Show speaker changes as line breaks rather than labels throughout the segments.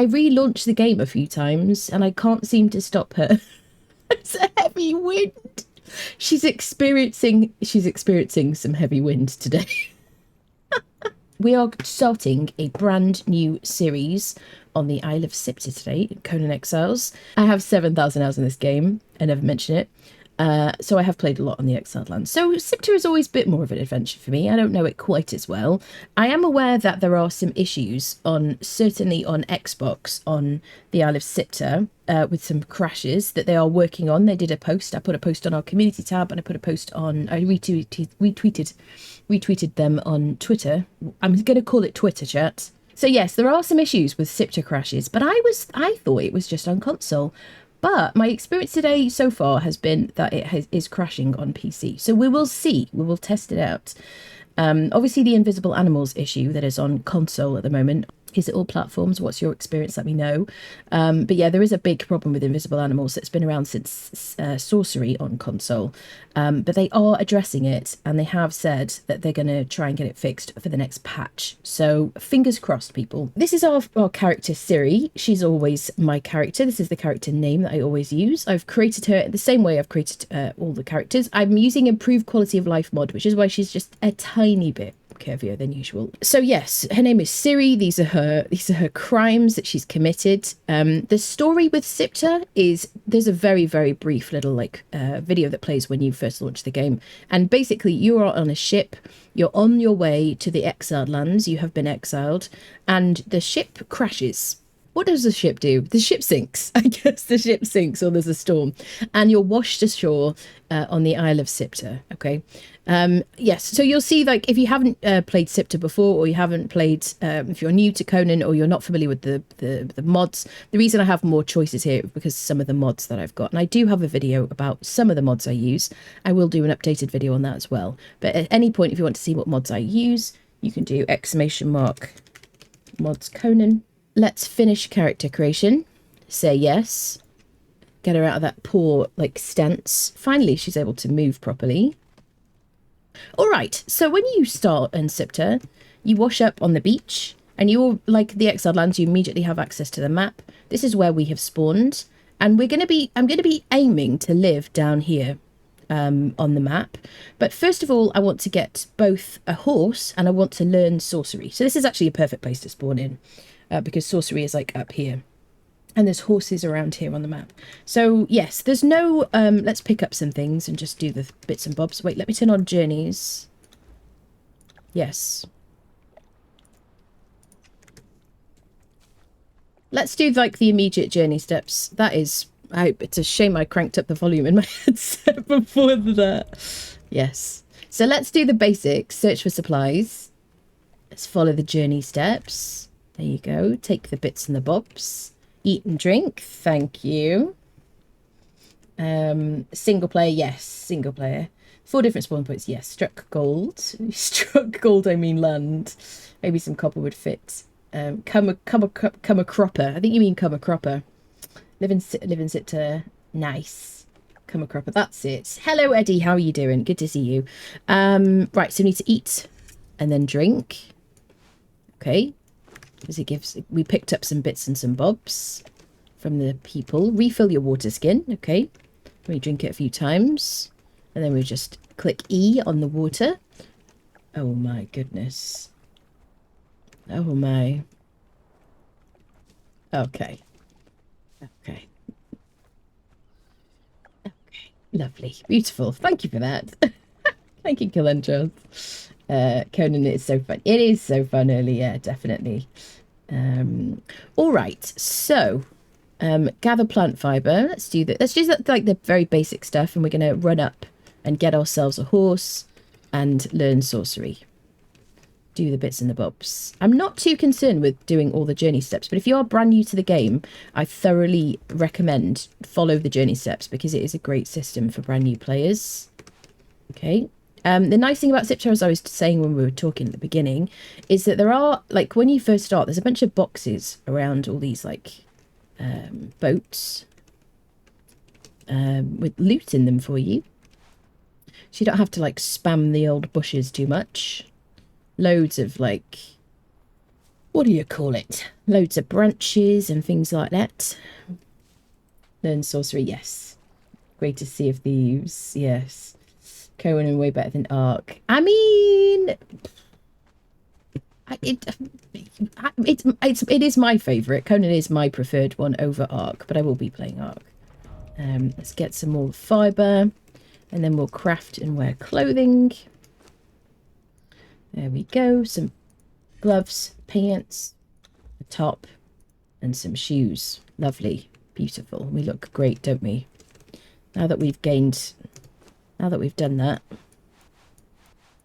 I relaunched the game a few times and I can't seem to stop her. It's a heavy wind. She's experiencing some heavy wind today. We are starting a brand new series on the Isle of Siptah today, Conan Exiles. I have 7,000 hours in this game. I never mention it. So I have played a lot on the Exiled Lands. So Siptah is always a bit more of an adventure for me. I don't know it quite as well. I am aware that there are some issues certainly on Xbox on the Isle of Siptah with some crashes that they are working on. They did a post. I put a post on our community tab and I put a post on, I retweeted them on Twitter. I'm going to call it Twitter chat. So yes, there are some issues with Siptah crashes, but I thought it was just on console. But my experience today so far has been that it is crashing on PC. So we will see. We will test it out. Obviously, the invisible animals issue that is on console at the moment. Is it all platforms? What's your experience? Let me know. But yeah, there is a big problem with invisible animals that's been around since Sorcery on console. But they are addressing it, and they have said that they're going to try and get it fixed for the next patch. So fingers crossed, people. This is our character, Siri. She's always my character. This is the character name that I always use. I've created her the same way I've created all the characters. I'm using improved quality of life mod, which is why she's just a tiny bit curvier than usual. So yes, her name is Siri. These are her crimes that she's committed. The story with Siptah is there's a very, very brief little video that plays when you first launch the game, and basically you are on a ship. You're on your way to the Exiled Lands. You have been exiled, and the ship crashes. What does the ship do? The ship sinks. I guess the ship sinks or there's a storm. And you're washed ashore on the Isle of Siptah, okay? Yes, so you'll see, like, if you haven't played Siptah before, or you haven't played, if you're new to Conan, or you're not familiar with the mods, the reason I have more choices here is because some of the mods that I've got. And I do have a video about some of the mods I use. I will do an updated video on that as well. But at any point, if you want to see what mods I use, you can do ! mods Conan. Let's finish character creation. Say yes. Get her out of that poor, stance. Finally, she's able to move properly. All right. So when you start in Siptah, you wash up on the beach. And you're, like the Exiled Lands, you immediately have access to the map. This is where we have spawned. And I'm going to be aiming to live down here on the map. But first of all, I want to get both a horse and I want to learn sorcery. So this is actually a perfect place to spawn in. Because sorcery is up here, and there's horses around here on the map. So yes, there's no let's pick up some things and just do the bits and bobs. Wait, let me turn on journeys. Yes, let's do the immediate journey steps. That is, it's a shame I cranked up the volume in my headset before that. Yes, so let's do the basics. Search for supplies. Let's follow the journey steps. There you go. Take the bits and the bobs. Eat and drink. Thank you. Single player. Yes. Single player. 4 different spawn points. Yes. Struck gold. Struck gold, I mean land. Maybe some copper would fit. Come a cropper. I think you mean come a cropper. Live in Siptah. Nice. Come a cropper. That's it. Hello, Eddie. How are you doing? Good to see you. Right. So we need to eat and then drink. Okay. Because we picked up some bits and some bobs from the people. Refill your water skin. Okay. We drink it a few times. And then we just click E on the water. Oh my goodness. Oh my. Okay. Okay. Okay. Lovely. Beautiful. Thank you for that. Thank you, Kalendra. Conan is so fun. It is so fun early, yeah, definitely. All right, so gather plant fiber. Let's do that. Let's do that, the very basic stuff, and we're going to run up and get ourselves a horse and learn sorcery. Do the bits and the bobs. I'm not too concerned with doing all the journey steps, but if you are brand new to the game, I thoroughly recommend follow the journey steps because it is a great system for brand new players. Okay. The nice thing about Siptah, as I was saying when we were talking at the beginning, is that there are, when you first start, there's a bunch of boxes around all these, boats with loot in them for you. So you don't have to, spam the old bushes too much. Loads of, what do you call it? Loads of branches and things like that. Learn sorcery, yes. Greater Sea of Thieves, yes. Conan way better than Ark. I mean, it is my favourite. Conan is my preferred one over Ark, but I will be playing Ark. Let's get some more fibre, and then we'll craft and wear clothing. There we go. Some gloves, pants, a top, and some shoes. Lovely, beautiful. We look great, don't we? Now that we've done that,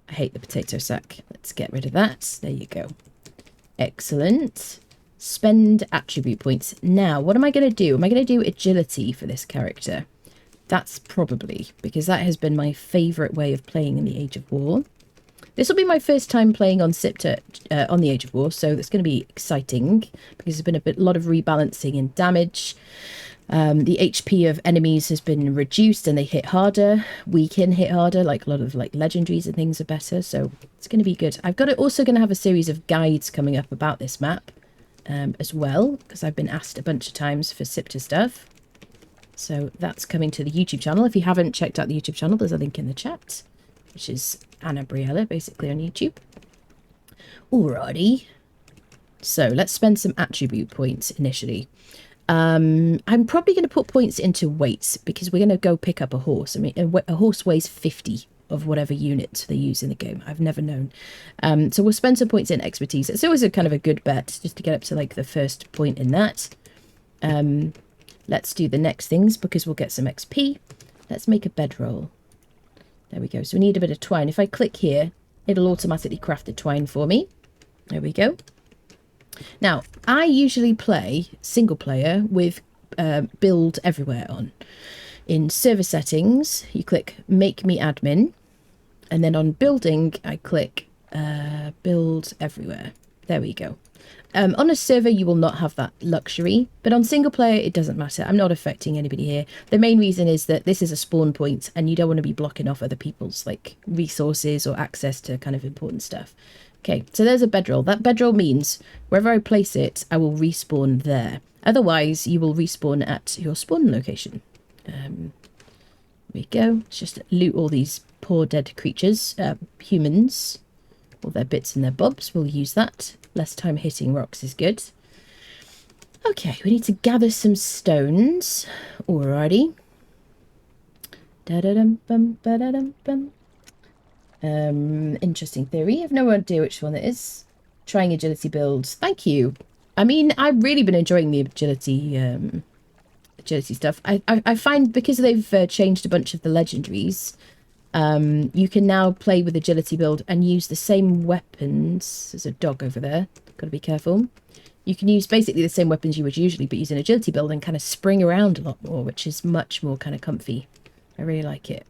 I hate the potato sack. Let's get rid of that. There you go. Excellent. Spend attribute points. Now, what am I going to do? Am I going to do agility for this character? That's probably, because that has been my favourite way of playing in the Age of War. This will be my first time playing on Siptah on the Age of War, so that's going to be exciting, because there's been a lot of rebalancing in damage. The HP of enemies has been reduced and they hit harder. We can hit harder, like a lot of like legendaries and things are better, so it's going to be good. I've got it also going to have a series of guides coming up about this map as well, because I've been asked a bunch of times for Siptah stuff. So that's coming to the YouTube channel. If you haven't checked out the YouTube channel, there's a link in the chat, which is Anna Briella, basically, on YouTube. Alrighty. So let's spend some attribute points initially. I'm probably going to put points into weights, because we're going to go pick up a horse. I mean, a horse weighs 50 of whatever unit they use in the game. I've never known. So we'll spend some points in expertise. It's always a kind of a good bet, just to get up to like the first point in that. Let's do the next things, because we'll get some XP. Let's make a bedroll. There we go. So we need a bit of twine. If I click here, it'll automatically craft the twine for me. There we go. Now, I usually play single player with build everywhere on. In server settings, you click make me admin, and then on building, I click build everywhere. There we go. On a server, you will not have that luxury, but on single player, it doesn't matter. I'm not affecting anybody here. The main reason is that this is a spawn point, and you don't want to be blocking off other people's like resources or access to kind of important stuff. Okay, so there's a bedroll. That bedroll means wherever I place it, I will respawn there. Otherwise, you will respawn at your spawn location. There we go. Let's just loot all these poor dead creatures. Humans. All their bits and their bobs. We'll use that. Less time hitting rocks is good. Okay, we need to gather some stones. Alrighty. Da-da-dum-bum-ba-da-dum-bum. Interesting theory. I have no idea which one it is. Trying agility builds. Thank you. I mean, I've really been enjoying the agility stuff. I find because they've changed a bunch of the legendaries, you can now play with agility build and use the same weapons. There's a dog over there. Got to be careful. You can use basically the same weapons you would usually, but use an agility build and kind of spring around a lot more, which is much more kind of comfy. I really like it.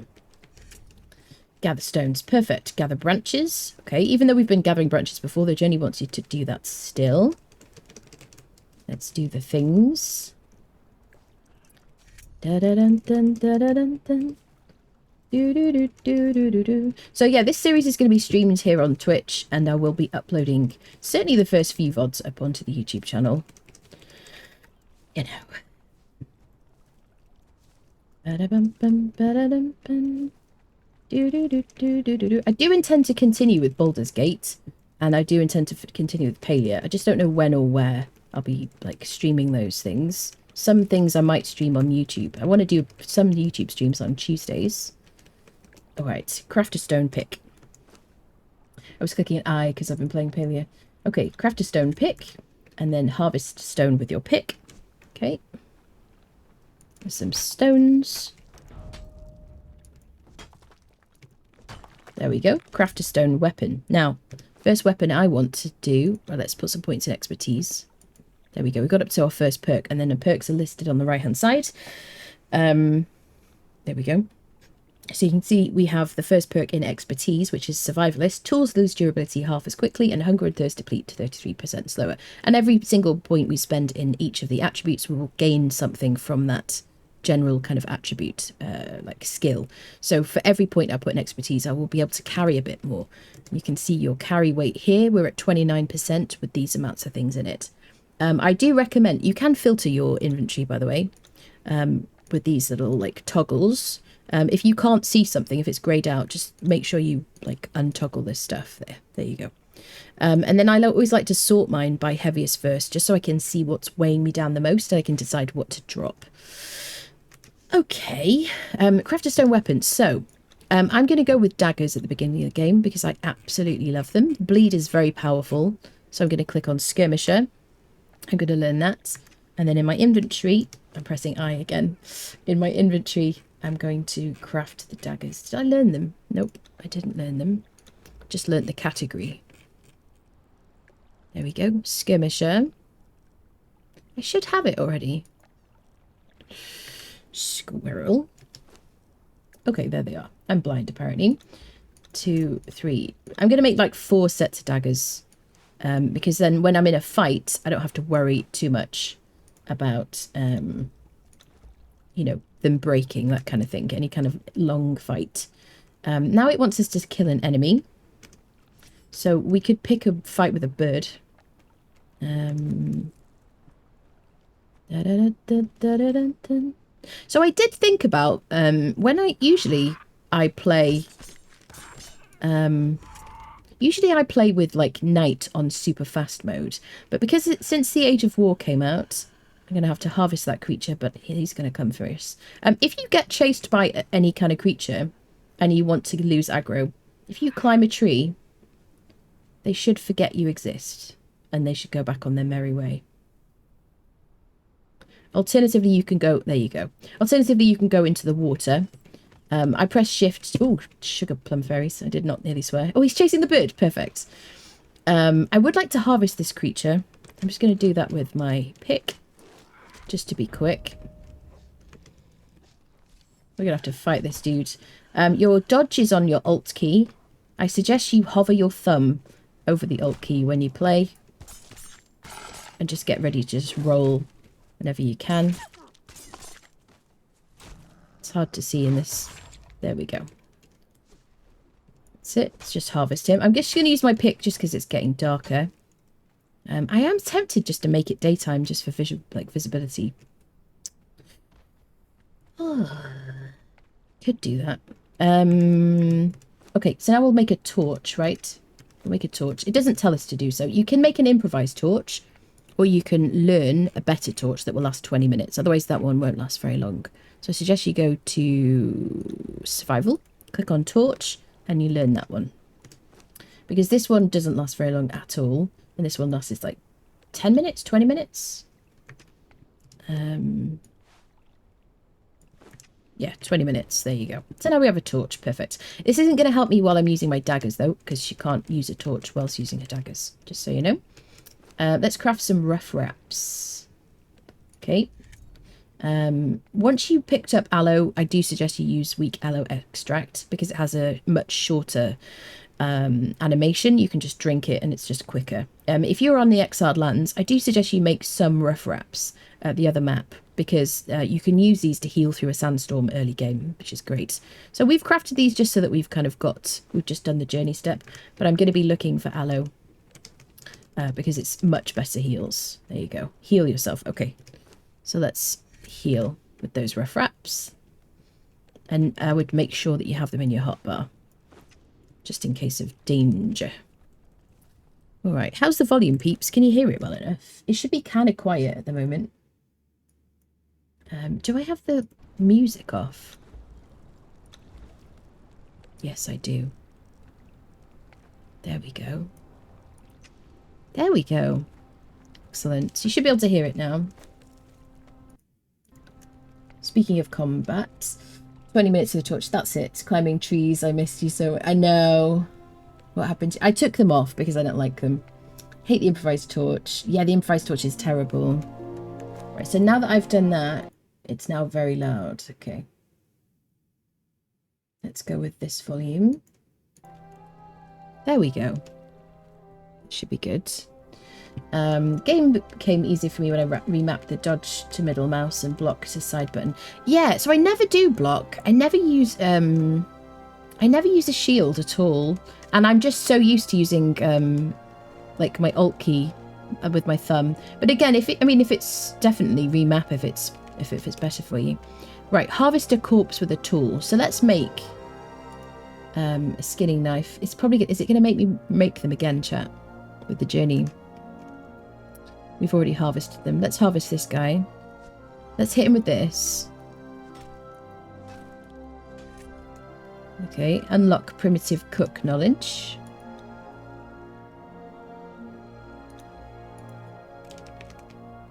Gather stones. Perfect. Gather branches. Okay, even though we've been gathering branches before, the journey wants you to do that still. Let's do the things. Da-da-dun-dun-da-da-dun-dun. Do-do-do-do-do-do-do. So yeah, this series is going to be streamed here on Twitch, and I will be uploading certainly the first few VODs up onto the YouTube channel. You know. Ba-da-bum-bum, ba-da-dum-bum. I do intend to continue with Baldur's Gate, and I do intend to continue with Palia. I just don't know when or where I'll be like streaming those things. Some things I might stream on YouTube. I want to do some YouTube streams on Tuesdays. All right, craft a stone pick. I was clicking an I because I've been playing Palia. Okay, craft a stone pick, and then harvest stone with your pick. Okay. There's some stones. There we go. Craft a stone weapon. Now, first weapon I want to do... Well, let's put some points in expertise. There we go. We got up to our first perk, and then the perks are listed on the right-hand side. There we go. So you can see we have the first perk in expertise, which is survivalist. Tools lose durability half as quickly, and hunger and thirst deplete 33% slower. And every single point we spend in each of the attributes, we will gain something from that general kind of attribute, like skill. So for every point I put in expertise, I will be able to carry a bit more. You can see your carry weight here. We're at 29% with these amounts of things in it. I do recommend, you can filter your inventory, by the way, with these little like toggles. If you can't see something, if it's grayed out, just make sure you like untoggle this stuff there. There you go. And then I always like to sort mine by heaviest first, just so I can see what's weighing me down the most and I can decide what to drop. Okay, craft a stone weapon. So I'm going to go with daggers at the beginning of the game because I absolutely love them. Bleed is very powerful. So I'm going to click on Skirmisher. I'm going to learn that. And then in my inventory, I'm pressing I again. In my inventory, I'm going to craft the daggers. Did I learn them? Nope, I didn't learn them. Just learnt the category. There we go. Skirmisher. I should have it already. Squirrel. Okay, there they are. I'm blind, apparently. 2, 3. I'm going to make like 4 sets of daggers. Because then when I'm in a fight, I don't have to worry too much about, you know, them breaking, that kind of thing. Any kind of long fight. Now it wants us to kill an enemy. So we could pick a fight with a bird. So I did think about when I play with like night on super fast mode, but because since the Age of War came out, I'm gonna have to harvest that creature, but he's gonna come for us. If you get chased by any kind of creature and you want to lose aggro, if you climb a tree, they should forget you exist and they should go back on their merry way. Alternatively, you can go... There you go. Alternatively, you can go into the water. I press shift... Oh, sugar plum fairies. I did not nearly swear. Oh, he's chasing the bird. Perfect. I would like to harvest this creature. I'm just going to do that with my pick. Just to be quick. We're going to have to fight this dude. Your dodge is on your alt key. I suggest you hover your thumb over the alt key when you play. And just get ready to just roll whenever you can. It's hard to see in this. There we go. That's it. Let's just harvest him. I'm just going to use my pick just because it's getting darker. I am tempted just to make it daytime just for visibility. Oh, could do that. Okay, so now we'll make a torch, right? We'll make a torch. It doesn't tell us to do so. You can make an improvised torch, or you can learn a better torch that will last 20 minutes. Otherwise, that one won't last very long. So I suggest you go to survival, click on torch, and you learn that one. Because this one doesn't last very long at all. And this one lasts like 10 minutes, 20 minutes. Yeah, 20 minutes. There you go. So now we have a torch. Perfect. This isn't going to help me while I'm using my daggers, though, because you can't use a torch whilst using her daggers, just so you know. Let's craft some rough wraps. Okay. Once you picked up aloe, I do suggest you use weak aloe extract because it has a much shorter animation. You can just drink it and it's just quicker. If you're on the Exiled Lands, I do suggest you make some rough wraps at the other map because you can use these to heal through a sandstorm early game, which is great. So we've crafted these just so that we've just done the journey step, but I'm going to be looking for aloe because it's much better heals. There you go. Heal yourself. Okay. So let's heal with those rough wraps. And I would make sure that you have them in your hotbar, just in case of danger. All right, how's the volume, peeps? Can you hear it well enough? It should be kind of quiet at the moment. Do I have the music off? Yes, I do. There we go. There we go. Excellent. So you should be able to hear it now. Speaking of combat, 20 minutes of the torch. That's it. Climbing trees. I missed you so... I know. What happened? I took them off because I don't like them. Hate the improvised torch. Yeah, the improvised torch is terrible. Right, so now that I've done that, it's now very loud. Okay. Let's go with this volume. There we go. Should be good. Game became easier for me when I remapped the dodge to middle mouse and block to side button. Yeah, so I never do block. I never use a shield at all. And I'm just so used to using like my alt key with my thumb. But again, if it's definitely remap if it's better for you. Right, harvest a corpse with a tool. So let's make a skinning knife. It's probably is it going to make me make them again, chat, with the journey? We've already harvested them. Let's harvest this guy. Let's hit him with this. Okay, unlock primitive cook knowledge.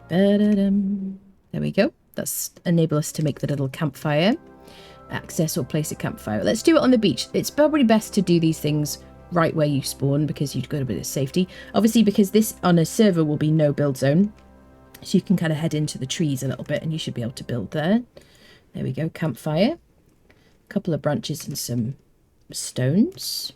There we go. That's enable us to make the little campfire. Access or place a campfire. Let's do it on the beach. It's probably best to do these things right where you spawn because you've got a bit of safety. Obviously, because this on a server will be no build zone. So you can kind of head into the trees a little bit and you should be able to build there. There we go, campfire. A couple of branches and some stones.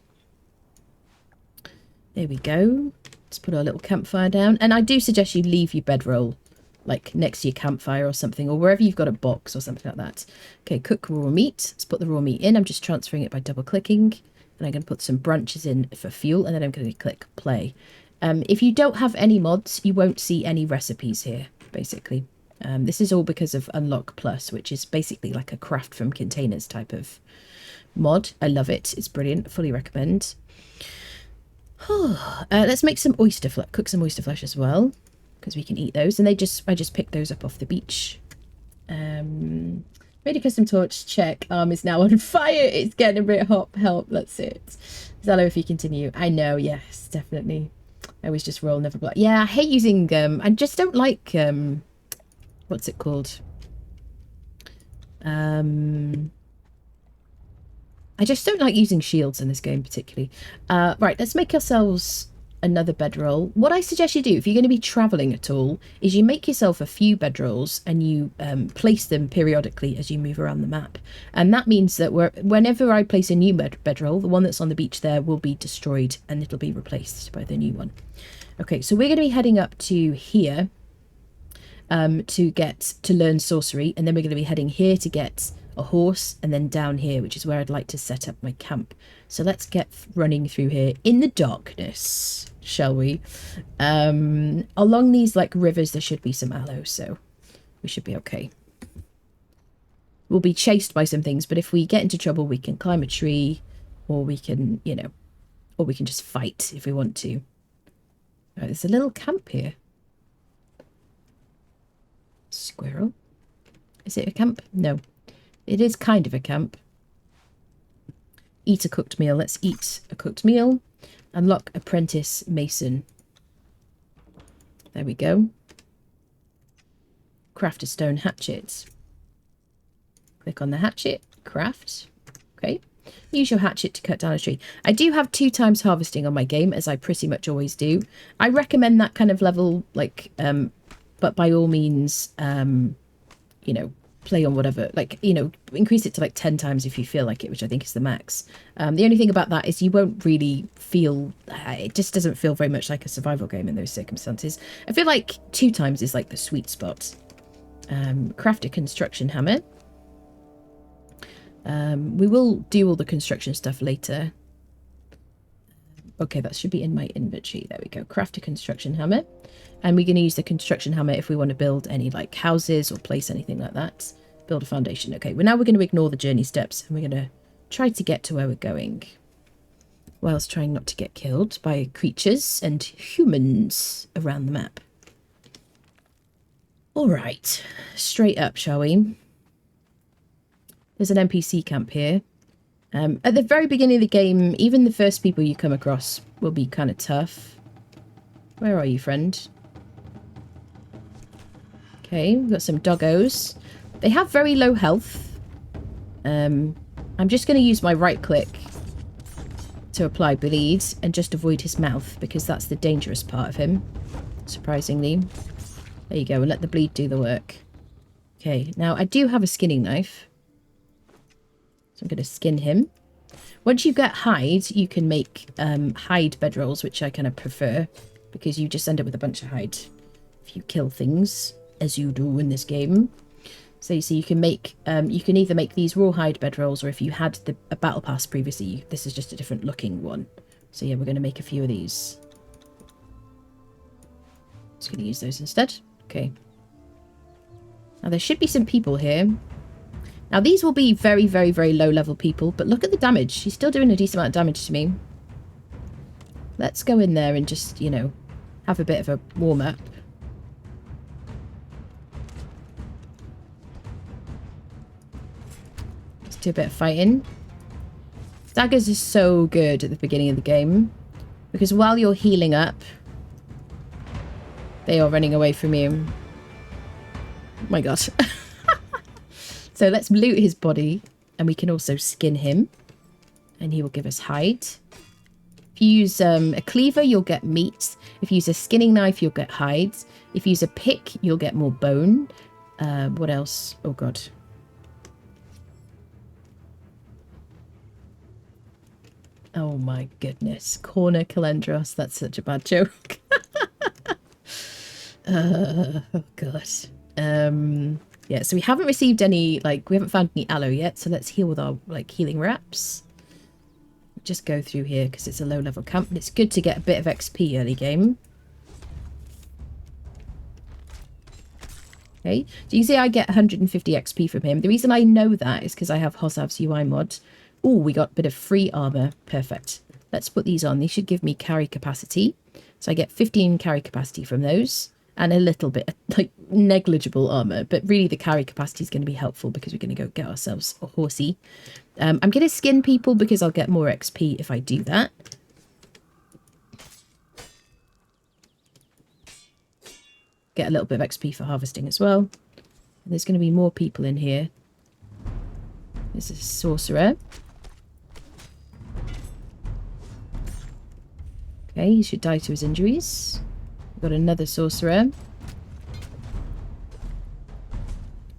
There we go. Let's put our little campfire down. And I do suggest you leave your bedroll like next to your campfire or something, or wherever you've got a box or something like that. Okay, cook raw meat. Let's put the raw meat in. I'm just transferring it by double clicking. And I'm going to put some branches in for fuel, and then I'm going to click play. If you don't have any mods, you won't see any recipes here, basically. This is all because of Unlock Plus, which is basically like a craft from containers type of mod. I love it. It's brilliant. Fully recommend. Let's make some oyster flesh. Cook some oyster flesh as well, because we can eat those. And I just picked those up off the beach. Made a custom torch. Check. Arm is now on fire. It's getting a bit hot. Help. That's it. Zalo, if you continue. I know. Yes, definitely. I always just roll, never block. Yeah, I hate using. I just don't like. What's it called? I just don't like using shields in this game particularly. Right, let's make ourselves another bedroll. What I suggest you do, if you're going to be traveling at all, is you make yourself a few bedrolls and you place them periodically as you move around the map. And that means that whenever I place a new bedroll, the one that's on the beach there will be destroyed and it'll be replaced by the new one. Okay, so we're going to be heading up to here to learn sorcery, and then we're going to be heading here to get a horse, and then down here, which is where I'd like to set up my camp. So let's get running through here in the darkness, shall we? Along these like rivers there should be some aloe, so we should be okay. We'll be chased by some things, but if we get into trouble we can climb a tree, or we can, you know, or we can just fight if we want to. Right, there's a little camp here. Squirrel. Is it a camp? No. It is kind of a camp. Eat a cooked meal. Let's eat a cooked meal. Unlock apprentice mason. There we go. Craft a stone hatchet. Click on the hatchet. Craft. Okay. Use your hatchet to cut down a tree. I do have 2 times harvesting on my game, as I pretty much always do. I recommend that kind of level, like, but by all means, you know, play on whatever, like, you know, increase it to like 10 times if you feel like it, which I think is the max. The only thing about that is you won't really feel, it just doesn't feel very much like a survival game in those circumstances. I feel like 2 times is like the sweet spot. Craft a construction hammer. We will do all the construction stuff later. Okay, that should be in my inventory. There we go. Craft a construction hammer. And we're going to use the construction hammer if we want to build any like houses or place anything like that. Build a foundation. Okay, well now we're going to ignore the journey steps and we're going to try to get to where we're going. Whilst trying not to get killed by creatures and humans around the map. Alright, straight up, shall we? There's an NPC camp here. At the very beginning of the game, even the first people you come across will be kind of tough. Where are you, friend? Okay, we've got some doggos. They have very low health. I'm just going to use my right click to apply bleed and just avoid his mouth, because that's the dangerous part of him, surprisingly. There you go, and let the bleed do the work. Okay, now I do have a skinning knife. So I'm going to skin him. Once you get hide, you can make hide bedrolls, which I kind of prefer. because you just end up with a bunch of hide if you kill things, as you do in this game. So you see, you can make, you can either make these rawhide bedrolls, or if you had a battle pass previously, this is just a different looking one. So yeah, we're going to make a few of these. Just going to use those instead. Okay. Now there should be some people here. Now these will be very, very, very low level people, but look at the damage. She's still doing a decent amount of damage to me. Let's go in there and just, you know, have a bit of a warm up. Let's do a bit of fighting. Daggers is so good at the beginning of the game, because while you're healing up, they are running away from you. Oh my god. So let's loot his body, and we can also skin him, and he will give us hide. If you use a cleaver, you'll get meat. If you use a skinning knife, you'll get hides. If you use a pick, you'll get more bone. What else? Oh god. Oh my goodness. Corner Calendros. That's such a bad joke. Oh god. Yeah, so we haven't received any, like, we haven't found any aloe yet, so let's heal with our, like, healing wraps. Just go through here because it's a low level camp, and it's good to get a bit of XP early game. Okay, so you can see I get 150 XP from him. The reason I know that is because I have Hosav's UI mod. Oh, we got a bit of free armor. Perfect. Let's put these on. These should give me carry capacity. So I get 15 carry capacity from those. And a little bit, like, negligible armor. But really the carry capacity is going to be helpful because we're going to go get ourselves a horsey. I'm going to skin people because I'll get more XP if I do that. Get a little bit of XP for harvesting as well. And there's going to be more people in here. There's a sorcerer. Okay, he should die to his injuries. We've got another sorcerer.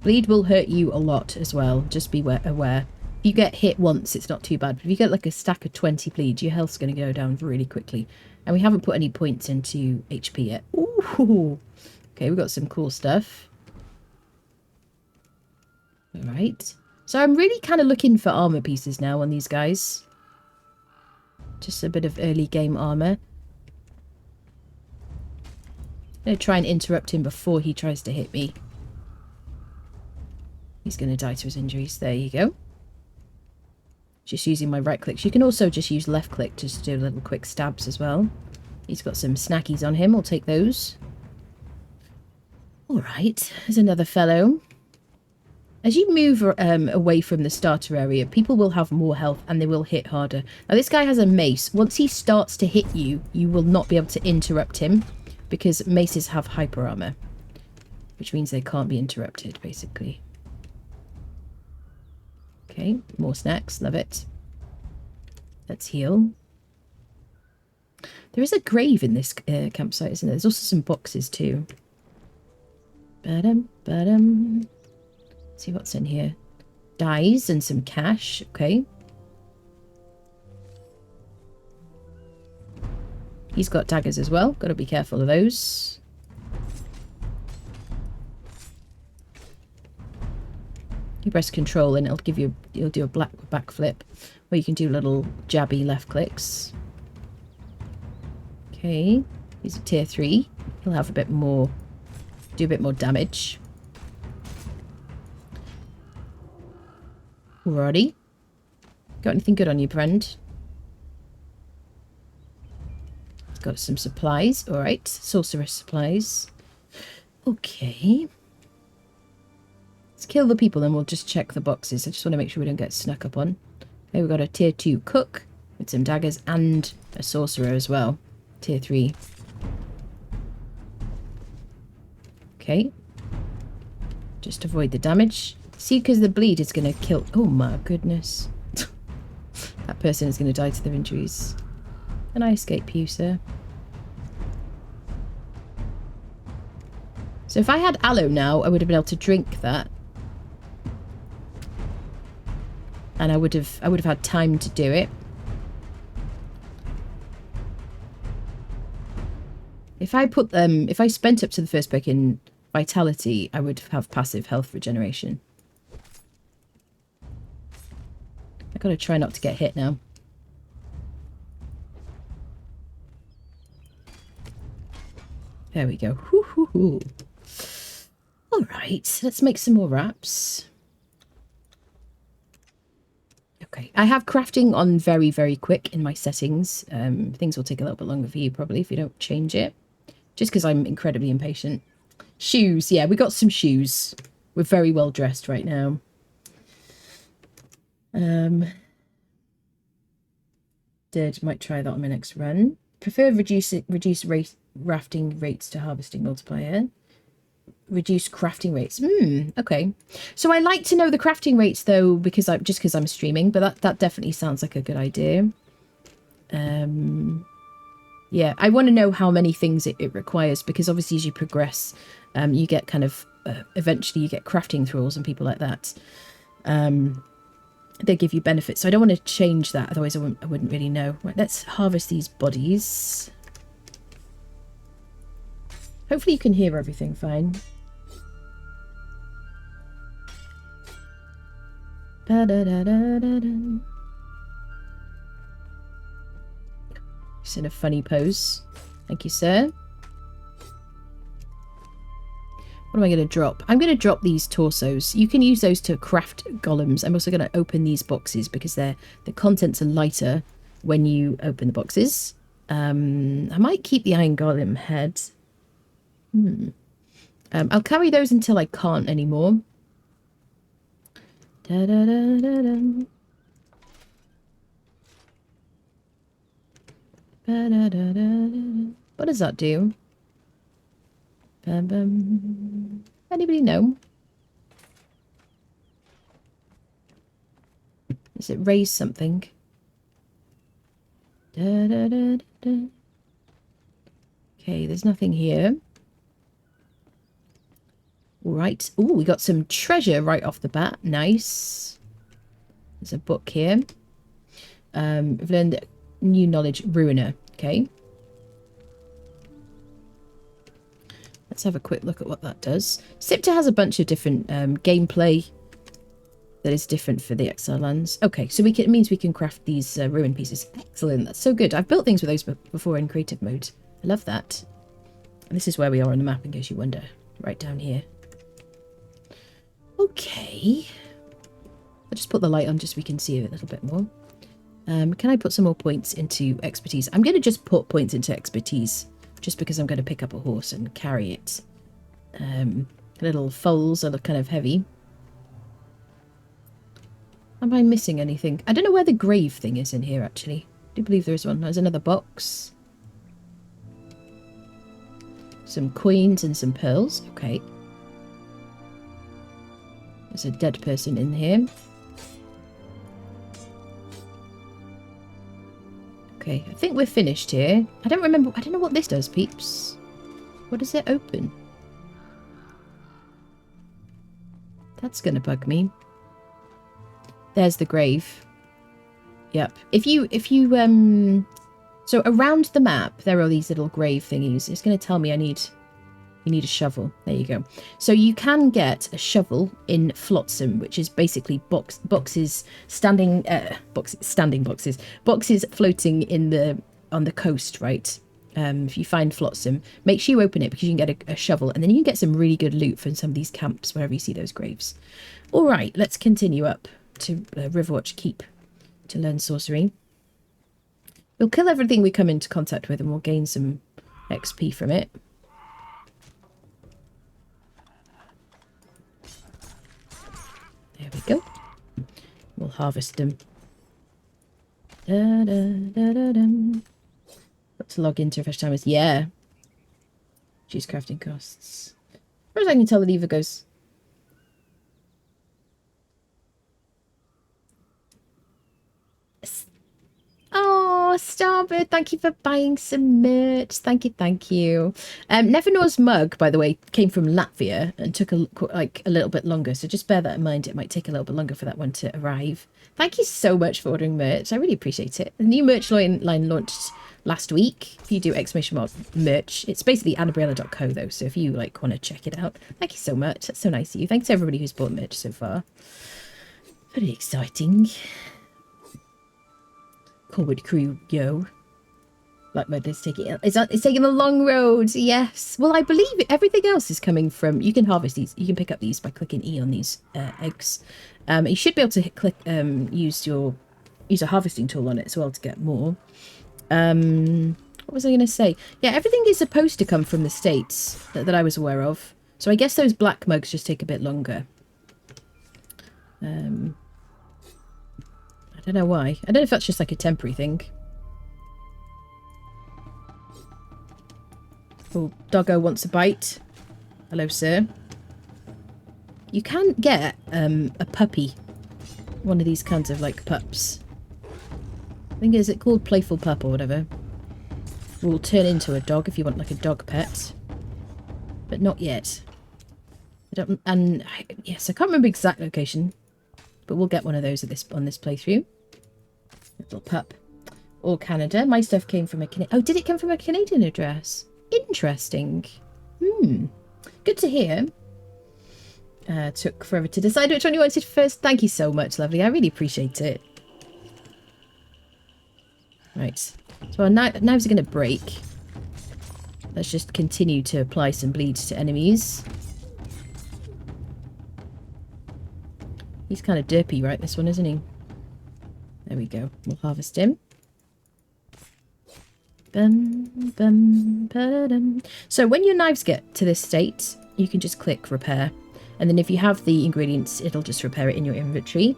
Bleed will hurt you a lot as well. Just be aware. If you get hit once, it's not too bad. But if you get like a stack of 20 bleed, your health's going to go down really quickly. And we haven't put any points into HP yet. Ooh. Okay, we've got some cool stuff. Alright. So I'm really kind of looking for armor pieces now on these guys. Just a bit of early game armor. I'm going to try and interrupt him before he tries to hit me. He's going to die to his injuries. There you go. Just using my right click. You can also just use left click just to do little quick stabs as well. He's got some snackies on him. I'll take those. Alright, there's another fellow. As you move away from the starter area, people will have more health and they will hit harder. Now this guy has a mace. Once he starts to hit you, you will not be able to interrupt him because maces have hyper armor, which means they can't be interrupted, basically. Okay, more snacks. Love it. Let's heal. There is a grave in this campsite, isn't there? There's also some boxes too. Ba-dum. See what's in here. Dyes and some cash. Okay. He's got daggers as well. Got to be careful of those. You press control and it'll give you, you'll do a backflip, or you can do little jabby left clicks. Okay, he's a tier 3. He'll have a bit more, do a bit more damage. Alrighty. Got anything good on you, friend? Got some supplies. Alright, sorceress supplies. Okay. Let's kill the people and we'll just check the boxes. I just want to make sure we don't get snuck up on. Okay, we've got a tier 2 cook with some daggers and a sorcerer as well. Tier 3. Okay. Just avoid the damage. See, because the bleed is going to kill... Oh my goodness. That person is going to die to their injuries. Can I escape you, sir? So if I had aloe now, I would have been able to drink that. And I would have had time to do it. If I put them, if I spent up to the first book in Vitality, I would have passive health regeneration. I gotta try not to get hit now. There we go. Hoo, hoo, hoo. All right, let's make some more wraps. Okay, I have crafting on very, very quick in my settings. Things will take a little bit longer for you probably if you don't change it. Just because I'm incredibly impatient. Shoes, yeah, we got some shoes. We're very well dressed right now. Might try that on my next run. Prefer reduce rafting rates to harvesting multiplier. Reduce crafting rates. Okay. So I like to know the crafting rates though, because I'm streaming, but that definitely sounds like a good idea. Yeah, I want to know how many things it requires, because obviously as you progress, you get kind of eventually you get crafting thralls and people like that. They give you benefits, so I don't want to change that, otherwise I wouldn't really know. Right, let's harvest these bodies. Hopefully you can hear everything fine. He's in a funny pose. Thank you, sir. What am I going to drop? I'm going to drop these torsos. You can use those to craft golems. I'm also going to open these boxes because the contents are lighter when you open the boxes. I might keep the iron golem head. I'll carry those until I can't anymore. What does that do? Anybody know? Does it raise something? Okay, there's nothing here. Right. Oh, we got some treasure right off the bat. Nice. There's a book here. We've learned new knowledge. Ruiner. Okay. Let's have a quick look at what that does. Siptah has a bunch of different gameplay that is different for the Exile lands. Okay, so it means we can craft these ruin pieces. Excellent. That's so good. I've built things with those before in creative mode. I love that. And this is where we are on the map, in case you wonder. Right down here. Okay. I'll just put the light on just so we can see it a little bit more. Can I put some more points into expertise? I'm going to just put points into expertise just because I'm going to pick up a horse and carry it. Little foals are kind of heavy. Am I missing anything? I don't know where the grave thing is in here, actually. I do believe there is one. There's another box. Some coins and some pearls. Okay. There's a dead person in here. Okay, I think we're finished here. I don't remember. I don't know what this does, peeps. What does it open? That's going to bug me. There's the grave. Yep. So around the map, there are these little grave thingies. It's going to tell me you need a shovel. There you go. So you can get a shovel in Flotsam, which is basically boxes floating on the coast, right? If you find Flotsam, make sure you open it because you can get a shovel, and then you can get some really good loot from some of these camps wherever you see those graves. All right, let's continue up to Riverwatch Keep to learn sorcery. We'll kill everything we come into contact with, and we'll gain some XP from it. There we go. We'll harvest them. Got to log into refresh timers. Yeah. Choose crafting costs. As far as I can tell, the lever goes. Oh, Starbird, thank you for buying some merch. Thank you, thank you. Nevernor's mug, by the way, came from Latvia and took a little bit longer. So just bear that in mind. It might take a little bit longer for that one to arrive. Thank you so much for ordering merch. I really appreciate it. The new merch line launched last week. If you do exclamation mark merch, it's basically anabriella.co though. So if you like want to check it out, thank you so much. That's so nice of you. Thanks to everybody who's bought merch so far. Very exciting. Forward crew, yo. Like mode is taking it's taking the long road. Yes. Well, I believe everything else is coming from. You can harvest these. You can pick up these by clicking E on these eggs. You should be able to click use a harvesting tool on it as well to get more. What was I going to say? Yeah, everything is supposed to come from the States that I was aware of. So I guess those black mugs just take a bit longer. I don't know why. I don't know if that's just like a temporary thing. Oh, doggo wants a bite. Hello, sir. You can get a puppy. One of these kinds of like pups. I think is it called Playful Pup or whatever. Will turn into a dog if you want like a dog pet. But not yet. Yes, I can't remember exact location. But we'll get one of those on this playthrough. Little pup. Or Canada. My stuff came from a Canadian... Oh, did it come from a Canadian address? Interesting. Good to hear. Took forever to decide which one you wanted first. Thank you so much, lovely. I really appreciate it. Right. So our knives are going to break. Let's just continue to apply some bleeds to enemies. He's kind of derpy, right, this one, isn't he? There we go. We'll harvest him. So when your knives get to this state, you can just click repair. And then if you have the ingredients, it'll just repair it in your inventory.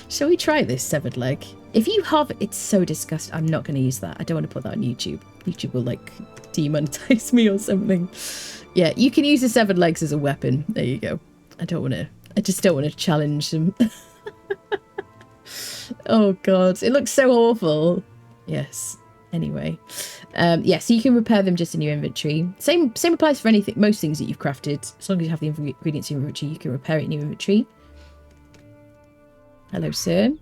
Shall we try this severed leg? If you have... It's so disgusting. I'm not going to use that. I don't want to put that on YouTube. YouTube will, like, demonetize me or something. Yeah, you can use the severed legs as a weapon. There you go. I just don't want to challenge them. Oh god, it looks so awful. Yes. Anyway, yeah, so you can repair them just in your inventory. Same applies for anything, most things that you've crafted. As long as you have the ingredients in your inventory, you can repair it in your inventory. Hello, sir.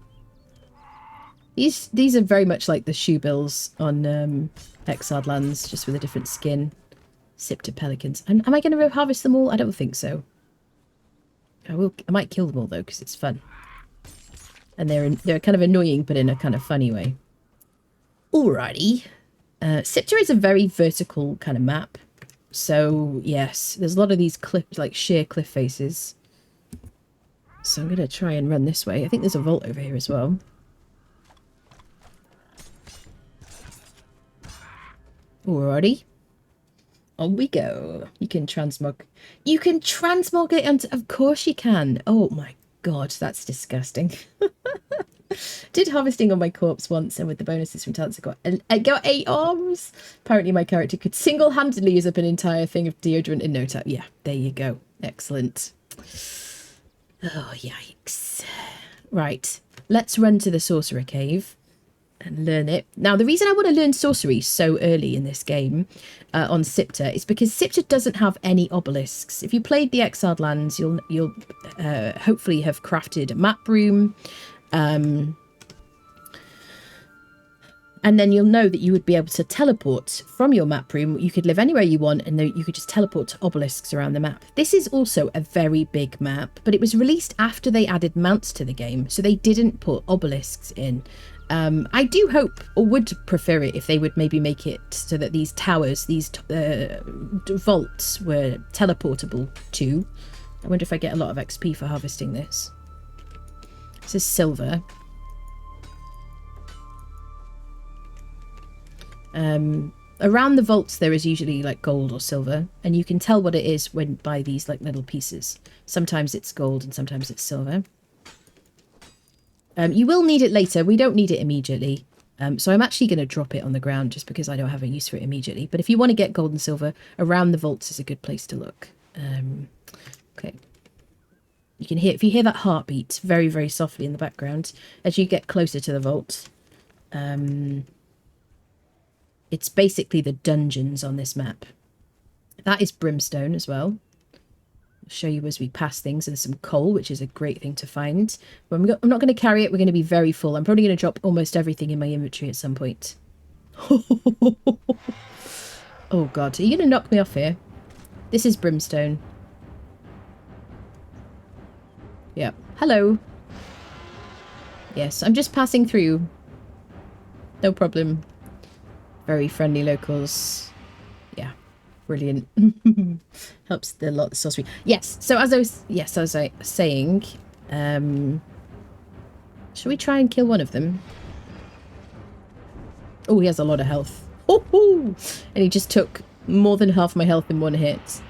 These are very much like the shoe bills on Exiled Lands, just with a different skin. Siptah pelicans. Am I going to harvest them all? I don't think so. I might kill them all though, because it's fun. And they're kind of annoying, but in a kind of funny way. Alrighty. Siptah is a very vertical kind of map. So, yes, there's a lot of these sheer cliff faces. So I'm going to try and run this way. I think there's a vault over here as well. Alrighty. On we go. You can transmog. You can transmog it onto... Of course you can. Oh my god, that's disgusting. Did harvesting on my corpse once, and with the bonuses from talents I got 8 arms. Apparently my character could single-handedly use up an entire thing of deodorant in no time. Yeah, there you go. Excellent. Oh, yikes. Right, let's run to the Sorcerer Cave and learn it. Now, the reason I want to learn sorcery so early in this game on Siptah is because Siptah doesn't have any obelisks. If you played the Exiled Lands, you'll hopefully have crafted a map room. And then you'll know that you would be able to teleport from your map room. You could live anywhere you want, and you could just teleport to obelisks around the map. This is also a very big map, but it was released after they added mounts to the game, so they didn't put obelisks in. I do hope, or would prefer it, if they would maybe make it so that these towers, these vaults were teleportable too. I wonder if I get a lot of XP for harvesting this. This is silver. Around the vaults there is usually like gold or silver, and you can tell what it is when by these like little pieces. Sometimes it's gold and sometimes it's silver. You will need it later. We don't need it immediately. So I'm actually going to drop it on the ground just because I don't have a use for it immediately. But if you want to get gold and silver, around the vaults is a good place to look. Okay. You can hear, if you hear that heartbeat very, very softly in the background, as you get closer to the vault, It's basically the dungeons on this map. That is brimstone as well. I'll show you as we pass things. There's some coal, which is a great thing to find. But I'm not going to carry it. We're going to be very full. I'm probably going to drop almost everything in my inventory at some point. Oh god, are you going to knock me off here? This is brimstone. Yep. Hello. Yes, I'm just passing through. No problem. Very friendly locals. Yeah. Brilliant. Helps the lot the sorcery. Yes, so as I was saying, should we try and kill one of them? Oh, he has a lot of health. And he just took more than half my health in one hit.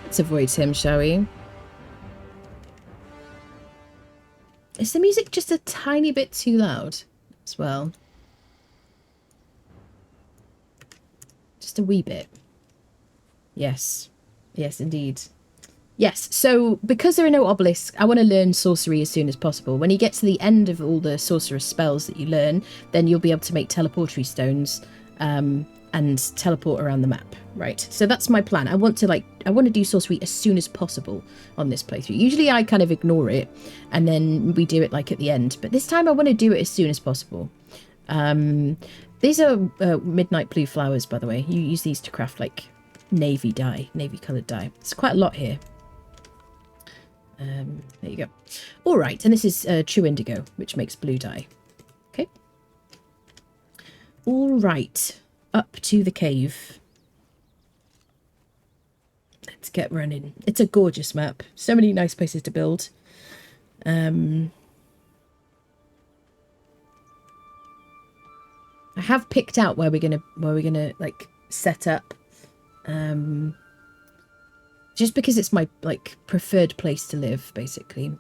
Let's avoid him, shall we? Is the music just a tiny bit too loud as well? Just a wee bit. Yes. Yes, indeed. Yes, so because there are no obelisks, I want to learn sorcery as soon as possible. When you get to the end of all the sorcerer's spells that you learn, then you'll be able to make teleportory stones and teleport around the map, right? So that's my plan. I want to do sorcery as soon as possible on this playthrough. Usually I kind of ignore it and then we do it like at the end, but this time I want to do it as soon as possible. These are midnight blue flowers, by the way. You use these to craft like navy coloured dye. It's quite a lot here. There you go. All right, and this is true indigo, which makes blue dye. Okay. All right, up to the cave. Let's get running. It's a gorgeous map. So many nice places to build. I have picked out where we're gonna like set up. Just because it's my like preferred place to live, basically.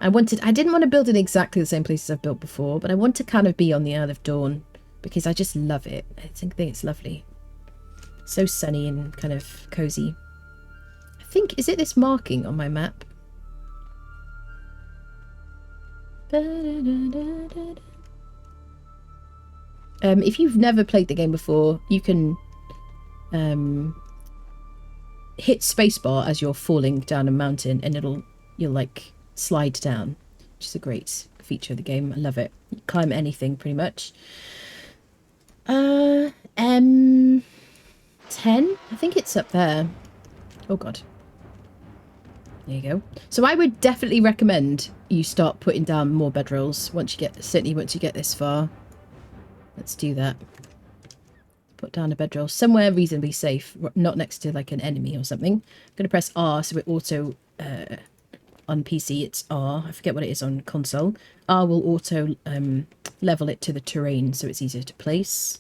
I didn't want to build in exactly the same places I've built before, but I want to kind of be on the Isle of Dawn because I just love it. I think it's lovely. So sunny and kind of cozy. I think, is it this marking on my map? If you've never played the game before, you can hit spacebar as you're falling down a mountain and you'll like slide down, which is a great feature of the game. I love it. You climb anything pretty much. M10, I think it's up there. Oh god, there you go. So I would definitely recommend you start putting down more bedrolls once you get this far. Let's do that. Put down a bedroll somewhere reasonably safe, not next to like an enemy or something. I'm going to press R so it auto, on PC it's R, I forget what it is on console. R will auto level it to the terrain so it's easier to place.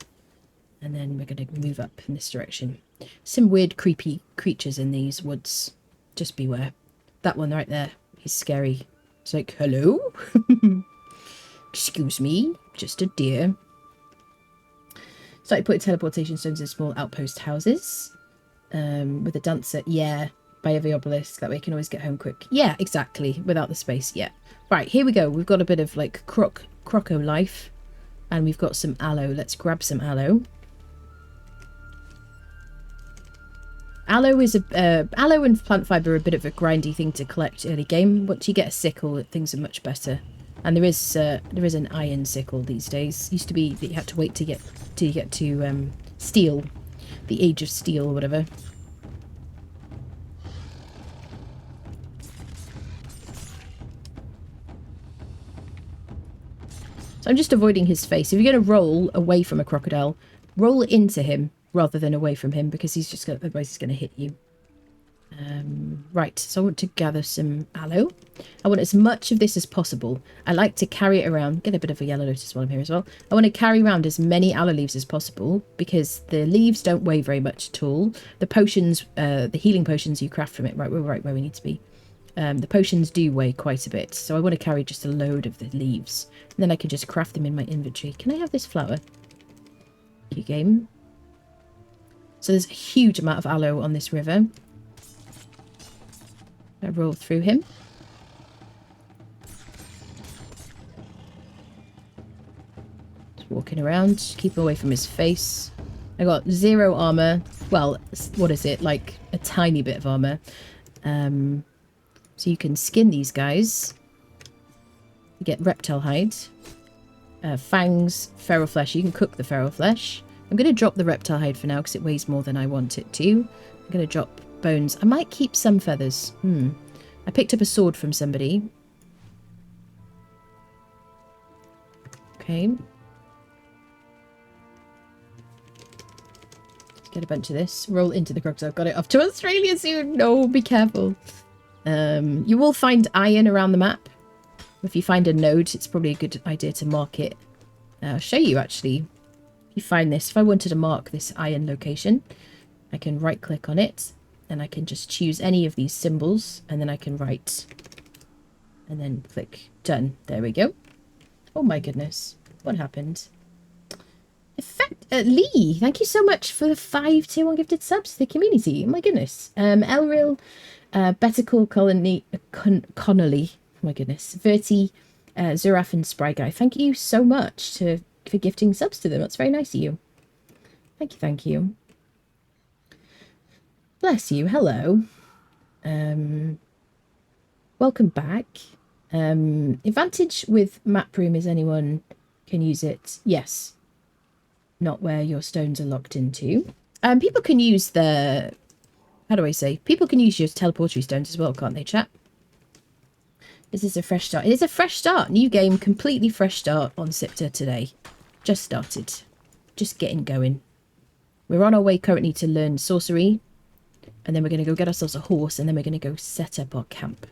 And then we're going to move up in this direction. Some weird creepy creatures in these woods. Just beware. That one right there, he's scary. It's like, hello? Excuse me, just a deer. Started putting teleportation stones in small outpost houses. With a dancer, yeah, by every obelisk. That way you can always get home quick. Yeah, exactly. Without the space, yeah. Right, here we go. We've got a bit of like croco life. And we've got some aloe. Let's grab some aloe. Aloe is aloe and plant fibre are a bit of a grindy thing to collect early game. Once you get a sickle, things are much better. And there is an iron sickle these days. Used to be that you had to wait to get to steel, the age of steel or whatever. So I'm just avoiding his face. If you're going to roll away from a crocodile, roll into him rather than away from him because otherwise he's going to hit you. Right, so I want to gather some aloe. I want as much of this as possible. I like to carry it around. Get a bit of a yellow lotus while I'm here as well. I want to carry around as many aloe leaves as possible because the leaves don't weigh very much at all. The potions, the healing potions you craft from it, right, we're right where we need to be. The potions do weigh quite a bit, so I want to carry just a load of the leaves. And then I can just craft them in my inventory. Can I have this flower? Thank you, game. So there's a huge amount of aloe on this river. I roll through him. walking around. Keep away from his face. I got 0 armor. Well, what is it? Like a tiny bit of armor. So you can skin these guys. You get reptile hide. Fangs, feral flesh. You can cook the feral flesh. I'm going to drop the reptile hide for now because it weighs more than I want it to. I'm going to drop bones. I might keep some feathers. I picked up a sword from somebody. Okay. Get a bunch of this. Roll into the crocodile. I've got it off to Australia soon. No, be careful. You will find iron around the map. If you find a node, it's probably a good idea to mark it. I'll show you, actually. If you find this, if I wanted to mark this iron location, I can right-click on it, and I can just choose any of these symbols, and then I can write, and then click done. There we go. Oh my goodness. What happened? Lee, thank you so much for the 5 tier 1 gifted subs to the community. Oh my goodness. Elril, Better Call Connolly, oh my goodness. Verti, Zuraf and Spry Guy. Thank you so much for gifting subs to them. That's very nice of you. Thank you, thank you. Bless you. Hello. Welcome back. Advantage with map room is anyone can use it. Yes. Not where your stones are locked into. People can use the... How do I say? People can use your teleportary stones as well, can't they, chat? Is this a fresh start? It is a fresh start. New game, completely fresh start on Siptah today. Just started. Just getting going. We're on our way currently to learn sorcery. And then we're going to go get ourselves a horse. And then we're going to go set up our camp.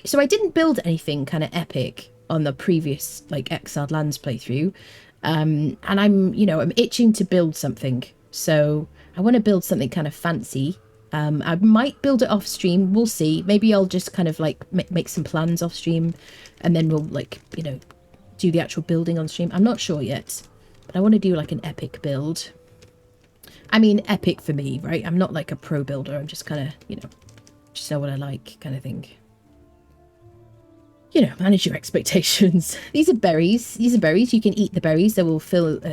So I didn't build anything kind of epic on the previous, like, Exiled Lands playthrough. And I'm itching to build something. So I want to build something kind of fancy. I might build it off stream. We'll see. Maybe I'll just kind of like make some plans off stream, and then we'll like, do the actual building on stream. I'm not sure yet, but I want to do like an epic build. I mean, epic for me, right? I'm not like a pro builder. I'm just kind of, just know what I like kind of thing. Manage your expectations. These are berries. These are berries. You can eat the berries. They will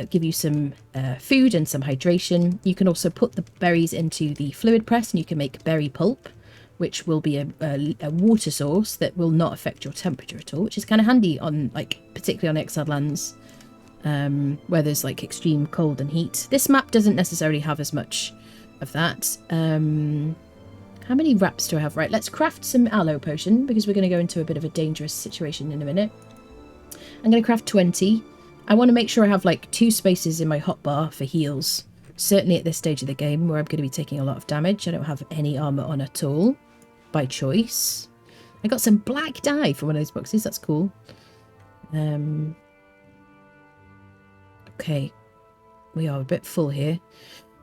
give you some food and some hydration. You can also put the berries into the fluid press and you can make berry pulp, which will be a water source that will not affect your temperature at all, which is kind of handy on, like, particularly on Exiled Lands, where there's, like, extreme cold and heat. This map doesn't necessarily have as much of that. How many wraps do I have? Right, let's craft some aloe potion because we're going to go into a bit of a dangerous situation in a minute. I'm going to craft 20. I want to make sure I have like 2 spaces in my hotbar for heals. Certainly at this stage of the game where I'm going to be taking a lot of damage. I don't have any armor on at all by choice. I got some black dye from one of those boxes. That's cool. Okay. We are a bit full here.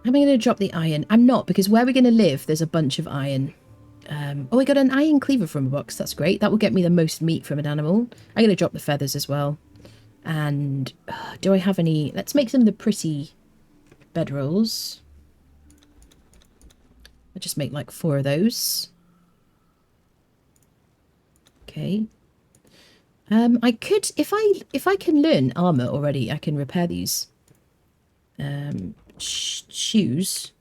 Am I going to drop the iron? I'm not, because where we're going to live, there's a bunch of iron. Oh, we got an iron cleaver from a box. That's great. That will get me the most meat from an animal. I'm going to drop the feathers as well. And do I have any... Let's make some of the pretty bedrolls. I'll just make like 4 of those. Okay. I could... If I can learn armor already, I can repair these. Shoes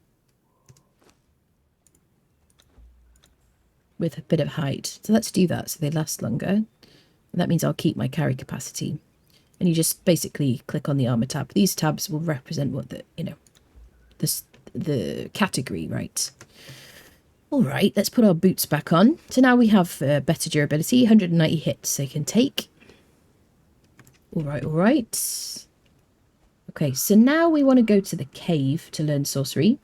with a bit of height. So let's do that so they last longer. And that means I'll keep my carry capacity. And you just basically click on the armor tab. These tabs will represent what the category, right? All right, let's put our boots back on. So now we have better durability, 190 hits they can take. All right, all right. Okay, so now we want to go to the cave to learn sorcery.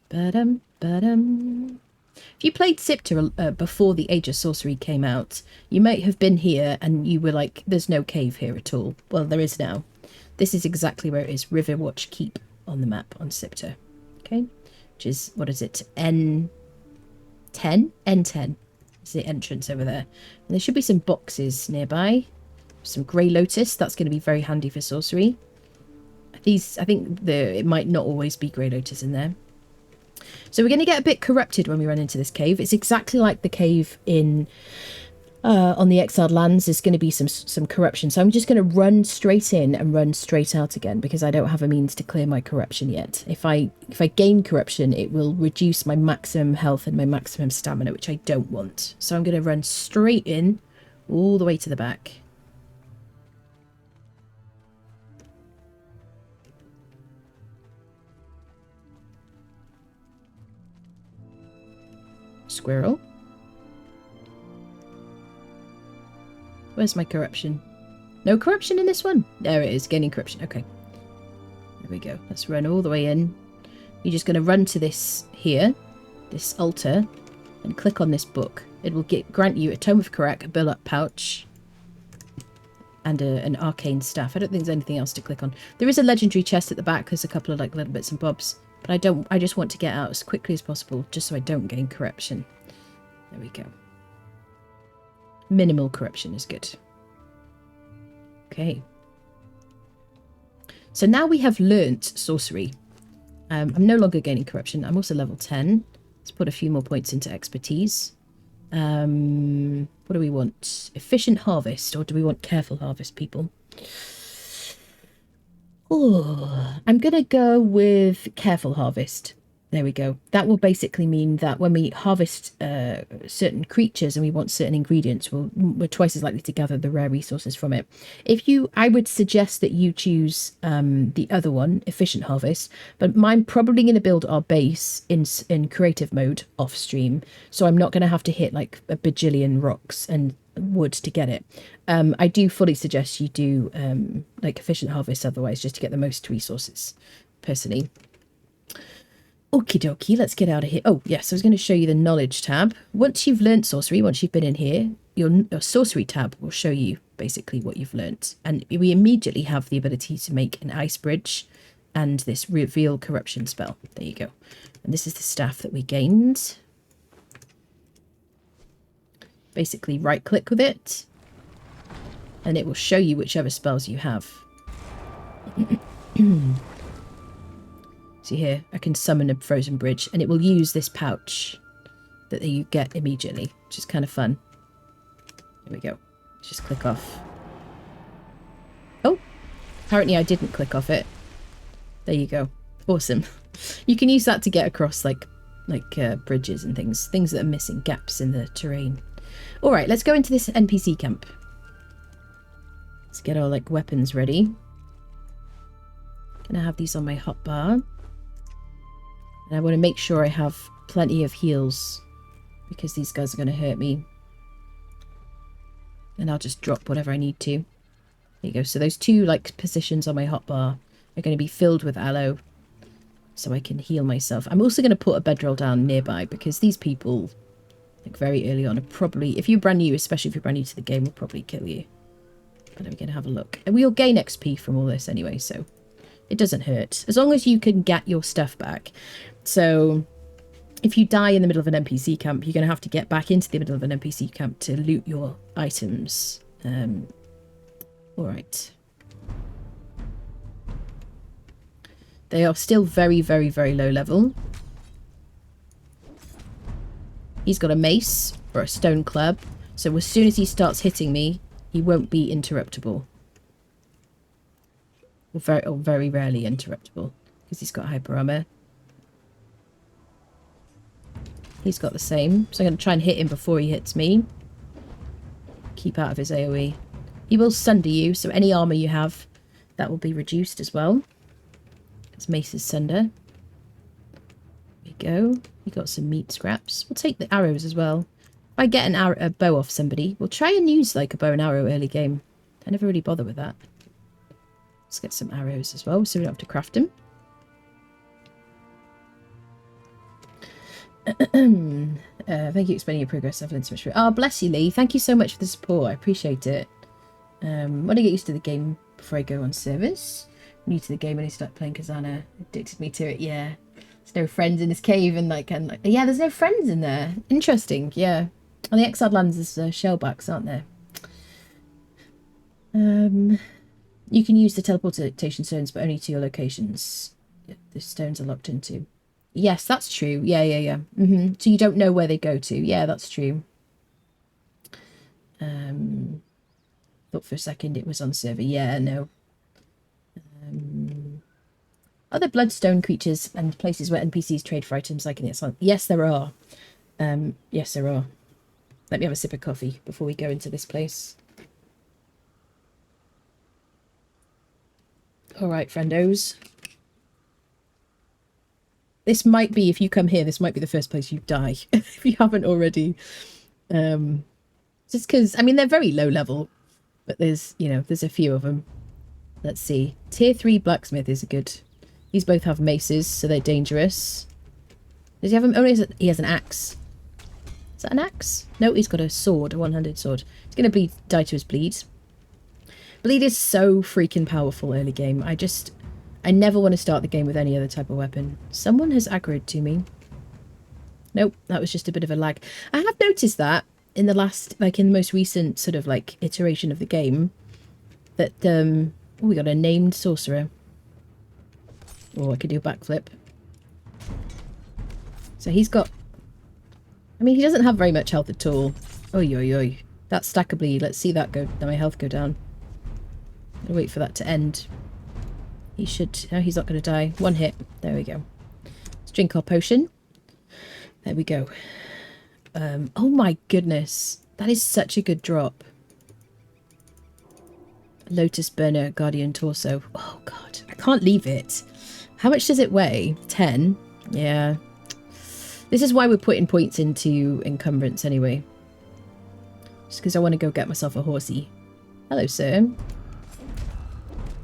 Ba-dum, ba-dum. If you played Siptah before the Age of Sorcery came out, you might have been here and you were like, there's no cave here at all. Well, there is now. This is exactly where it is. Riverwatch Keep on the map on Siptah. Okay, which is, what is it? N10? N10 is the entrance over there. And there should be some boxes nearby. Some grey lotus, that's going to be very handy for sorcery. These, I think it might not always be grey lotus in there. So we're going to get a bit corrupted when we run into this cave. It's exactly like the cave in on the exiled lands, there's going to be some corruption. So I'm just going to run straight in and run straight out again because I don't have a means to clear my corruption yet. If I gain corruption, it will reduce my maximum health and my maximum stamina, which I don't want. So I'm going to run straight in all the way to the back. Squirrel. Where's my corruption? No corruption in this one. There it is, gaining corruption. Okay. There we go. Let's run all the way in. You're just going to run to this here, this altar, and click on this book. It will grant you a Tome of Karak, a build-up pouch, and an arcane staff. I don't think there's anything else to click on. There is a legendary chest at the back. There's a couple of like little bits and bobs. But I just want to get out as quickly as possible, just so I don't gain corruption. There we go. Minimal corruption is good. Okay. So now we have learnt sorcery. I'm no longer gaining corruption. I'm also level 10. Let's put a few more points into expertise. What do we want? Efficient harvest, or do we want careful harvest, people? Oh, I'm going to go with careful harvest. There we go. That will basically mean that when we harvest certain creatures and we want certain ingredients, we're twice as likely to gather the rare resources from it. I would suggest that you choose the other one, efficient harvest, but I'm probably going to build our base in creative mode off stream, so I'm not going to have to hit like a bajillion rocks and wood to get it. I do fully suggest you do like efficient harvest otherwise, just to get the most resources, personally. Okie dokie, let's get out of here. Oh, yes, I was going to show you the knowledge tab. Once you've learnt sorcery, once you've been in here, your sorcery tab will show you basically what you've learnt. And we immediately have the ability to make an ice bridge and this reveal corruption spell. There you go. And this is the staff that we gained. Basically right-click with it, and it will show you whichever spells you have. See here, I can summon a frozen bridge, and it will use this pouch that you get immediately, which is kind of fun. There we go. Let's just click off. Oh, apparently I didn't click off it. There you go. Awesome. You can use that to get across like bridges and things that are missing, gaps in the terrain. All right, let's go into this NPC camp. Let's get our like weapons ready. Gonna have these on my hotbar. And I want to make sure I have plenty of heals because these guys are going to hurt me. And I'll just drop whatever I need to. There you go. So those two like positions on my hotbar are going to be filled with aloe so I can heal myself. I'm also going to put a bedroll down nearby because these people, like very early on, are probably, if you're brand new, especially if you're brand new to the game, will probably kill you. But I'm going to have a look. And we'll gain XP from all this anyway, so it doesn't hurt. As long as you can get your stuff back. So if you die in the middle of an NPC camp, you're going to have to get back into the middle of an NPC camp to loot your items. All right. They are still very, very, very low level. He's got a mace or a stone club. So as soon as he starts hitting me, he won't be interruptible. Or very rarely interruptible because he's got hyper armor. He's got the same, so I'm going to try and hit him before he hits me. Keep out of his AoE. He will sunder you, so any armor you have, that will be reduced as well. His mace is sunder. There we go. We got some meat scraps. We'll take the arrows as well. If I get a bow off somebody, we'll try and use like a bow and arrow early game. I never really bother with that. Let's get some arrows as well, so we don't have to craft them. Thank you for explaining your progress. I've learned so much. Oh, bless you, Lee. Thank you so much for the support. I appreciate it. When I get used to the game before I go on service. New to the game and I start playing Kazana. Addicted me to it, yeah. There's no friends in this cave and yeah, there's no friends in there. Interesting, yeah. On the Exiled Lands there's shellbacks, aren't there? You can use the teleportation stones, but only to your locations. The stones are locked into. Yes, that's true. Yeah. So you don't know where they go to. Yeah, that's true. Thought for a second it was on server. Yeah, no. Other bloodstone creatures and places where NPCs trade for items like in its on. Yes, there are. Yes, there are. Let me have a sip of coffee before we go into this place. All right, friendos. This might be, if you come here, this might be the first place you die if you haven't already. Just because, I mean, they're very low level, but there's, you know, there's a few of them. Let's see. Tier 3 blacksmith is a good. These both have maces, so they're dangerous. Does he have him? Oh, he has an axe. Is that an axe? No, he's got a sword, a one-handed sword. He's going to die to his bleed. Bleed is so freaking powerful early game. I never want to start the game with any other type of weapon. Someone has aggroed to me. Nope, that was just a bit of a lag. I have noticed that in the last, like in the most recent sort of like iteration of the game, that, oh, we got a named sorcerer. Oh, I could do a backflip. So he's got, I mean, he doesn't have very much health at all. Oi, oi, oi. That stack of bleed, let's see that go, my health go down. I'll wait for that to end. He should, no, he's not going to die. One hit. There we go. Let's drink our potion. There we go. Oh my goodness. That is such a good drop. Lotus Burner Guardian Torso. Oh god. I can't leave it. How much does it weigh? 10? Yeah. This is why we're putting points into encumbrance anyway. Just because I want to go get myself a horsey. Hello, sir.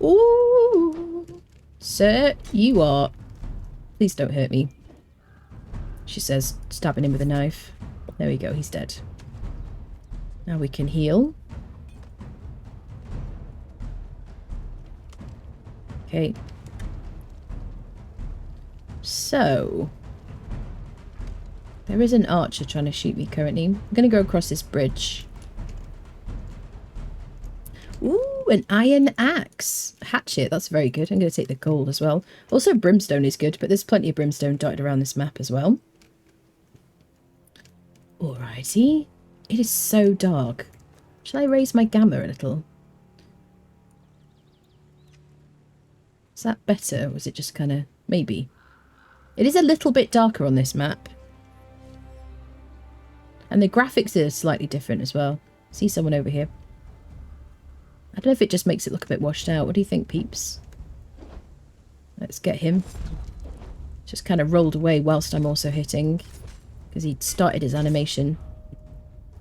Ooh. Sir, you are... Please don't hurt me. She says, stabbing him with a knife. There we go, he's dead. Now we can heal. Okay. So... There is an archer trying to shoot me currently. I'm going to go across this bridge. Ooh, an iron axe. Hatchet, that's very good. I'm going to take the gold as well. Also, brimstone is good, but there's plenty of brimstone dotted around this map as well. Alrighty. It is so dark. Shall I raise my gamma a little? Is that better? Or was it just kind of... Maybe. It is a little bit darker on this map. And the graphics are slightly different as well. See someone over here. I don't know if it just makes it look a bit washed out. What do you think, peeps? Let's get him. Just kind of rolled away whilst I'm also hitting. Because he started his animation.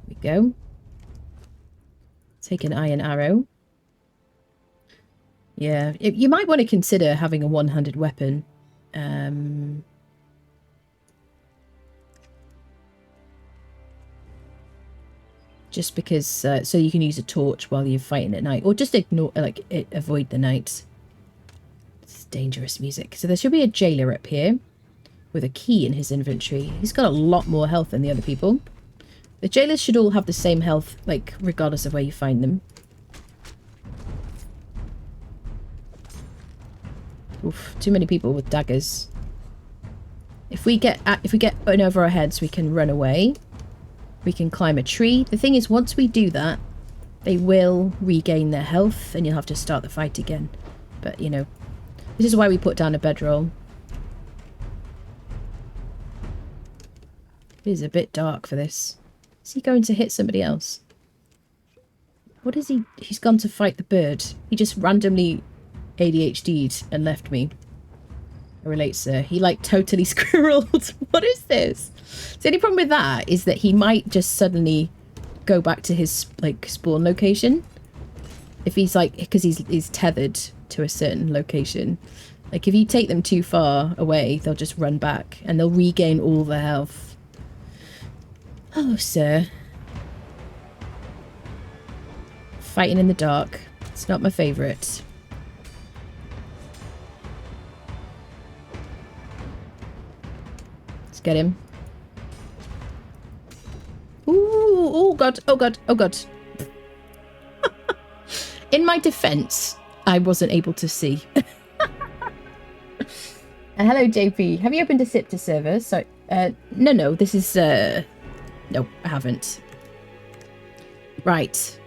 There we go. Take an iron arrow. Yeah, you might want to consider having a one-handed weapon. Just because, so you can use a torch while you're fighting at night. Or just ignore, like, avoid the night. It's dangerous music. So there should be a jailer up here. With a key in his inventory. He's got a lot more health than the other people. The jailers should all have the same health, like, regardless of where you find them. Oof, too many people with daggers. If we get in over our heads, we can run away. We can climb a tree. The thing is, once we do that, they will regain their health, and you'll have to start the fight again. But, you know, this is why we put down a bedroll. It is a bit dark for this. Is he going to hit somebody else? What is he? He's gone to fight the bird. He just randomly ADHD'd and left me. I relate, sir. He, like, totally squirreled. What is this? So the only problem with that is that he might just suddenly go back to his, like, spawn location. If he's, like, because he's tethered to a certain location. Like, if you take them too far away, they'll just run back and they'll regain all their health. Oh, sir. Fighting in the dark. It's not my favourite. Let's get him. Ooh, oh god, oh god, oh god. In my defence, I wasn't able to see. Hello, JP. Have you opened a Siptah server? So, no, this is, no, I haven't. Right.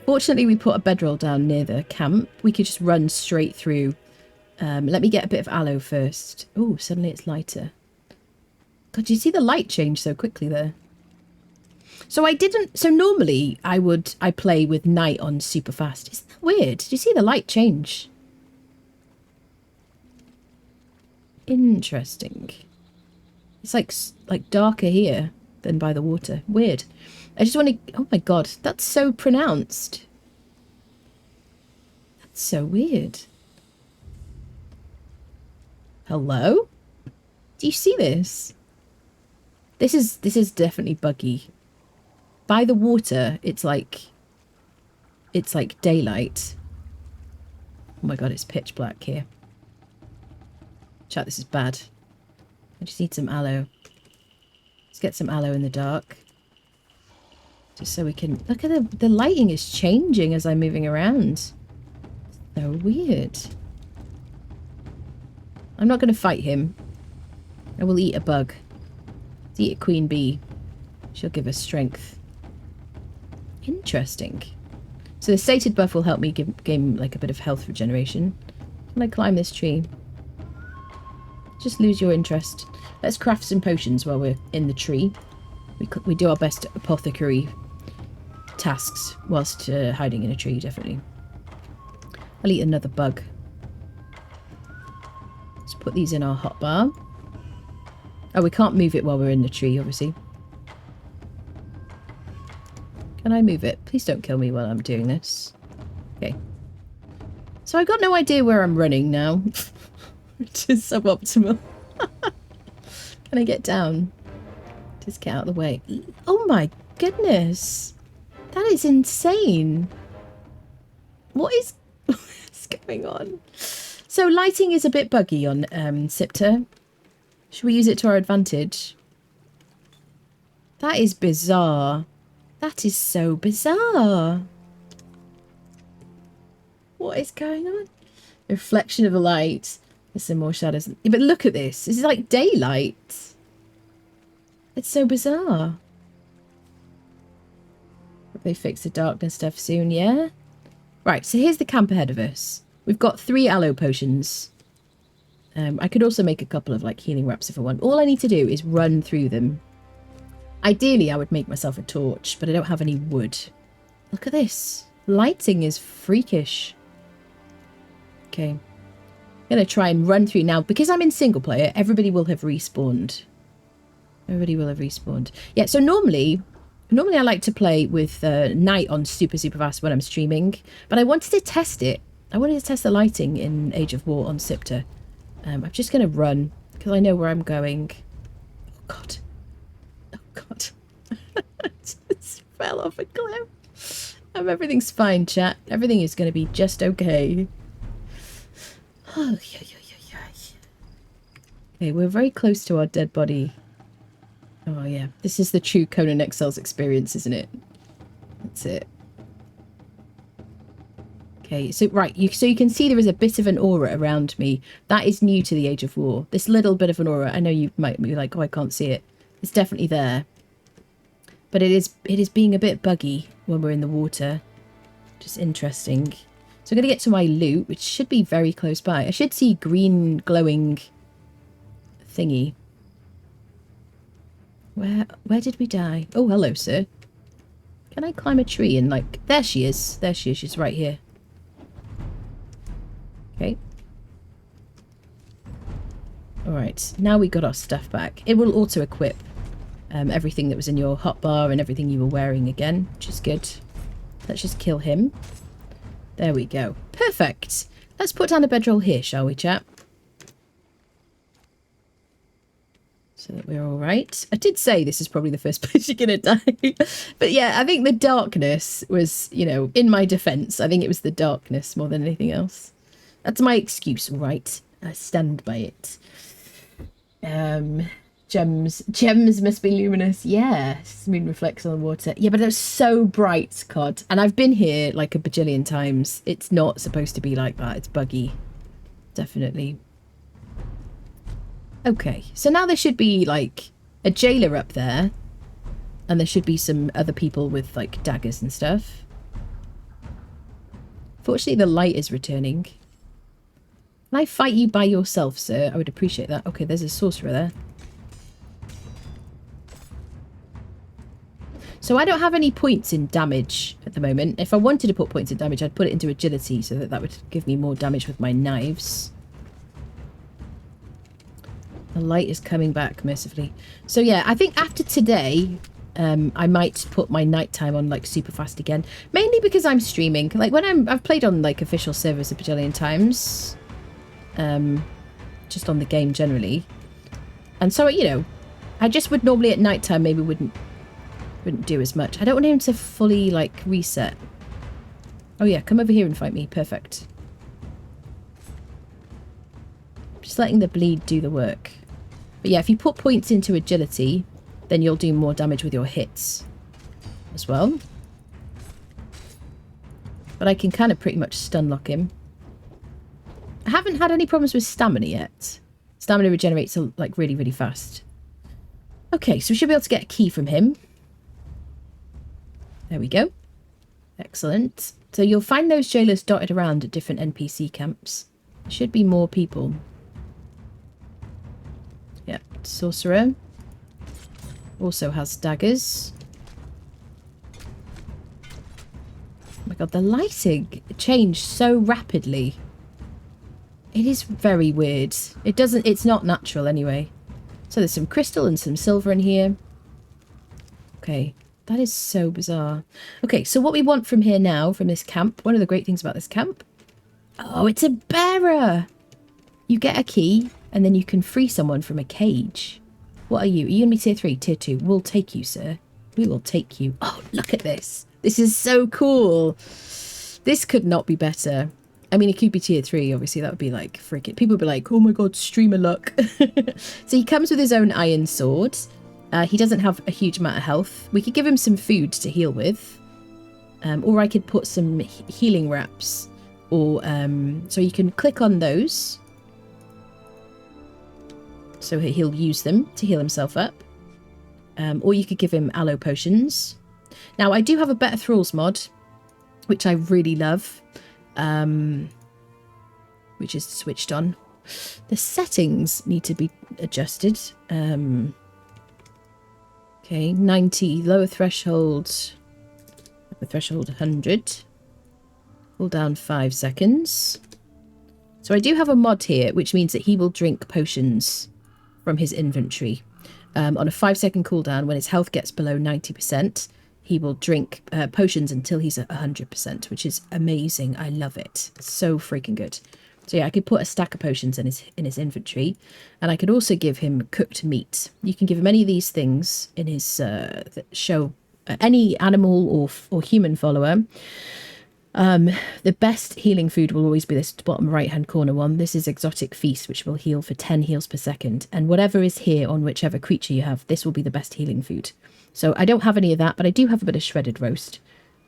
Fortunately, we put a bedroll down near the camp. We could just run straight through. Let me get a bit of aloe first. Oh, suddenly it's lighter. God, do you see the light change so quickly there? So normally I play with night on super fast. Isn't that weird? Do you see the light change? Interesting. It's like darker here than by the water. Weird. I just want to... Oh my god, that's so pronounced. That's so weird. Hello? Do you see this? This is definitely buggy. By the water, it's like daylight. Oh my god, it's pitch black here. Chat, this is bad. I just need some aloe. Let's get some aloe in the dark. Just so we can... Look at the lighting is changing as I'm moving around. So weird. I'm not going to fight him. I will eat a bug. Let's eat a queen bee. She'll give us strength. Interesting. So the sated buff will help me gain like a bit of health regeneration. Can I climb this tree? Just lose your interest. Let's craft some potions while we're in the tree. We do our best apothecary tasks whilst hiding in a tree, definitely. I'll eat another bug. Let's put these in our hotbar. Oh, we can't move it while we're in the tree, obviously. Can I move it? Please don't kill me while I'm doing this. Okay. So I've got no idea where I'm running now. Which is suboptimal. Can I get down? Just get out of the way. Oh my goodness. That is insane. What's going on? So lighting is a bit buggy on Siptah. Should we use it to our advantage? That is bizarre. That is so bizarre. What is going on? The reflection of the light. There's some more shadows. Yeah, but look at this. This is like daylight. It's so bizarre. Hope they fix the darkness stuff soon, yeah? Right, so here's the camp ahead of us. We've got 3 aloe potions. I could also make a couple of like healing wraps if I want. All I need to do is run through them. Ideally, I would make myself a torch, but I don't have any wood. Look at this. Lighting is freakish. Okay. I'm going to try and run through now. Because I'm in single player, everybody will have respawned. Everybody will have respawned. Yeah, so normally I like to play with night on super fast when I'm streaming. But I wanted to test it. I wanted to test the lighting in Age of War on Siptah. I'm just going to run because I know where I'm going. Oh, God. Oh, God. I just fell off a cliff. Everything's fine, chat. Everything is going to be just okay. Oh, yeah. Okay, we're very close to our dead body. Oh, yeah. This is the true Conan Exiles experience, isn't it? That's it. Okay, so right, so you can see there is a bit of an aura around me. That is new to the Age of War. This little bit of an aura. I know you might be like, oh, I can't see it. It's definitely there. But it is being a bit buggy when we're in the water. Just interesting. So I'm going to get to my loot, which should be very close by. I should see green glowing thingy. Where did we die? Oh, hello, sir. Can I climb a tree and like... There she is. There she is. She's right here. Okay. Alright, now we got our stuff back. It will auto-equip everything that was in your hotbar and everything you were wearing again, which is good. Let's just kill him. There we go. Perfect. Let's put down a bedroll here, shall we, chap? So that we're all right. I did say this is probably the first place you're going to die. But yeah, I think the darkness was, you know, in my defense. I think it was the darkness more than anything else. That's my excuse, all right? I stand by it. Gems must be luminous. Yes, moon reflects on the water. Yeah, but it was so bright, COD. And I've been here like a bajillion times. It's not supposed to be like that. It's buggy. Definitely. Okay, so now there should be like a jailer up there. And there should be some other people with, like, daggers and stuff. Fortunately, the light is returning. Can I fight you by yourself, sir? I would appreciate that. Okay, there's a sorcerer there. So I don't have any points in damage at the moment. If I wanted to put points in damage, I'd put it into agility so that that would give me more damage with my knives. The light is coming back mercifully. So yeah, I think after today, I might put my nighttime on like super fast again. Mainly because I'm streaming. Like when I've played on like official servers a bajillion times. Just on the game generally. And so, you know, I just would normally at nighttime maybe wouldn't do as much. I don't want him to fully like reset. Oh yeah, come over here and fight me. Perfect. Just letting the bleed do the work. But yeah, if you put points into agility, then you'll do more damage with your hits as well. But I can kind of pretty much stun lock him. I haven't had any problems with stamina yet. Stamina regenerates like really, really fast. Okay, so we should be able to get a key from him. There we go. Excellent. So you'll find those jailers dotted around at different NPC camps. There should be more people. Yeah, sorcerer. Also has daggers. Oh my god, the lighting changed so rapidly. It is very weird. It's not natural anyway. So there's some crystal and some silver in here. Okay, that is so bizarre. Okay, so what we want from here now, from this camp, one of the great things about this camp. Oh, it's a bearer! You get a key, and then you can free someone from a cage. What are you? Are you going to be tier 3? Tier 2? We'll take you, sir. We will take you. Oh, look at this. This is so cool. This could not be better. I mean, it could be tier 3, obviously. That would be like freaking... People would be like, oh my god, streamer luck. So he comes with his own iron sword. He doesn't have a huge amount of health. We could give him some food to heal with. Or I could put some healing wraps. Or so you can click on those. So he'll use them to heal himself up. Or you could give him aloe potions. Now, I do have a Better Thralls mod, which I really love. Which is switched on. The settings need to be adjusted. Okay, 90, lower threshold, upper threshold 100. Cool down 5 seconds. So I do have a mod here, which means that he will drink potions from his inventory. On a 5-second cooldown, when his health gets below 90%, he will drink potions until he's at 100%, which is amazing. I love it. So freaking good. So yeah, I could put a stack of potions in his inventory, and I could also give him cooked meat. You can give him any of these things in his show. Any animal or human follower. The best healing food will always be this bottom right hand corner one. This is Exotic Feast, which will heal for 10 heals per second. And whatever is here on whichever creature you have, this will be the best healing food. So I don't have any of that, but I do have a bit of shredded roast,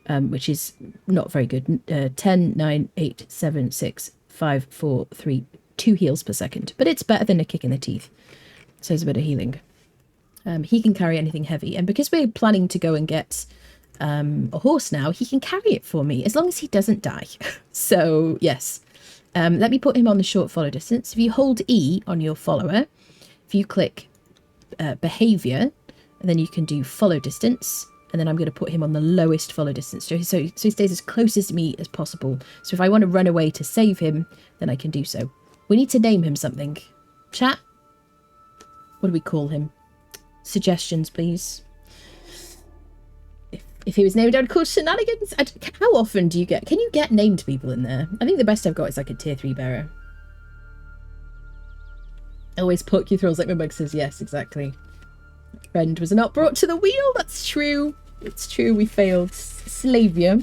which is not very good. 10, 9, 8, 7, 6, 5, 4, 3, 2 heals per second. But it's better than a kick in the teeth. So there's a bit of healing. He can carry anything heavy. And because we're planning to go and get a horse now, he can carry it for me, as long as he doesn't die. So, yes. Let me put him on the short follow distance. If you hold E on your follower, if you click behavior, and then you can do follow distance, and then I'm going to put him on the lowest follow distance, so he stays as close as me as possible. So if I want to run away to save him, then I can do so. We need to name him something. Chat? What do we call him? Suggestions, please. If he was named, I would call Shenanigans. How often do you get... Can you get named people in there? I think the best I've got is like a tier 3 bearer. Always poke your thrills like my mug says. Yes, exactly. Friend was not brought to the wheel. That's true. It's true. We failed. Slavia.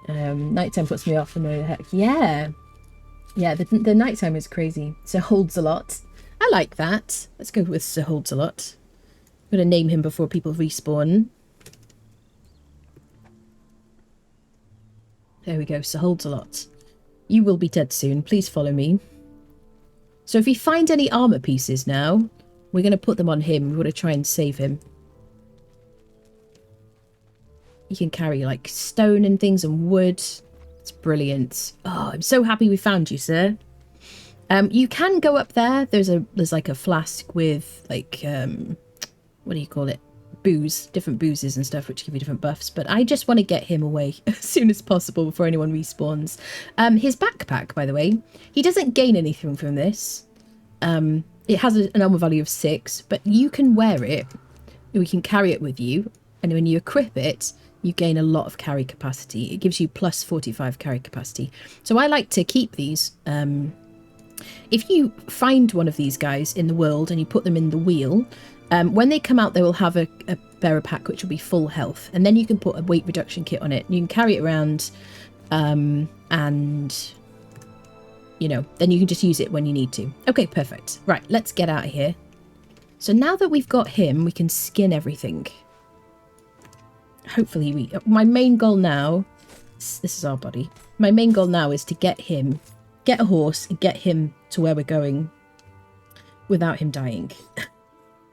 Nighttime puts me off. And no heck. Yeah. Yeah, the nighttime is crazy. Sir Holds a Lot. I like that. Let's go with Sir Holds a Lot. I'm going to name him before people respawn. There we go. Sir Holds a Lot. You will be dead soon. Please follow me. So if we find any armor pieces now, we're going to put them on him. We're going to try and save him. You can carry like stone and things and wood. It's brilliant. Oh, I'm so happy we found you, sir. You can go up there. There's like a flask with like what do you call it? Booze, different boozes and stuff, which give you different buffs. But I just want to get him away as soon as possible before anyone respawns. His backpack, by the way, he doesn't gain anything from this. It has an armor value of 6, but you can wear it. We can carry it with you, and when you equip it, you gain a lot of carry capacity. It gives you plus 45 carry capacity. So I like to keep these. If you find one of these guys in the world and you put them in the wheel, when they come out, they will have a bearer pack, which will be full health. And then you can put a weight reduction kit on it. You can carry it around, and, you know, then you can just use it when you need to. Okay, perfect. Right, let's get out of here. So now that we've got him, we can skin everything. Hopefully my main goal now, this is our body. My main goal now is to get a horse and get him to where we're going without him dying.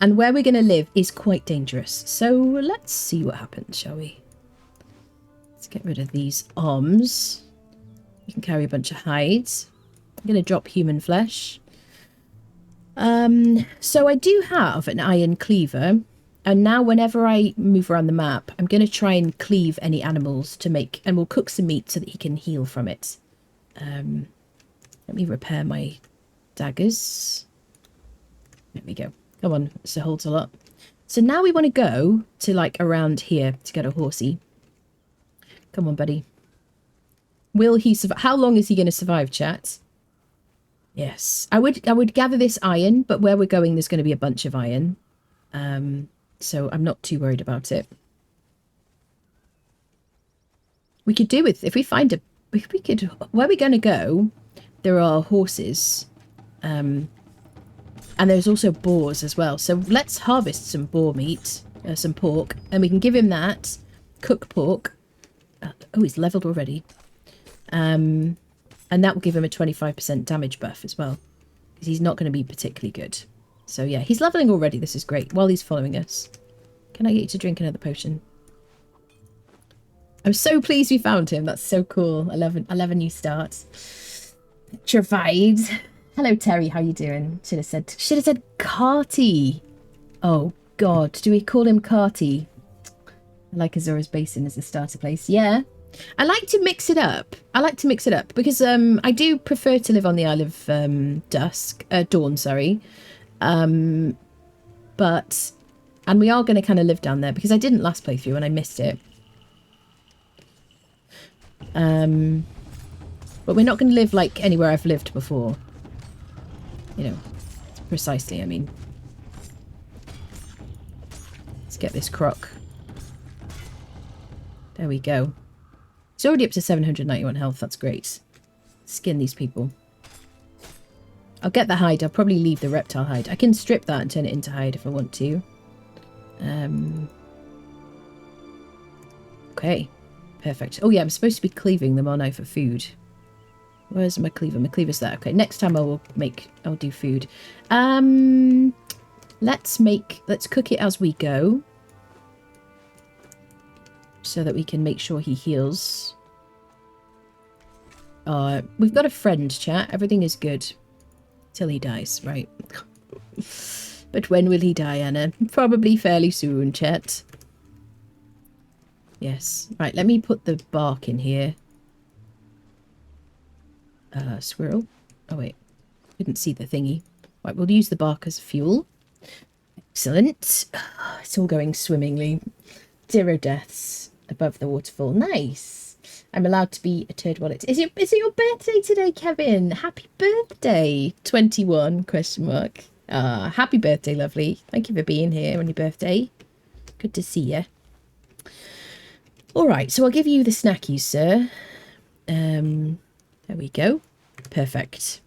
And where we're going to live is quite dangerous. So let's see what happens, shall we? Let's get rid of these arms. You can carry a bunch of hides. I'm going to drop human flesh. So I do have an iron cleaver. And now whenever I move around the map, I'm going to try and cleave any animals to make... And we'll cook some meat so that he can heal from it. Let me repair my daggers. There we go. Come on, this holds a lot. So now we want to go to like around here to get a horsey. Come on, buddy. Will he survive? How long is he going to survive, chat? Yes. I would gather this iron, but where we're going, there's going to be a bunch of iron. So I'm not too worried about it. We could do with, if we find a, we could, where we're going to go, there are horses. And there's also boars as well. So let's harvest some boar meat, some pork, and we can give him that. Cook pork. Oh, he's leveled already. And that will give him a 25% damage buff as well. Because he's not going to be particularly good. So yeah, he's leveling already. This is great. While he's following us. Can I get you to drink another potion? I'm so pleased we found him. That's so cool. 11 new starts. Petrified. Hello, Terry. How you doing? Should have said Carty. Oh, God. Do we call him Carty? I like Azura's Basin as a starter place. Yeah. I like to mix it up. Because I do prefer to live on the Isle of Dawn, sorry. But... And we are going to kind of live down there because I didn't last playthrough and I missed it. But we're not going to live like anywhere I've lived before. You know, precisely, I mean. Let's get this croc. There we go. It's already up to 791 health. That's great. Skin these people. I'll get the hide. I'll probably leave the reptile hide. I can strip that and turn it into hide if I want to. Okay. Perfect. Oh yeah, I'm supposed to be cleaving them, aren't I, for food? Where's my cleaver? My cleaver's there. Okay, next time I'll do food. Let's cook it as we go. So that we can make sure he heals. We've got a friend, chat. Everything is good. Till he dies, right? But when will he die, Anna? Probably fairly soon, chat. Yes. Right, let me put the bark in here. Squirrel. Oh, wait. Didn't see the thingy. Right, we'll use the bark as fuel. Excellent. It's all going swimmingly. 0 deaths above the waterfall. Nice. I'm allowed to be a turd wallet. Is it your birthday today, Kevin? Happy birthday. 21, question mark. Happy birthday, lovely. Thank you for being here on your birthday. Good to see you. All right, so I'll give you the snackies, sir. There we go. Perfect.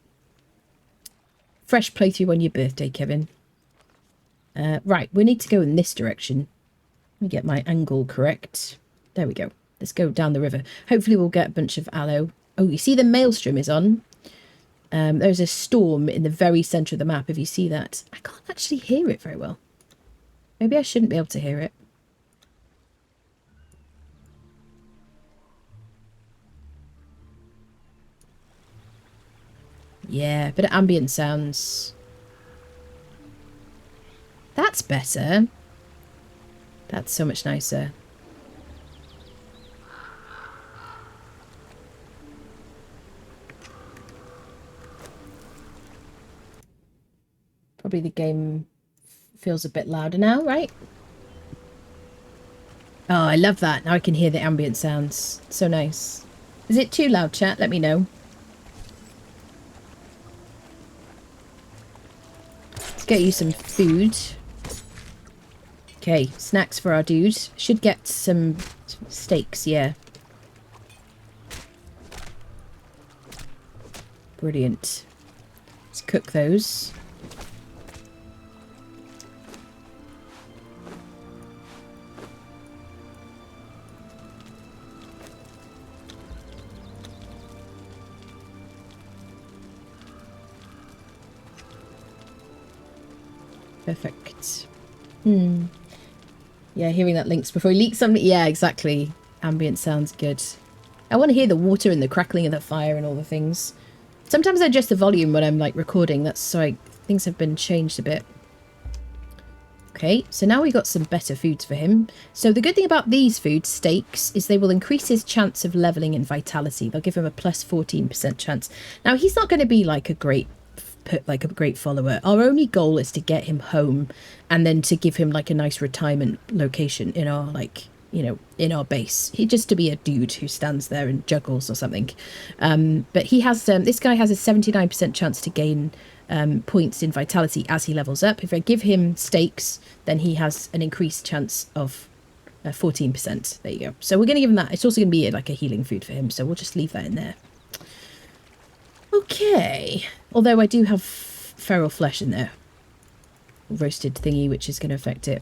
Fresh playthrough on your birthday, Kevin. Right, we need to go in this direction. Let me get my angle correct. There we go. Let's go down the river. Hopefully we'll get a bunch of aloe. Oh, you see the maelstrom is on? There's a storm in the very centre of the map, if you see that. I can't actually hear it very well. Maybe I shouldn't be able to hear it. Yeah, a bit of ambient sounds. That's better. That's so much nicer. Probably the game feels a bit louder now, right? Oh, I love that. Now I can hear the ambient sounds. So nice. Is it too loud, chat? Let me know. Let's get you some food. Okay, snacks for our dude. Should get some steaks, yeah. Brilliant. Let's cook those. Perfect. Yeah, hearing that links before he leaks something. Yeah, exactly. Ambient sounds good. I want to hear the water and the crackling of the fire and all the things. Sometimes I adjust the volume when I'm like recording. That's so things have been changed a bit. Okay, so now we got some better foods for him. So the good thing about these foods, steaks, is they will increase his chance of leveling in vitality. They'll give him a plus 14% chance. Now he's not going to be like a great follower. Our only goal is to get him home and then to give him like a nice retirement location in our in our base. Just to be a dude who stands there and juggles or something. But he has this guy has a 79% chance to gain points in vitality as he levels up. If I give him steaks, then he has an increased chance of 14%. There you go. So we're going to give him that. It's also going to be like a healing food for him, so we'll just leave that in there. Okay, although I do have feral flesh in there, roasted thingy, which is going to affect it,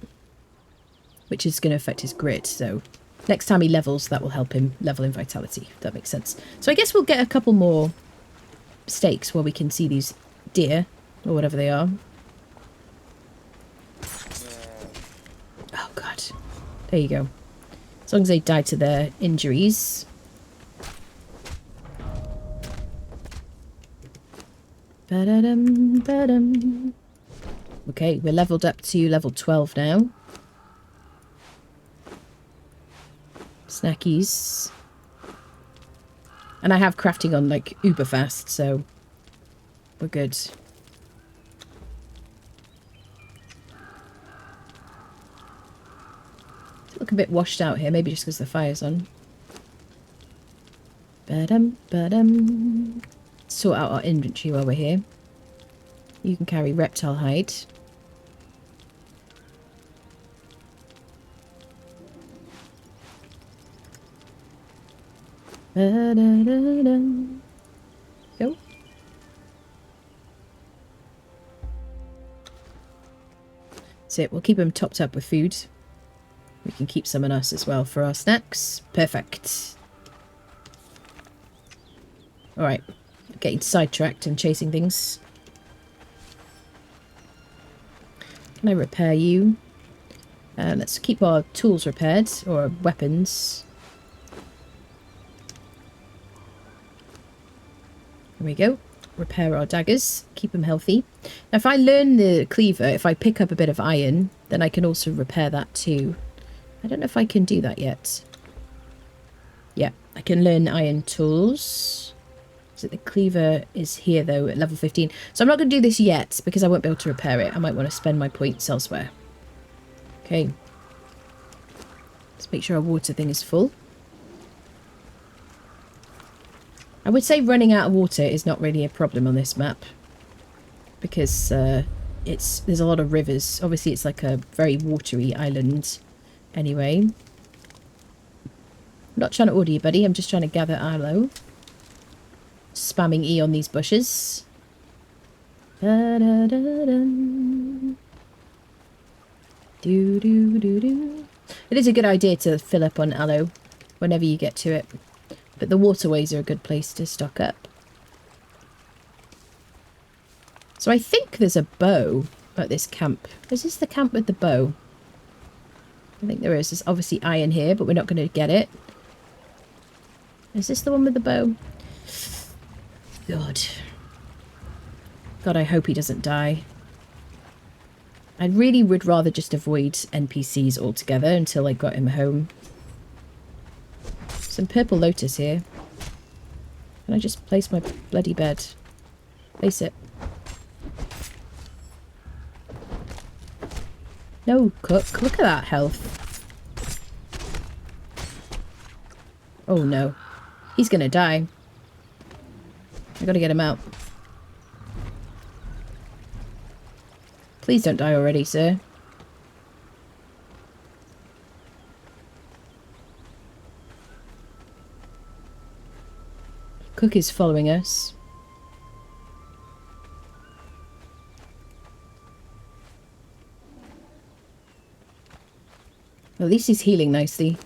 which is going to affect his grit. So next time he levels, that will help him level in vitality, if that makes sense. So I guess we'll get a couple more steaks where we can see these deer or whatever they are. Oh god, there you go. As long as they die to their injuries. Ba-da-dum, ba-dum. Okay, we're leveled up to level 12 now. Snackies. And I have crafting on like uber fast, so we're good. Look a bit washed out here, maybe just because the fire's on. Ba-dum, ba-dum. Sort out our inventory while we're here. You can carry reptile hide. Go. That's it. We'll keep them topped up with food. We can keep some on us as well for our snacks. Perfect. Alright. Getting sidetracked and chasing things. Can I repair you? Let's keep our tools repaired, or weapons. There we go. Repair our daggers. Keep them healthy. Now if I learn the cleaver, if I pick up a bit of iron, then I can also repair that too. I don't know if I can do that yet. Yeah, I can learn iron tools. So the cleaver is here though at level 15. So I'm not going to do this yet because I won't be able to repair it. I might want to spend my points elsewhere. Okay. Let's make sure our water thing is full. I would say running out of water is not really a problem on this map. Because there's a lot of rivers. Obviously it's like a very watery island anyway. I'm not trying to order you, buddy. I'm just trying to gather aloe. Spamming E on these bushes. Da, da, da, da. Do, do, do, do. It is a good idea to fill up on aloe whenever you get to it. But the waterways are a good place to stock up. So I think there's a bow at this camp. Is this the camp with the bow? I think there is. There's obviously iron here, but we're not going to get it. Is this the one with the bow? God. God, I hope he doesn't die. I really would rather just avoid NPCs altogether until I got him home. Some purple lotus here. Can I just place my bloody bed? Place it. No, cook. Look at that health. Oh no. He's gonna die. I gotta get him out. Please don't die already, sir. Cook is following us. Well, at least he's healing nicely.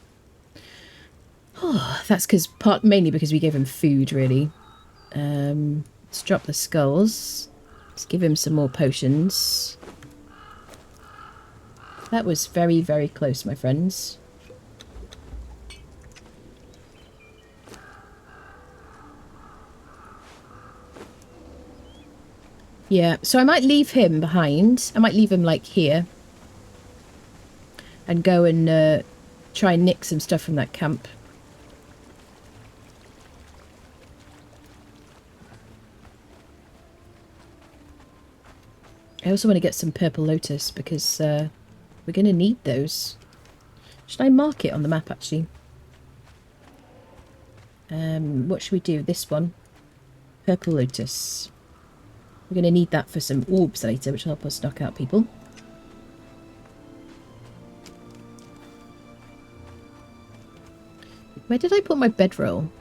Oh, that's mainly because we gave him food, really. Let's drop the skulls. Let's give him some more potions. That was very, very close, my friends. Yeah, so I might leave him behind. I might leave him, like, here. And go and try and nick some stuff from that camp. I also want to get some purple lotus because we're going to need those. Should I mark it on the map, actually? What should we do? This one. Purple lotus. We're going to need that for some orbs later, which will help us knock out people. Where did I put my bedroll?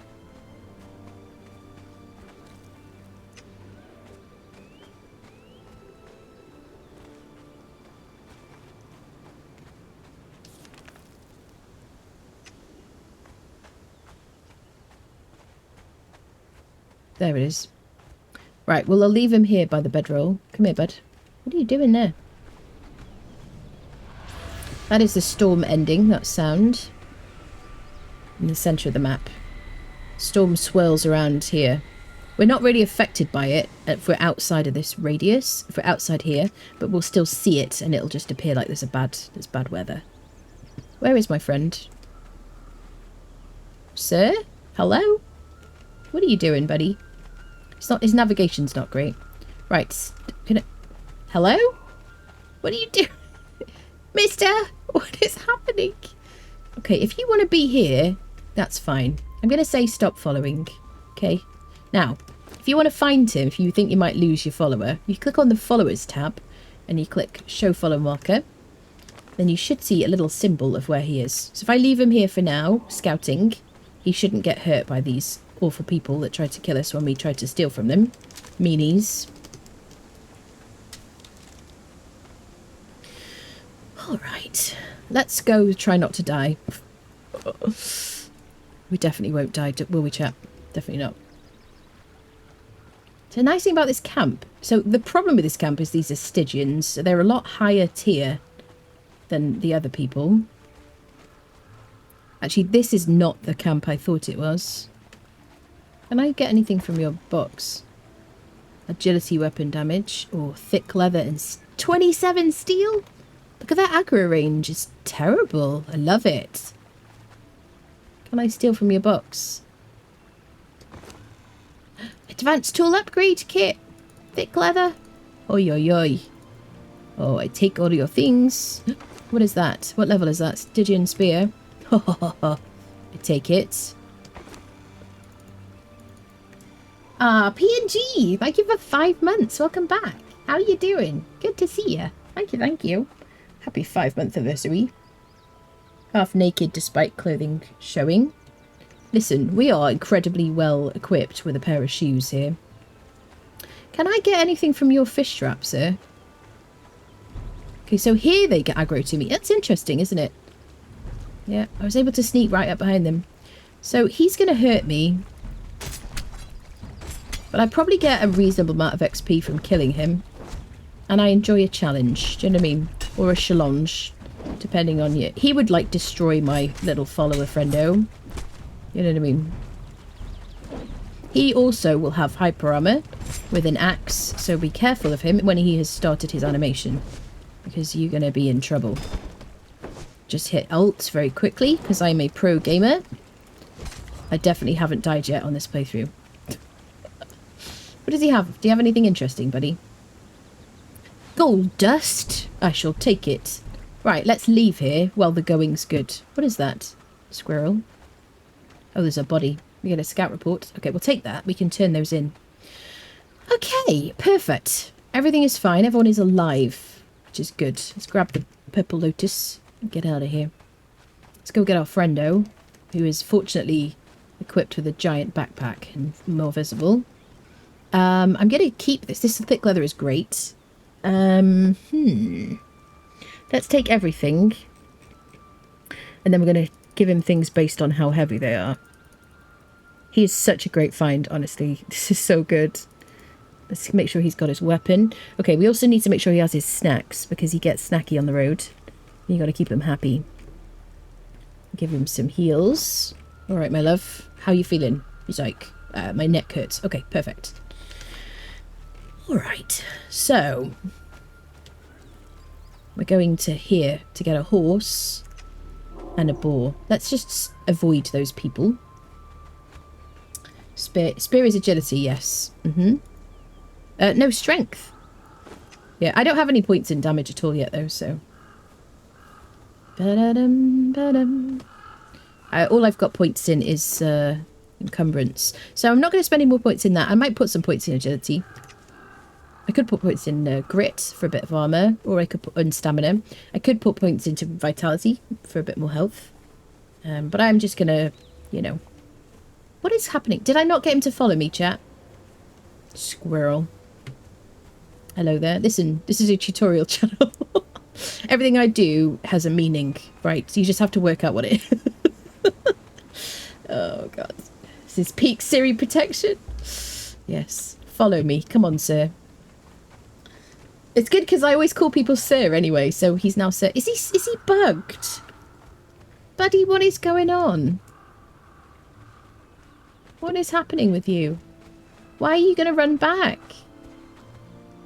There it is. Right, well, I'll leave him here by the bedroll. Come here, bud. What are you doing there? That is the storm ending, that sound. In the centre of the map. Storm swirls around here. We're not really affected by it if we're outside of this radius, if we're outside here, but we'll still see it and it'll just appear like there's bad weather. Where is my friend? Sir? Hello? What are you doing, buddy? His navigation's not great. Right. Hello? What are you doing? Mister? What is happening? Okay, if you want to be here, that's fine. I'm going to say stop following. Okay. Now, if you want to find him, if you think you might lose your follower, you click on the followers tab and you click show follow marker. Then you should see a little symbol of where he is. So if I leave him here for now, scouting, he shouldn't get hurt by these awful people that tried to kill us when we tried to steal from them. Meanies. Alright. Let's go try not to die. We definitely won't die, will we, chap? Definitely not. So, the nice thing about this camp... So, the problem with this camp is these are Stygians. So they're a lot higher tier than the other people. Actually, this is not the camp I thought it was. Can I get anything from your box? Agility weapon damage. Or thick leather and 27 steel? Look at that aggro range. It's terrible. I love it. Can I steal from your box? Advanced tool upgrade kit. Thick leather. Oi, oi, oi. Oh, I take all your things. What is that? What level is that? Stygian spear. I take it. Ah, P&G, thank you for 5 months. Welcome back. How are you doing? Good to see you. Thank you, thank you. Happy 5-month anniversary. Half naked despite clothing showing. Listen, we are incredibly well equipped with a pair of shoes here. Can I get anything from your fish trap, sir? Okay, so here they get aggro to me. That's interesting, isn't it? Yeah, I was able to sneak right up behind them. So he's going to hurt me. But I probably get a reasonable amount of XP from killing him. And I enjoy a challenge, do you know what I mean? Or a challenge, depending on you. He would, like, destroy my little follower friendo. You know what I mean? He also will have hyper armor, with an axe, so be careful of him when he has started his animation, because you're going to be in trouble. Just hit Alt very quickly, because I'm a pro gamer. I definitely haven't died yet on this playthrough. What does he have? Do you have anything interesting, buddy? Gold dust. I shall take it. Right, let's leave here while the going's good. What is that? Squirrel. Oh, there's a body. We get a scout report. Okay, we'll take that. We can turn those in. Okay, perfect. Everything is fine. Everyone is alive, which is good. Let's grab the purple lotus and get out of here. Let's go get our friendo, who is fortunately equipped with a giant backpack and more visible. I'm going to keep this. This thick leather is great. Let's take everything. And then we're going to give him things based on how heavy they are. He is such a great find, honestly. This is so good. Let's make sure he's got his weapon. Okay, we also need to make sure he has his snacks, because he gets snacky on the road. You got to keep him happy. Give him some heals. All right, my love. How you feeling? He's like, my neck hurts. Okay, perfect. All right, so we're going to here to get a horse and a boar. Let's just avoid those people. Spear is agility, yes. No, strength. Yeah, I don't have any points in damage at all yet, though, so. All I've got points in is encumbrance. So I'm not going to spend any more points in that. I might put some points in agility. I could put points in grit for a bit of armor, or I could put in stamina. I could put points into vitality for a bit more health. But I'm just going to, you know. What is happening? Did I not get him to follow me, chat? Squirrel. Hello there. Listen, this is a tutorial channel. Everything I do has a meaning, right? So you just have to work out what it is. Oh, God. This is peak Siri protection. Yes. Follow me. Come on, sir. It's good because I always call people sir anyway, so he's now sir. Is he bugged? Buddy, what is going on? What is happening with you? Why are you going to run back?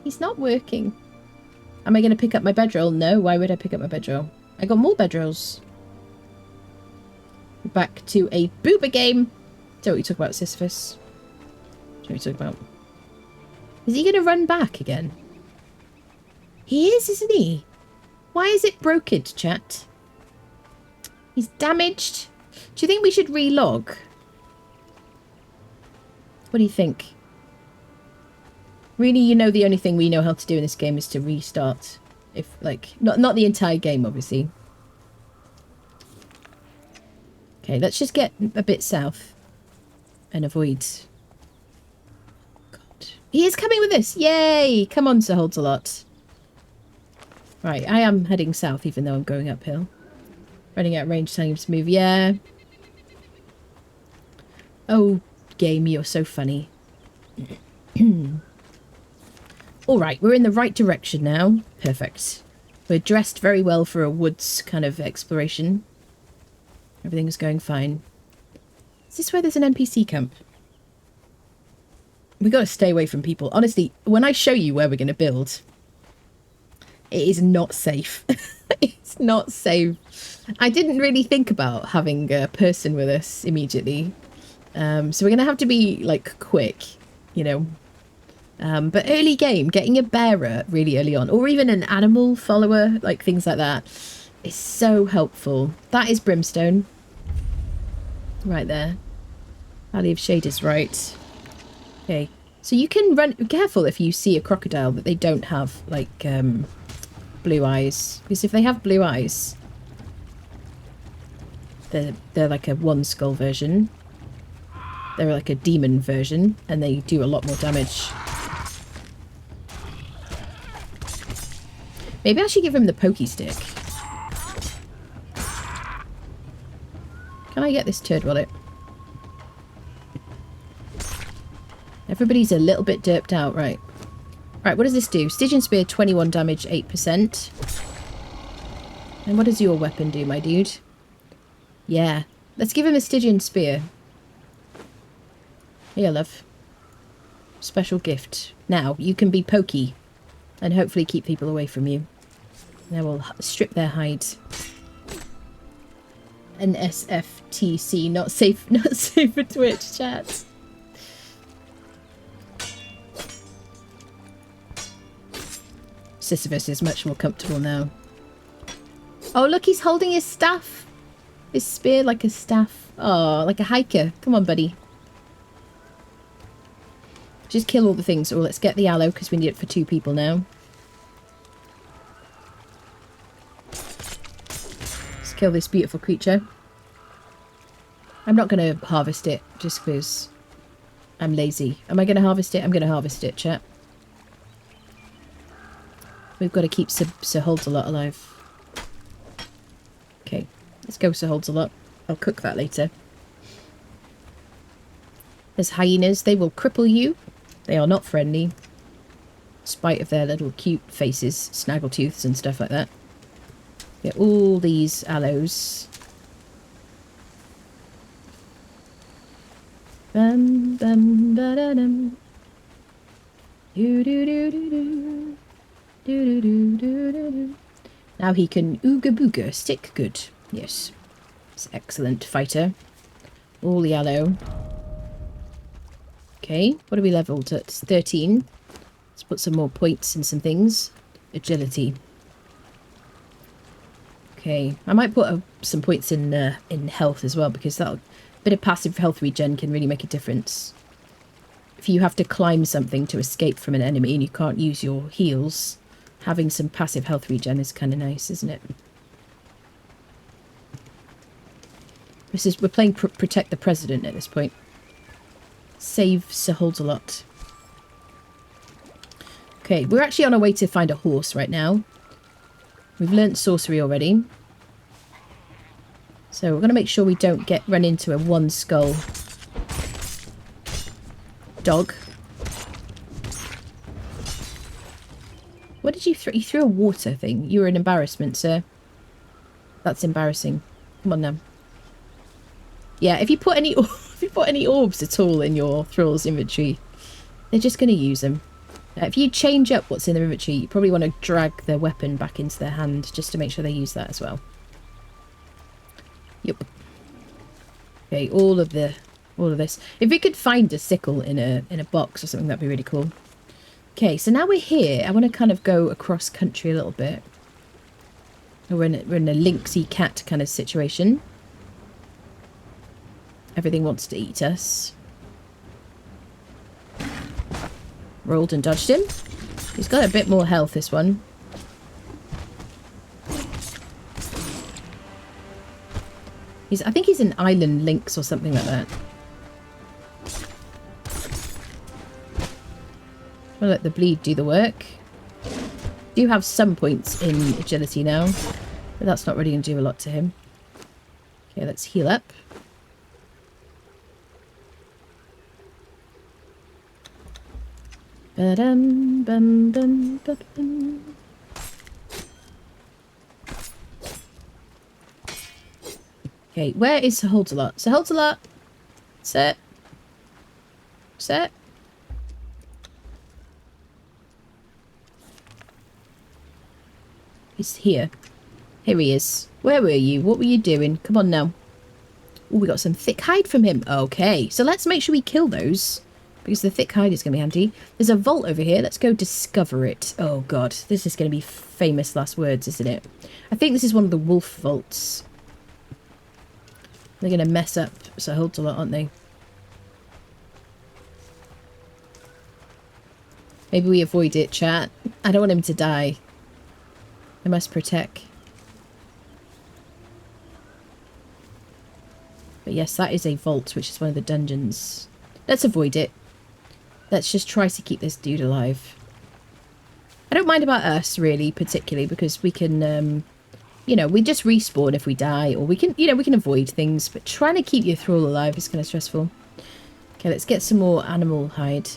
He's not working. Am I going to pick up my bedroll? No, why would I pick up my bedroll? I got more bedrolls. Back to a booba game. Don't what you talk about, Sisyphus. Don't what you talk about. Is he going to run back again? He is, isn't he? Why is it broken, chat? He's damaged. Do you think we should relog? What do you think? Really, you know, the only thing we know how to do in this game is to restart. If, like, not the entire game, obviously. Okay, let's just get a bit south and avoid. God, he is coming with us! Yay! Come on, Sir Holds-a-Lot. Right, I am heading south, even though I'm going uphill. Running out of range, telling him to move. Yeah. Oh, game, you're so funny. Alright, we're in the right direction now. Perfect. We're dressed very well for a woods kind of exploration. Everything is going fine. Is this where there's an NPC camp? We got to stay away from people. Honestly, when I show you where we're going to build, it is not safe. It's not safe. I didn't really think about having a person with us immediately. So we're going to have to be, like, quick, you know. But early game, getting a bearer really early on, or even an animal follower, like things like that, is so helpful. That is Brimstone. Right there. Valley of Shade is right. Okay. So you can run... Careful if you see a crocodile that they don't have, like, blue eyes. Because if they have blue eyes, they're like a one skull version. They're like a demon version, and they do a lot more damage. Maybe I should give him the pokey stick. Can I get this turd wallet? Everybody's a little bit derped out, right? Right, what does this do? Stygian Spear, 21 damage, 8%. And what does your weapon do, my dude? Yeah. Let's give him a Stygian Spear. Here, love. Special gift. Now, you can be pokey and hopefully keep people away from you. Now we'll strip their hide. An SFTC, not safe, not safe for Twitch chat. Sisyphus is much more comfortable now. Oh, look, he's holding his staff. His spear like a staff. Oh, like a hiker. Come on, buddy. Just kill all the things. Oh, let's get the aloe because we need it for 2 people now. Let's kill this beautiful creature. I'm not going to harvest it just because I'm lazy. Am I going to harvest it? I'm going to harvest it, chat. We've got to keep Sir Holds-a-Lot alive. Okay, let's go Sir Holds-a-Lot. I'll cook that later. There's hyenas. They will cripple you. They are not friendly. In spite of their little cute faces, snaggletooths and stuff like that. Get all these aloes. Bum bum ba da dum. Do do do do do. Do do do do do. Now he can ooga booga stick good. Yes. It's excellent fighter. All the aloe. Okay, what are we leveled at? 13. Let's put some more points in some things. Agility. Okay, I might put some points in health as well, because that bit of passive health regen can really make a difference. If you have to climb something to escape from an enemy and you can't use your heals, having some passive health regen is kind of nice, isn't it? We're playing Protect the President at this point. Save Sir Holds-a-Lot. Okay, we're actually on our way to find a horse right now. We've learnt sorcery already. So we're going to make sure we don't run into a 1 skull dog. What did you throw? You threw a water thing. You were an embarrassment, sir. That's embarrassing. Come on now. Yeah, if you put any orbs at all in your thrall's inventory, they're just going to use them. If you change up what's in their inventory, you probably want to drag their weapon back into their hand just to make sure they use that as well. Yep. Okay, all of this. If we could find a sickle in a box or something, that'd be really cool. Okay, so now we're here. I want to kind of go across country a little bit. We're in a lynxy cat kind of situation. Everything wants to eat us. Rolled and dodged him. He's got a bit more health, this one. I think he's an island lynx or something like that. I'll let the bleed do the work. Do have some points in agility now, but that's not really going to do a lot to him. Okay, let's heal up. Ba-dum, bum, bum, bum, bum. Okay, where is Sir Holds-a-Lot? Sir Holds-a-Lot! Sit. Sit. He's here. Here he is. Where were you? What were you doing? Come on now. Oh, we got some thick hide from him. Okay, so let's make sure we kill those, because the thick hide is going to be handy. There's a vault over here. Let's go discover it. Oh, God. This is going to be famous last words, isn't it? I think this is one of the wolf vaults. They're going to mess up Sir Holds-a-Lot, aren't they? Maybe we avoid it, chat. I don't want him to die. I must protect. But yes, that is a vault, which is one of the dungeons. Let's avoid it. Let's just try to keep this dude alive. I don't mind about us, really, particularly, because we can, you know, we just respawn if we die, or we can, you know, we can avoid things, but trying to keep your thrall alive is kind of stressful. Okay, let's get some more animal hide.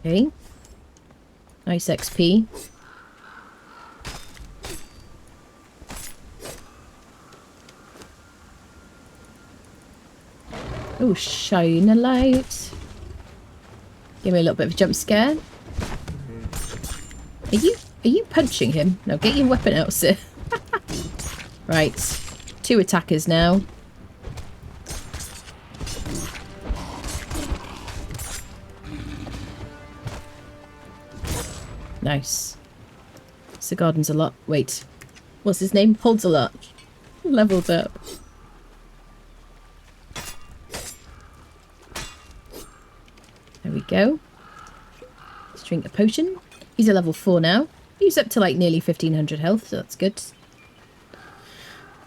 Okay. Nice XP. Oh, shine a light. Give me a little bit of a jump scare. Are you punching him? No, get your weapon out, sir. Right. 2 attackers now. Nice. Sir Garden's a lot. Wait. What's his name? Holds a lot. Leveled up. There we go. Let's drink a potion. He's a level 4 now. He's up to like nearly 1500 health, so that's good.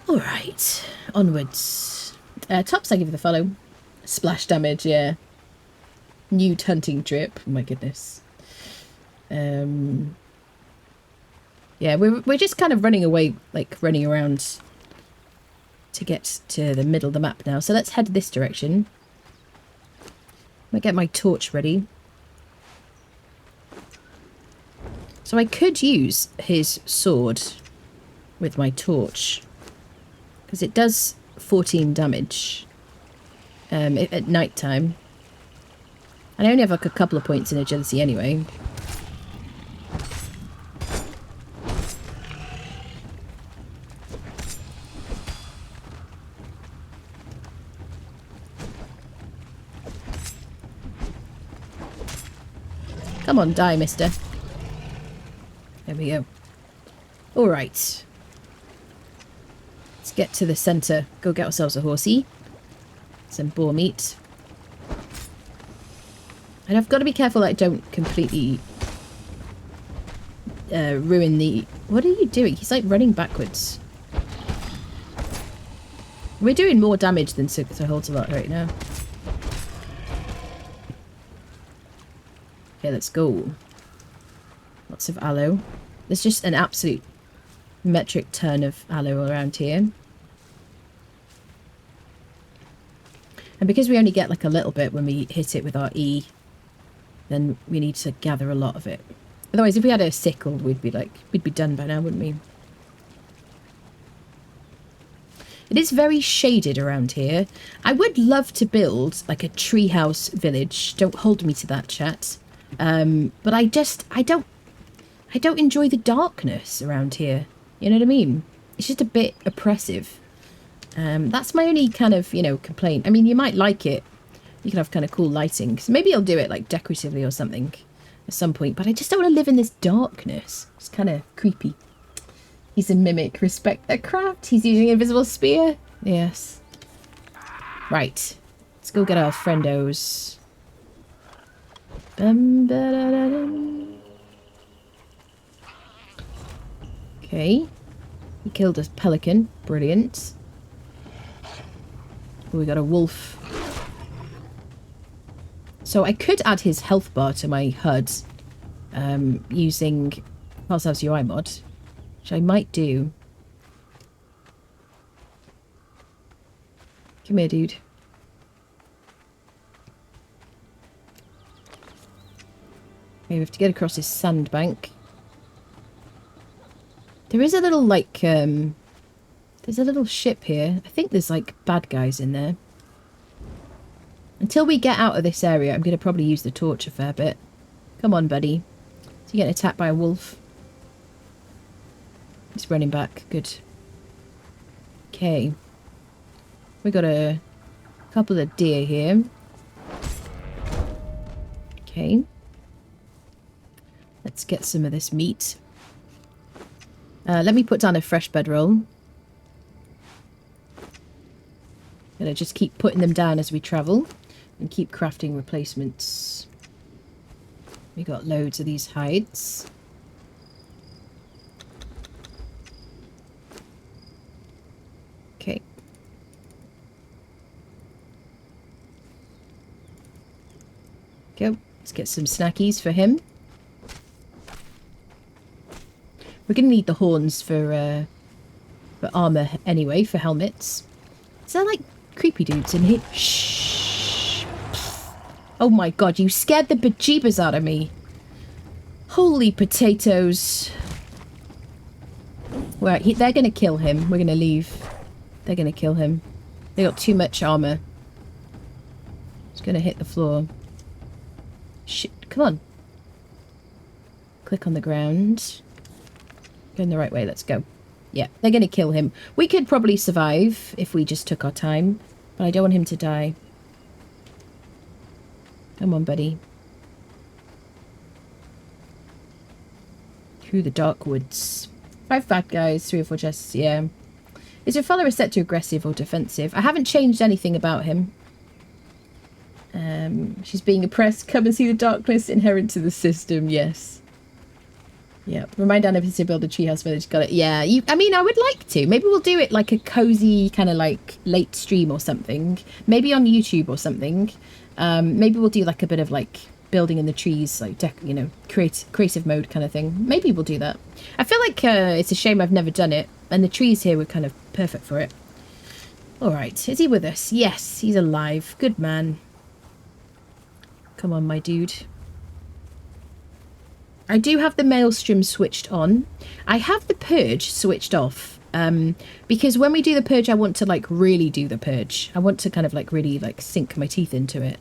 Alright. Onwards. Tops, I give you the follow. Splash damage, yeah. Newt hunting trip. Oh my goodness. Yeah, we're just kind of running away, like running around to get to the middle of the map now. So let's head this direction. I'll get my torch ready. So I could use his sword with my torch, because it does 14 damage at night time. And I only have like a couple of points in agility anyway. Come on, die, mister. There we go. Alright. Let's get to the centre. Go get ourselves a horsey. Some boar meat. And I've got to be careful that I don't completely ruin the... What are you doing? He's like running backwards. We're doing more damage than Xuthal holds a lot right now. Okay, let's go. Lots of aloe. There's just an absolute metric ton of aloe around here. And because we only get like a little bit when we hit it with our E, then we need to gather a lot of it. Otherwise, if we had a sickle, we'd be done by now, wouldn't we? It is very shaded around here. I would love to build like a treehouse village. Don't hold me to that, chat. But I don't enjoy the darkness around here. You know what I mean? It's just a bit oppressive. That's my only kind of, you know, complaint. I mean, you might like it. You can have kind of cool lighting. So maybe I'll do it like decoratively or something at some point. But I just don't want to live in this darkness. It's kind of creepy. He's a mimic. Respect their craft. He's using an invisible spear. Yes. Right. Let's go get our friendos. Okay. He killed a pelican. Brilliant. Oh, we got a wolf. So I could add his health bar to my HUD using Parcel's UI mod, which I might do. Come here, dude. Okay, we have to get across this sandbank. There is a little, like, there's a little ship here. I think there's, like, bad guys in there. Until we get out of this area, I'm going to probably use the torch a fair bit. Come on, buddy. So you get attacked by a wolf. He's running back. Good. Okay. We got a couple of deer here. Okay. Let's get some of this meat. Let me put down a fresh bedroll. Gonna just keep putting them down as we travel and keep crafting replacements. We got loads of these hides. Okay. Go. Let's get some snackies for him. We're going to need the horns for armour anyway, for helmets. Is there like creepy dudes in here? Shh. Oh my god, you scared the bejeebers out of me. Holy potatoes. Right, they're going to kill him. We're going to leave. They're going to kill him. They got too much armour. It's going to hit the floor. Shit, come on. Click on the ground. Going the right way, let's go. Yeah, they're going to kill him. We could probably survive if we just took our time, but I don't want him to die. Come on, buddy. Through the dark woods. 5 bad guys, 3 or 4 chests, yeah. Is your follower set to aggressive or defensive? I haven't changed anything about him. She's being oppressed. Come and see the darkness inherent to the system. Yes. Yeah. Remind Anna to build a treehouse village. Got it. Yeah. I mean, I would like to. Maybe we'll do it like a cozy kind of like late stream or something. Maybe on YouTube or something. Maybe we'll do like a bit of like building in the trees, like you know, creative mode kind of thing. Maybe we'll do that. I feel like it's a shame I've never done it, and the trees here were kind of perfect for it. All right. Is he with us? Yes, he's alive. Good man. Come on, my dude. I do have the maelstrom switched on. I have the purge switched off. Because when we do the purge, I want to like really do the purge. I want to kind of like really like sink my teeth into it.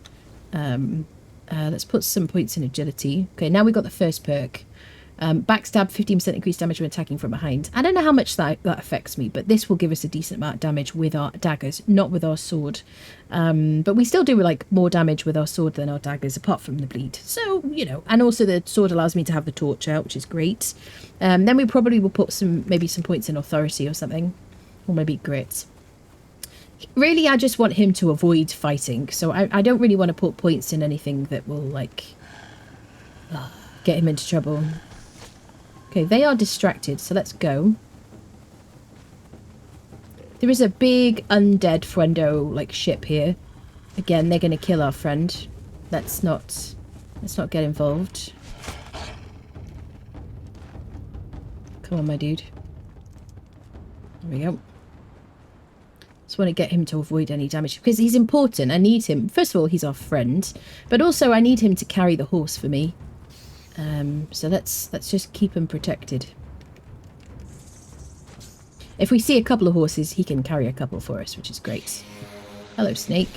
Let's put some points in agility. Okay, now we've got the first perk. Backstab, 15% increased damage when attacking from behind. I don't know how much that affects me, but this will give us a decent amount of damage with our daggers, not with our sword. But we still do like more damage with our sword than our daggers, apart from the bleed. So, you know, and also the sword allows me to have the torch out, which is great. Then we probably will put maybe some points in authority or something, or maybe grit. Really, I just want him to avoid fighting, so I don't really want to put points in anything that will like get him into trouble. Okay, they are distracted, so let's go. There is a big undead friendo like ship here. Again, they're going to kill our friend. Let's not get involved. Come on, my dude. There we go. Just want to get him to avoid any damage because he's important. I need him. First of all, he's our friend, but also I need him to carry the horse for me. So let's just keep him protected. If we see a couple of horses, he can carry a couple for us, which is great. Hello, snake.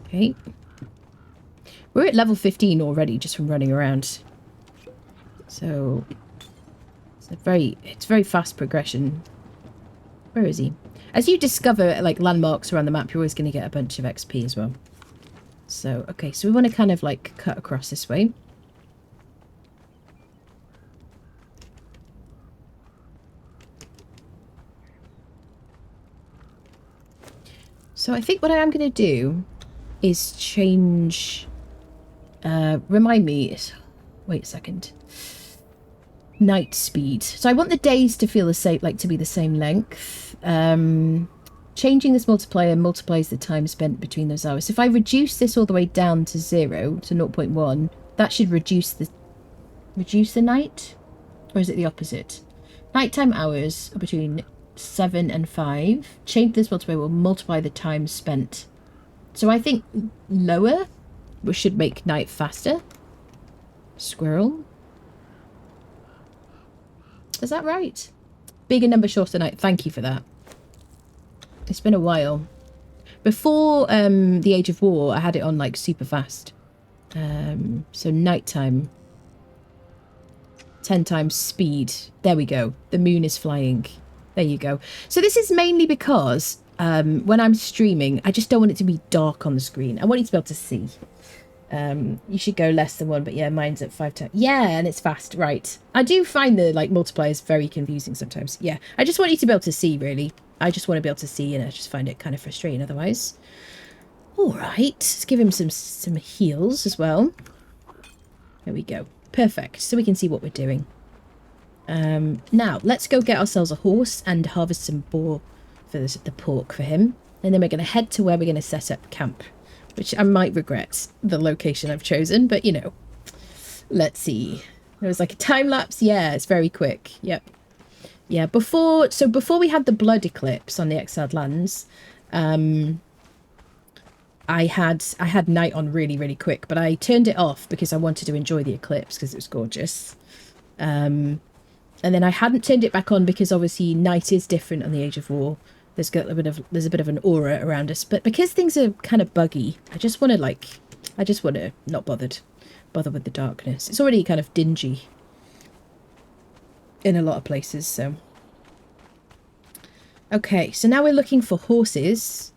Okay. We're at level 15 already, just from running around. So it's very fast progression. Where is he? As you discover like landmarks around the map, you're always going to get a bunch of XP as well. So, okay, so we want to kind of like cut across this way. So I think what I am going to do is change... remind me... Wait a second. Night speed. So I want the days to feel the same, like to be the same length. Changing this multiplier multiplies the time spent between those hours. So if I reduce this all the way down to 0, to 0.1, that should reduce the night? Or is it the opposite? Nighttime hours are between 7 and 5. Change this multiplier will multiply the time spent. So I think lower, which should make night faster. Squirrel. Is that right? Bigger number, shorter night. Thank you for that. It's been a while. Before the Age of War, I had it on like super fast. So nighttime. 10 times speed. There we go. The moon is flying. There you go. So this is mainly because when I'm streaming, I just don't want it to be dark on the screen. I want you to be able to see. You should go less than 1, but yeah, mine's at 5 times. Yeah, and it's fast, right. I do find the like multipliers very confusing sometimes. Yeah, I just want you to be able to see, really. I just want to be able to see, and I just find it kind of frustrating otherwise. All right, let's give him some heals as well. There we go. Perfect. So we can see what we're doing. Now, let's go get ourselves a horse and harvest some boar for the pork for him. And then we're going to head to where we're going to set up camp, which I might regret the location I've chosen, but you know, let's see. There was like a time lapse. Yeah, it's very quick. Yep. Yeah, before we had the blood eclipse on the Exiled Lands, I had night on really, really quick, but I turned it off because I wanted to enjoy the eclipse because it was gorgeous. And then I hadn't turned it back on because obviously night is different on the Age of War. there's a bit of an aura around us. But because things are kind of buggy, I just want to not bother with the darkness. It's already kind of dingy in a lot of places, so. Okay, so now we're looking for horses.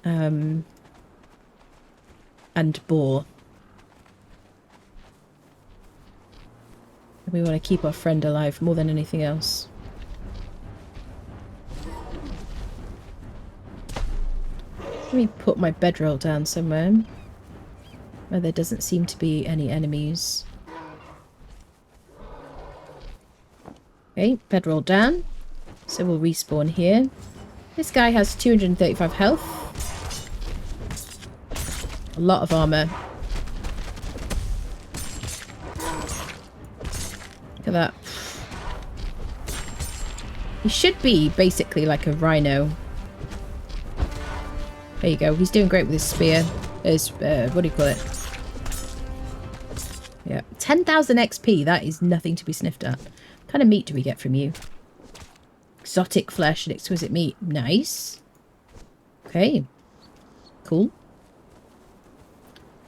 And boar. We want to keep our friend alive more than anything else. Let me put my bedroll down somewhere where there doesn't seem to be any enemies. Okay, bedroll down. So we'll respawn here. This guy has 235 health. A lot of armor. Look at that. He should be basically like a rhino. There you go. He's doing great with his spear. His, what do you call it? Yeah. 10,000 XP. That is nothing to be sniffed at. What kind of meat do we get from you? Exotic flesh and exquisite meat. Nice. Okay. Cool.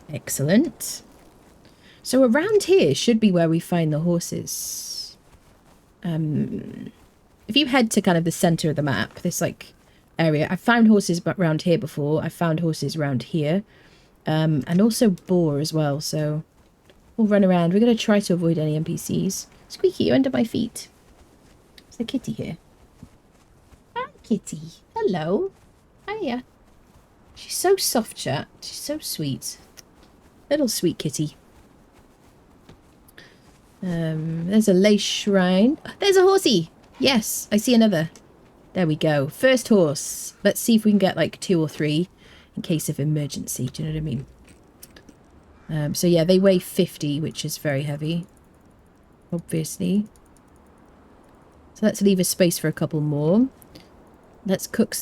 Excellent. So around here should be where we find the horses. If you head to kind of the center of the map, this like area, I've found horses around here before. I've found horses around here. And also boar as well. So we'll run around. We're going to try to avoid any NPCs. Squeaky, you're under my feet. There's a kitty here. Hi, kitty. Hello. Hiya. She's so soft, chat. She's so sweet. Little sweet kitty. There's a lace shrine. There's a horsey. Yes, I see another. There we go. First horse. Let's see if we can get like 2 or 3 in case of emergency. Do you know what I mean? So yeah, they weigh 50, which is very heavy. Obviously. So let's leave a space for a couple more. Let's cook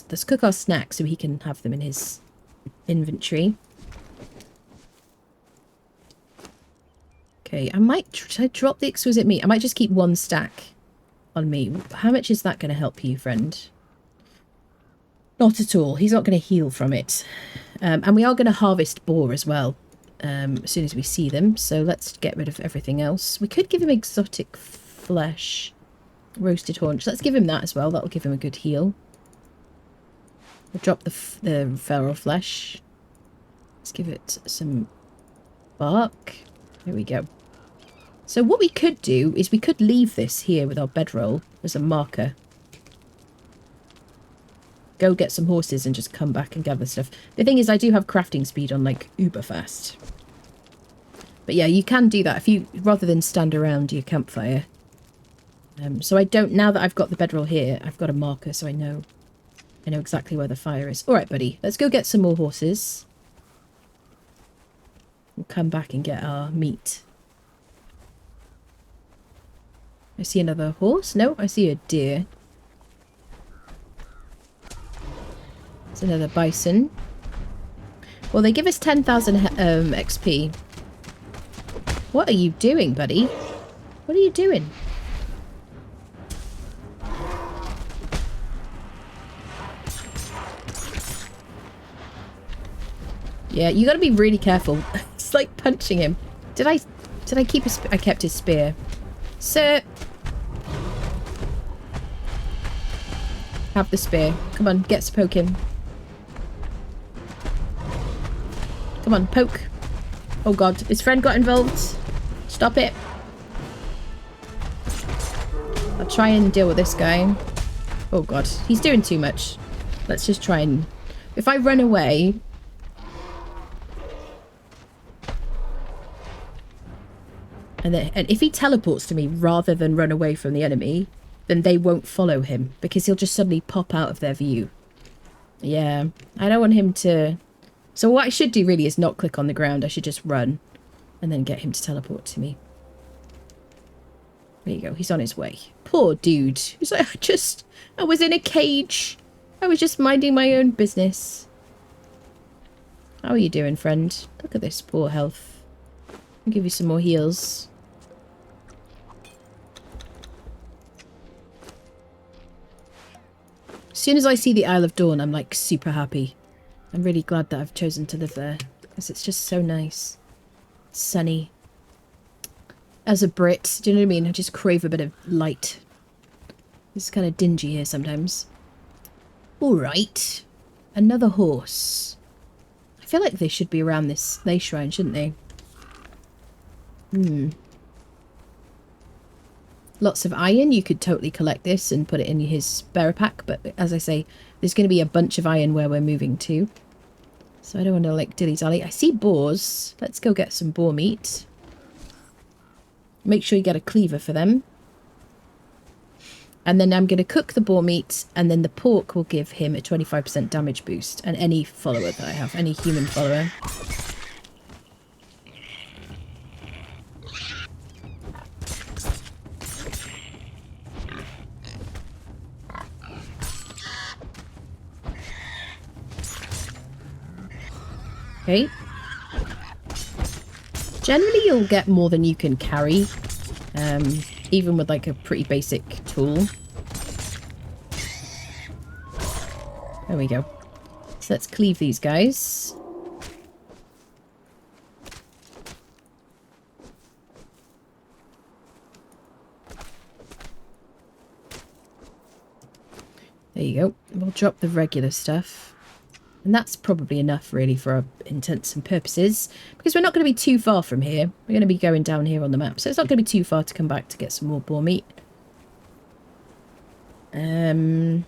our snacks so he can have them in his inventory. Okay, I might should I drop the exquisite meat. I might just keep 1 stack on me. How much is that going to help you, friend? Not at all. He's not going to heal from it. And we are going to harvest boar as well as soon as we see them. So let's get rid of everything else. We could give him exotic flesh. Roasted haunch. Let's give him that as well. That'll give him a good heal. We'll drop the feral flesh. Let's give it some bark. There we go. So what we could do is we could leave this here with our bedroll as a marker. Go get some horses and just come back and gather stuff. The thing is, I do have crafting speed on like uber fast. But yeah, you can do that if you, rather than stand around your campfire. So I don't, now that I've got the bedroll here, I've got a marker so I know exactly where the fire is. Alright, buddy, let's go get some more horses. We'll come back and get our meat. I see another horse. No, I see a deer. There's another bison. Well, they give us 10,000 XP. What are you doing, buddy? What are you doing? Yeah, you gotta be really careful. It's like punching him. Did I keep I kept his spear. Sir! Have the spear. Come on, get to poke him. Come on, poke. Oh god, his friend got involved. Stop it. I'll try and deal with this guy. Oh god, he's doing too much. Let's just try and... If I run away... And if he teleports to me rather than run away from the enemy, then they won't follow him because he'll just suddenly pop out of their view. Yeah, I don't want him to... So what I should do really is not click on the ground. I should just run and then get him to teleport to me. There you go. He's on his way. Poor dude. He's like, I was in a cage. I was just minding my own business. How are you doing, friend? Look at this poor health. I'll give you some more heals. As soon as I see the Isle of Dawn, I'm like super happy. I'm really glad that I've chosen to live there because it's just so nice. It's sunny. As a Brit, do you know what I mean? I just crave a bit of light. It's kind of dingy here sometimes. Alright. Another horse. I feel like they should be around this lay shrine, shouldn't they? Lots of iron. You could totally collect this and put it in his bearer pack. But as I say, there's going to be a bunch of iron where we're moving to. So I don't want to like dilly-dally. I see boars. Let's go get some boar meat. Make sure you get a cleaver for them. And then I'm going to cook the boar meat, and then the pork will give him a 25% damage boost. And any follower that I have, any human follower. Okay. Generally, you'll get more than you can carry. Even with like a pretty basic tool. There we go. So let's cleave these guys. There you go. We'll drop the regular stuff. And that's probably enough really for our intents and purposes. Because we're not going to be too far from here. We're going to be going down here on the map. So it's not going to be too far to come back to get some more boar meat. I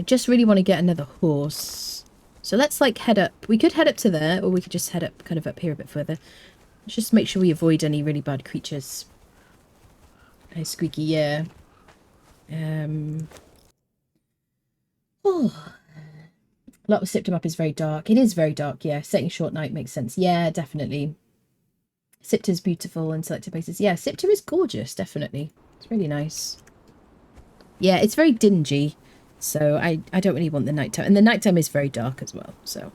just really want to get another horse. So let's like head up. We could head up to there, or we could just head up kind of up here a bit further. Let's just make sure we avoid any really bad creatures. Hey, squeaky, yeah. Oh. A lot of Siptah map is very dark. It is very dark, yeah. Setting short night makes sense. Yeah, definitely. Siptah's beautiful in selected places. Yeah, Siptah is gorgeous, definitely. It's really nice. Yeah, it's very dingy. So I don't really want the nighttime. And the nighttime is very dark as well. So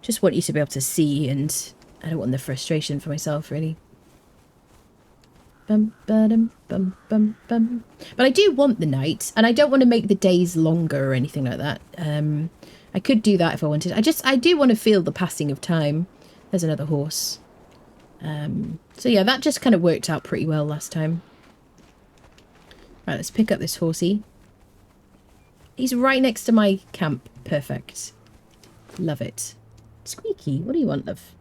just want you to be able to see, and I don't want the frustration for myself, really. Bum, ba-dum, bum, bum, bum. But I do want the night, and I don't want to make the days longer or anything like that. I could do that if I wanted. I do want to feel the passing of time. There's another horse. So yeah, that just kind of worked out pretty well last time. Right, let's pick up this horsey. He's right next to my camp. Perfect. Love it. Squeaky, what do you want, love?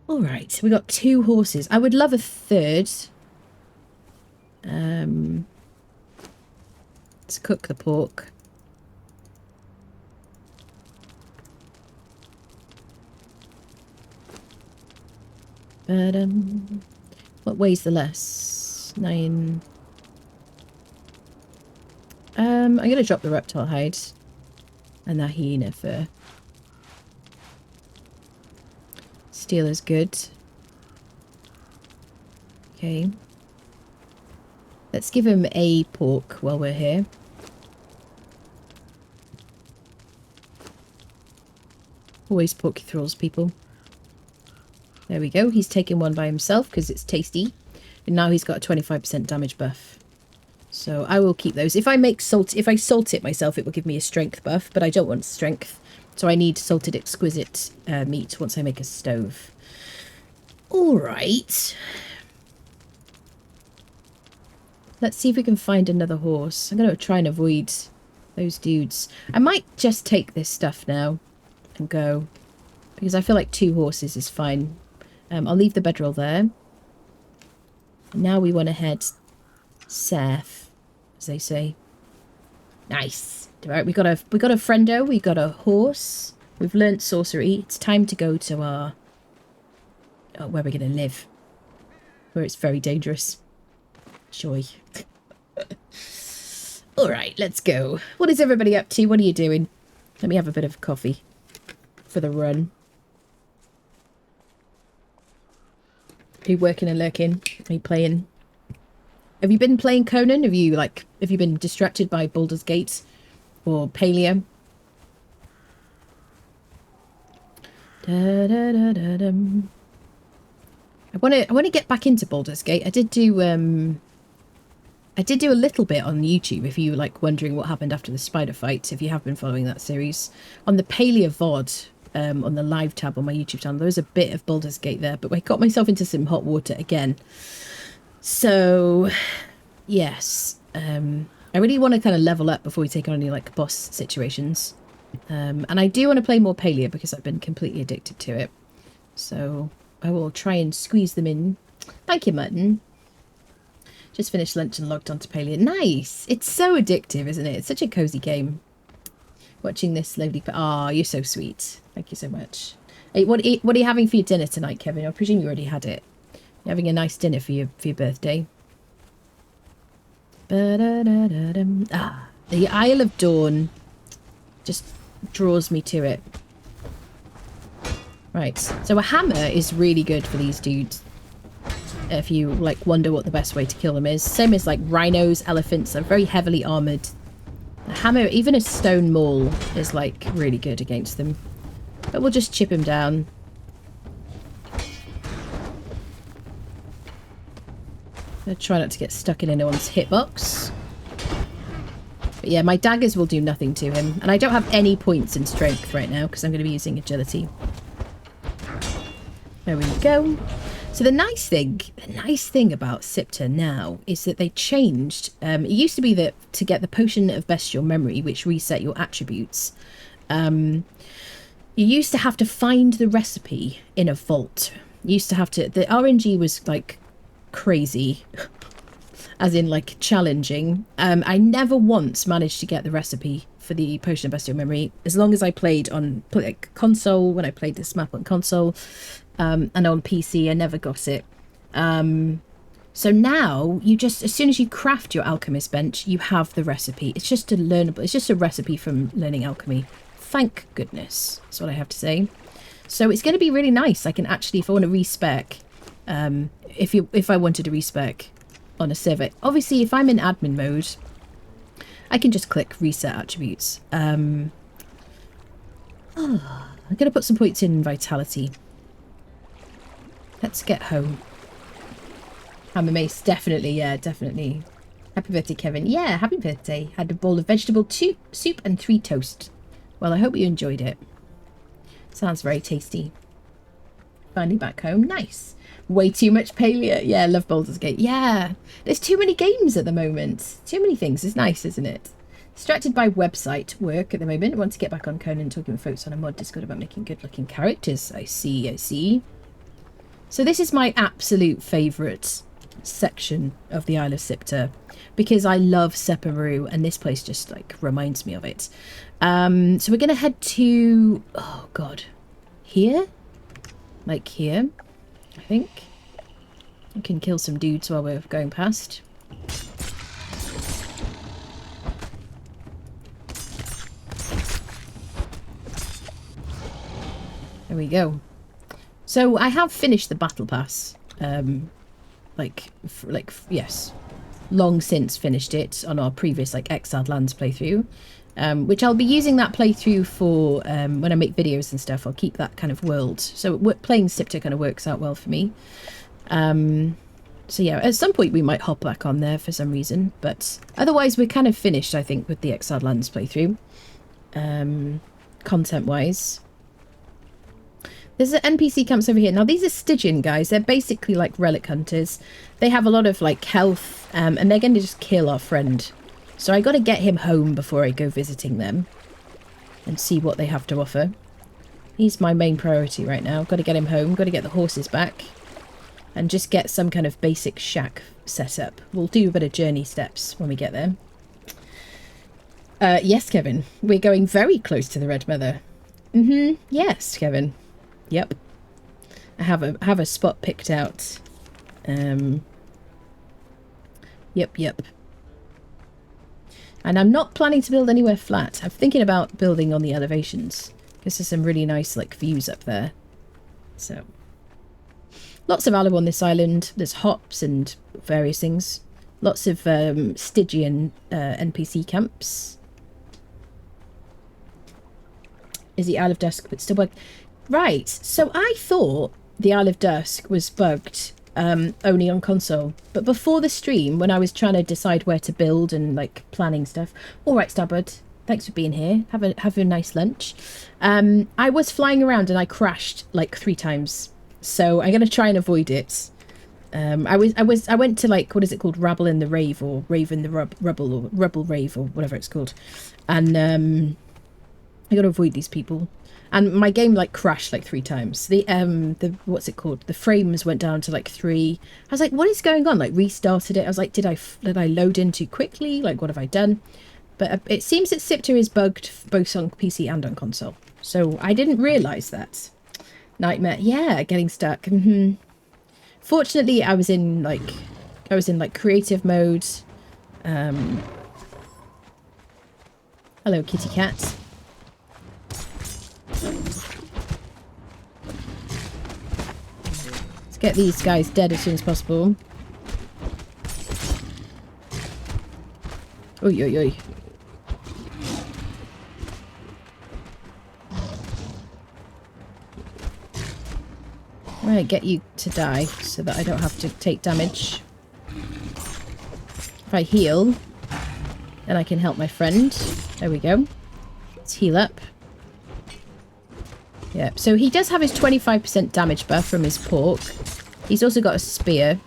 All right, we got 2 horses. I would love a third. Let's cook the pork. But, what weighs the less? 9. I'm going to drop the reptile hide and the hyena fur. Steel is good. Okay. Let's give him a pork while we're here. Always porky thralls, people. There we go. He's taking one by himself because it's tasty. And now he's got a 25% damage buff. So I will keep those. If I salt it myself, it will give me a strength buff, but I don't want strength. So I need salted exquisite meat once I make a stove. All right. Let's see if we can find another horse. I'm going to try and avoid those dudes. I might just take this stuff now and go, because I feel like 2 horses is fine. I'll leave the bedroll there. Now we want to head south, as they say. Nice. Right, we got a friendo. We got a horse. We've learnt sorcery. It's time to go to our where we're gonna live, where it's very dangerous. Joy. All right, let's go. What is everybody up to? What are you doing? Let me have a bit of coffee for the run. Are you working and lurking? Are you playing? Have you been playing Conan? Have you been distracted by Baldur's Gate or Palea? I want to get back into Baldur's Gate. I did do I did do a little bit on YouTube, if you like wondering what happened after the spider fight, if you have been following that series. On the Paleo VOD, on the live tab on my YouTube channel, there was a bit of Baldur's Gate there, but I got myself into some hot water again. So, yes. I really want to kind of level up before we take on any like boss situations. And I do want to play more Paleo because I've been completely addicted to it. So I will try and squeeze them in. Thank you, Mutton. Just finished lunch and logged onto Paleo. Nice! It's so addictive, isn't it? It's such a cozy game. Watching this lovely... Ah, you're so sweet. Thank you so much. Hey, what are you having for your dinner tonight, Kevin? I presume you already had it. You're having a nice dinner for your birthday. Ah, the Isle of Dawn just draws me to it. Right, so a hammer is really good for these dudes. If you like wonder what the best way to kill them is. Same as like rhinos, elephants, they're very heavily armoured. A hammer, even a stone maul, is like really good against them. But we'll just chip him down. I'll try not to get stuck in anyone's hitbox. But yeah, my daggers will do nothing to him. And I don't have any points in strength right now because I'm going to be using agility. There we go. So the nice thing about Siptah now is that they changed. It used to be that to get the potion of bestial memory, which reset your attributes, you used to have to find the recipe in a vault. You used to have to. The RNG was like crazy, as in like challenging. I never once managed to get the recipe for the potion of bestial memory, as long as I played on like console. When I played this map on console. And on PC, I never got it. So now, you just, as soon as you craft your alchemist bench, you have the recipe. It's just a learnable, it's just a recipe from learning alchemy. Thank goodness, that's what I have to say. So it's going to be really nice. I can actually, if I want to respec, if I wanted to respec on a server, obviously if I'm in admin mode, I can just click reset attributes. I'm going to put some points in vitality. Let's get home. Hammer mace, definitely, yeah, definitely. Happy birthday, Kevin. Yeah, happy birthday. Had a bowl of vegetable soup and 3 toast. Well, I hope you enjoyed it. Sounds very tasty. Finally back home. Nice. Way too much paleo. Yeah, I love Baldur's Gate. Yeah, there's too many games at the moment. Too many things. It's nice, isn't it? Distracted by website work at the moment. Want to get back on Conan, talking with folks on a mod Discord about making good-looking characters. I see, I see. So this is my absolute favourite section of the Isle of Siptah because I love Separu and this place just like reminds me of it. So we're going to head to, oh god, here? Like here, I think. I can kill some dudes while we're going past. There we go. So I have finished the battle pass, yes, long since finished it on our previous like Exiled Lands playthrough, which I'll be using that playthrough for when I make videos and stuff. I'll keep that kind of world. So playing Siptah kind of works out well for me. So yeah, at some point we might hop back on there for some reason, but otherwise we're kind of finished, I think, with the Exiled Lands playthrough, content-wise. There's an NPC camps over here. Now, these are Stygian guys. They're basically like relic hunters. They have a lot of like health, and they're going to just kill our friend. So I got to get him home before I go visiting them and see what they have to offer. He's my main priority right now. Got to get him home. Got to get the horses back and just get some kind of basic shack set up. We'll do a bit of journey steps when we get there. Yes, Kevin. We're going very close to the Red Mother. Yes, Kevin. Yep, I have a spot picked out. Yep. And I'm not planning to build anywhere flat. I'm thinking about building on the elevations because there's some really nice like views up there. So lots of aloe on this island. There's hops and various things. Lots of Stygian NPC camps. Is the Isle of Dusk but still bug? Right, so I thought the Isle of Dusk was bugged only on console. But before the stream, when I was trying to decide where to build and like planning stuff, all right, Starboard, thanks for being here. Have a nice lunch. I was flying around and I crashed like 3 times, so I'm gonna try and avoid it. I went to like, what is it called, Rabble in the Rave, or Rave in the Rubble, or Rubble Rave, or whatever it's called, and I gotta avoid these people. And my game like crashed like 3 times. The what's it called? The frames went down to like 3. I was like, what is going on? Like restarted it. I was like, did I load in too quickly? Like, what have I done? But it seems that Siptah is bugged both on PC and on console. So I didn't realise that. Nightmare. Yeah, getting stuck. Fortunately, I was in like creative mode. Hello, kitty cat. Let's get these guys dead as soon as possible. Oi, oi, oi. Right, get you to die so that I don't have to take damage. If I heal, then I can help my friend. There we go. Let's heal up. Yeah, so he does have his 25% damage buff from his pork. He's also got a spear.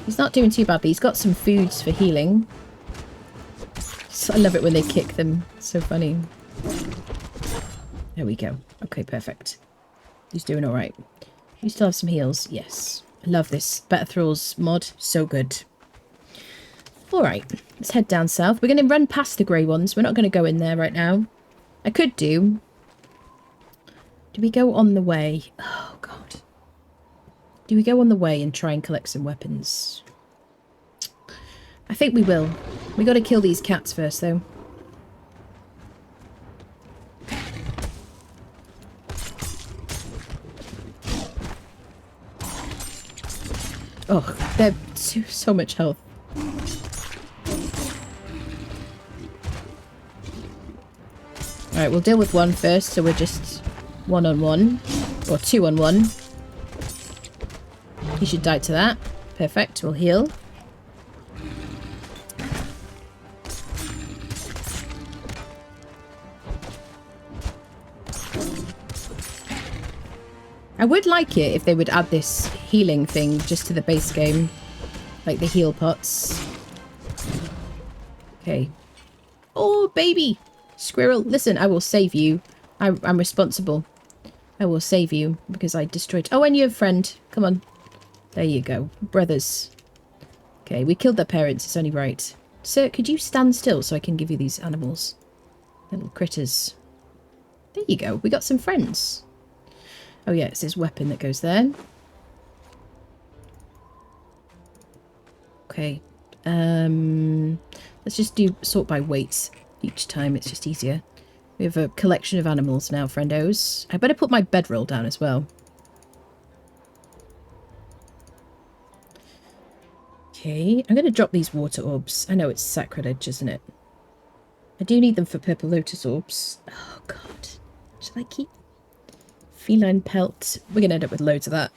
He's not doing too badly. He's got some foods for healing. So I love it when they kick them. It's so funny. There we go. Okay, perfect. He's doing all right. You still have some heals. Yes. I love this Better Thralls mod. So good. All right. Let's head down south. We're going to run past the grey ones. We're not going to go in there right now. I could do... Do we go on the way? Oh, God. Do we go on the way and try and collect some weapons? I think we will. We got to kill these cats first, though. Oh, they're so much health. Alright, we'll deal with one first, so we're just 1-on-1. Or 2-on-1. He should die to that. Perfect, we'll heal. I would like it if they would add this healing thing just to the base game. Like the heal pots. Okay. Oh, baby! Squirrel, listen, I will save you. I'm responsible. I will save you because I destroyed... Oh, and your friend. Come on. There you go. Brothers. Okay, we killed their parents. It's only right. Sir, could you stand still so I can give you these animals? Little critters. There you go. We got some friends. Oh yeah, it's his weapon that goes there. Okay. Let's just do sort by weights each time. It's just easier. We have a collection of animals now, friendos. I better put my bedroll down as well. Okay, I'm going to drop these water orbs. I know it's sacrilege, isn't it? I do need them for purple lotus orbs. Oh god. Shall I keep... Feline pelt. We're going to end up with loads of that.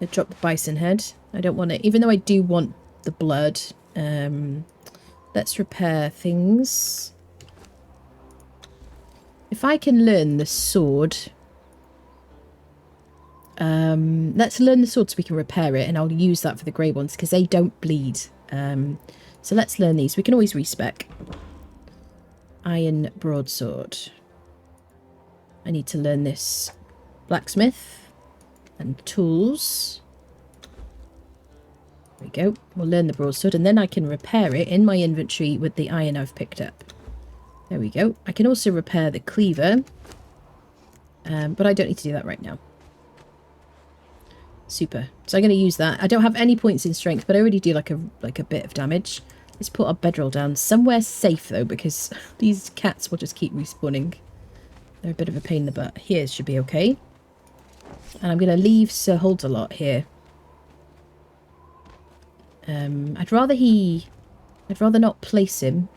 I dropped the bison head. I don't want it. Even though I do want the blood. Let's repair things. If I can learn the sword... let's learn the sword so we can repair it. And I'll use that for the grey ones because they don't bleed. So let's learn these. We can always respec. Iron broadsword. I need to learn this blacksmith and tools. There we go. We'll learn the broadsword and then I can repair it in my inventory with the iron I've picked up. There we go. I can also repair the cleaver. But I don't need to do that right now. Super. So I'm going to use that. I don't have any points in strength, but I already do like a bit of damage. Let's put our bedroll down somewhere safe though, because these cats will just keep respawning. They're a bit of a pain in the butt. Here should be okay. And I'm going to leave Sir Holds-a-Lot here. I'd rather not place him.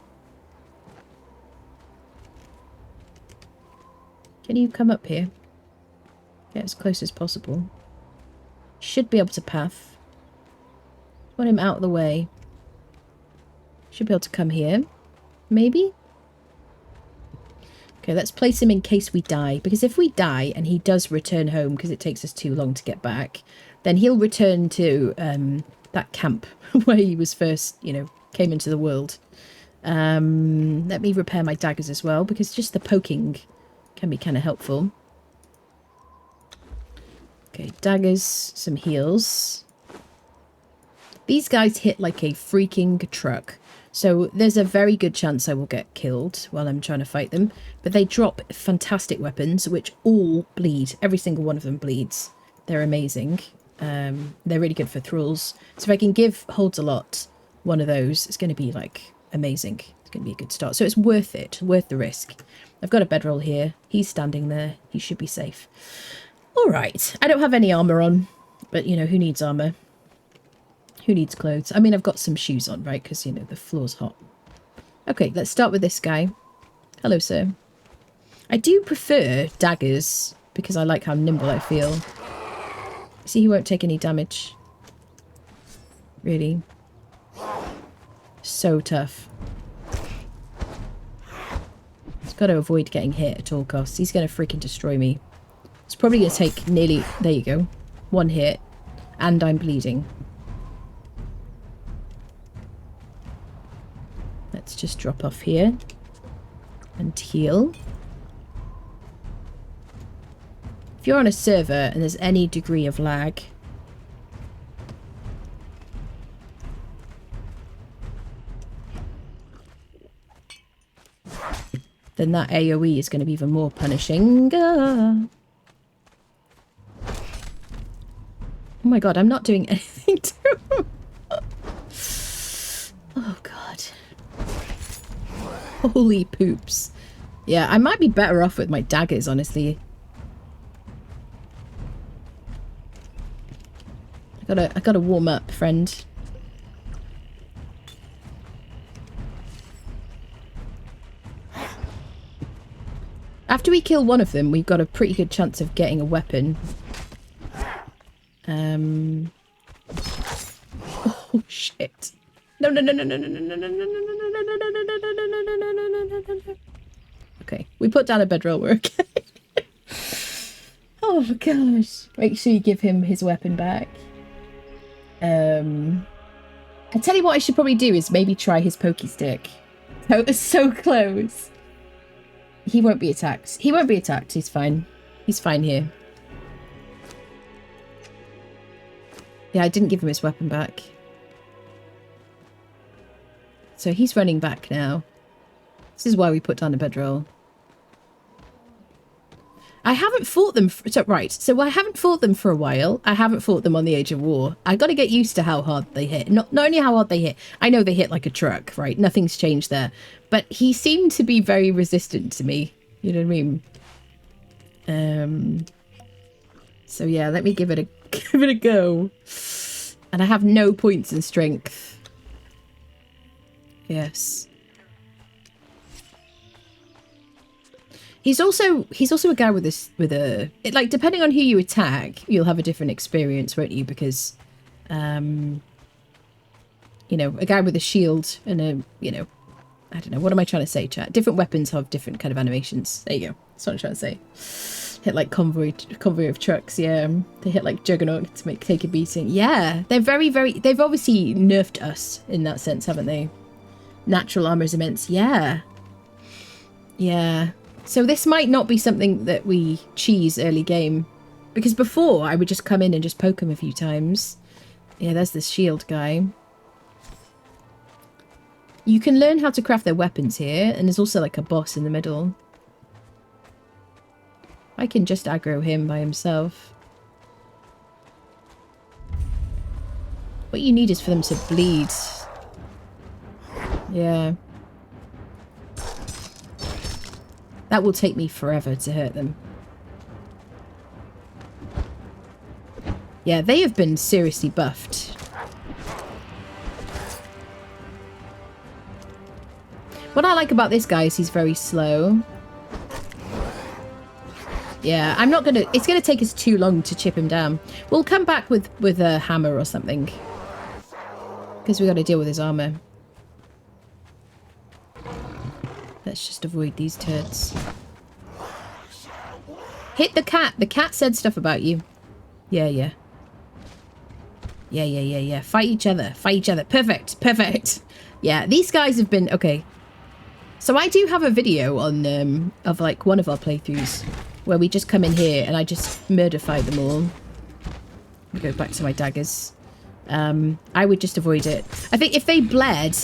Can you come up here? Get as close as possible. Should be able to path. Want him out of the way. Should be able to come here. Maybe? Okay, let's place him in case we die. Because if we die and he does return home because it takes us too long to get back, then he'll return to that camp where he was first, you know, came into the world. Let me repair my daggers as well, because just the poking can be kind of helpful. Okay, daggers, some heals. These guys hit like a freaking truck. So there's a very good chance I will get killed while I'm trying to fight them. But they drop fantastic weapons, which all bleed. Every single one of them bleeds. They're amazing. They're really good for thralls. So if I can give Holds a Lot one of those, it's going to be like amazing. It's going to be a good start. So it's worth it. Worth the risk. I've got a bedroll here. He's standing there. He should be safe. All right. I don't have any armor on. But, you know, who needs armor? Who needs clothes? I mean, I've got some shoes on, right? Because, you know, the floor's hot. Okay, let's start with this guy. Hello, sir. I do prefer daggers because I like how nimble I feel. See, he won't take any damage. Really. So tough. He's got to avoid getting hit at all costs. He's going to freaking destroy me. It's probably going to take nearly... There you go. One hit. And I'm bleeding. Let's just drop off here and heal. If you're on a server and there's any degree of lag, then that AoE is going to be even more punishing. Oh my god, I'm not doing anything to him. Oh god. Holy poops. Yeah, I might be better off with my daggers, honestly. I gotta warm up, friend. After we kill one of them, we've got a pretty good chance of getting a weapon. Oh shit. No. Okay, we put down a bedroll, we're okay. Oh gosh. Make sure you give him his weapon back. I tell you what I should probably do is maybe try his pokey stick. Oh, it's so close. He won't be attacked. He won't be attacked. He's fine. He's fine here. Yeah, I didn't give him his weapon back. So he's running back now. This is why we put down a bedroll. I haven't fought them... So I haven't fought them for a while. I haven't fought them on the Age of War. I got to get used to how hard they hit. Not only how hard they hit. I know they hit like a truck, right? Nothing's changed there. But he seemed to be very resistant to me. You know what I mean? So yeah, let me give it a go. And I have no points in strength. Yes. He's also a guy with like, depending on who you attack, you'll have a different experience, won't you? Because, you know, a guy with a shield and a, you know, I don't know, what am I trying to say, chat? Different weapons have different kind of animations. There you go. That's what I'm trying to say. Hit like convoy of trucks, yeah. They hit like Juggernaut to take a beating. Yeah, they're very, they've obviously nerfed us in that sense, haven't they? Natural armor is immense. Yeah. Yeah. So this might not be something that we cheese early game. Because before, I would just come in and just poke him a few times. Yeah, there's this shield guy. You can learn how to craft their weapons here. And there's also like a boss in the middle. I can just aggro him by himself. What you need is for them to bleed. Yeah. That will take me forever to hurt them. Yeah, they have been seriously buffed. What I like about this guy is he's very slow. Yeah, I'm not gonna... It's gonna take us too long to chip him down. We'll come back with a hammer or something. Because we got to deal with his armor. Let's just avoid these turds. Hit the cat. The cat said stuff about you. Yeah, yeah. Yeah. Fight each other. Fight each other. Perfect. Perfect. Yeah, these guys have been... Okay. So I do have a video on of like one of our playthroughs where we just come in here and I just murder fight them all. Let me go back to my daggers. I would just avoid it. I think if they bled,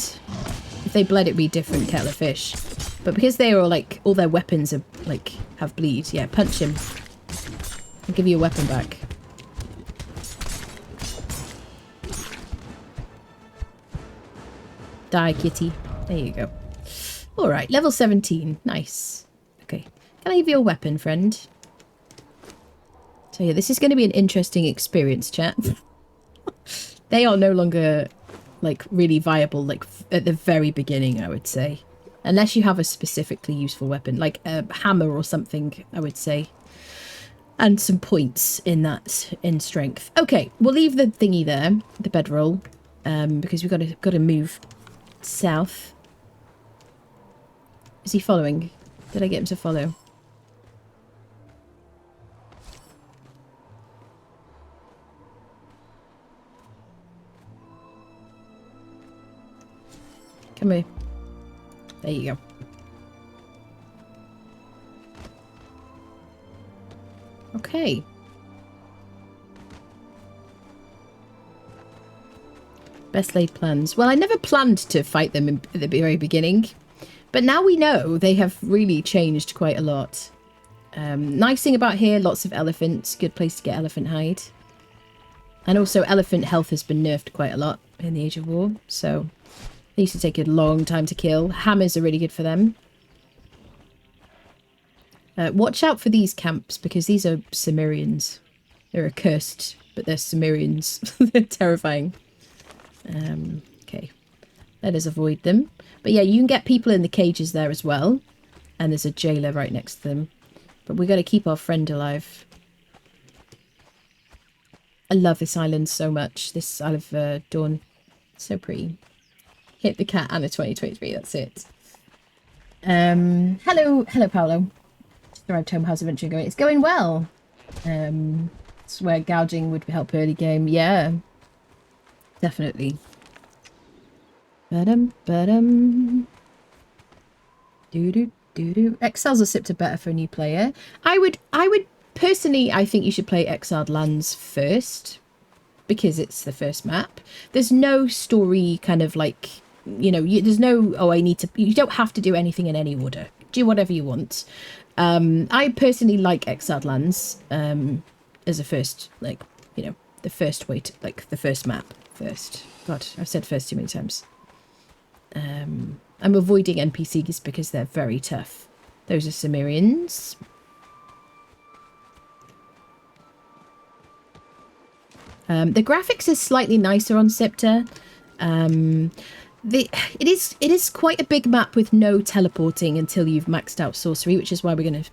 it'd be a different kettle of fish. But because they are like, all their weapons are like, have bleed. Yeah, punch him. I'll give you a weapon back. Die, kitty. There you go. All right, level 17. Nice. Okay. Can I give you a weapon, friend? So yeah, this is going to be an interesting experience, chat. They are no longer, like, really viable, like, at the very beginning, I would say. Unless you have a specifically useful weapon, like a hammer or something, I would say. And some points in that, in strength. Okay, we'll leave the thingy there, the bedroll, because we've got to move south. Is he following? Did I get him to follow? Come here. There you go. Okay. Best laid plans. Well, I never planned to fight them at the very beginning. But now we know they have really changed quite a lot. Nice thing about here, lots of elephants. Good place to get elephant hide. And also elephant health has been nerfed quite a lot in the Age of War. So they used to take a long time to kill. Hammers are really good for them. Watch out for these camps because these are Cimmerians. They're accursed, but they're Cimmerians. They're terrifying. Okay. Let us avoid them. But yeah, you can get people in the cages there as well. And there's a jailer right next to them. But we got to keep our friend alive. I love this island so much. This Isle of Dawn. So pretty. Hit the cat and a 2023. That's it. Hello, Paolo. Just arrived home. How's adventure going? It's going well. It's where gouging would help early game. Yeah. Definitely. Exiles of Siptah better for a new player. I would personally, I think you should play Exiled Lands first because it's the first map. There's no story kind of like, you know, there's no, oh, you don't have to do anything in any order. Do whatever you want. I personally like Exiled Lands as a first, like, you know, the first way to, like, the first map first. God, I've said first too many times. I'm avoiding NPCs because they're very tough. Those are Cimmerians. The graphics is slightly nicer on Siptah. It is quite a big map with no teleporting until you've maxed out sorcery, which is why we're gonna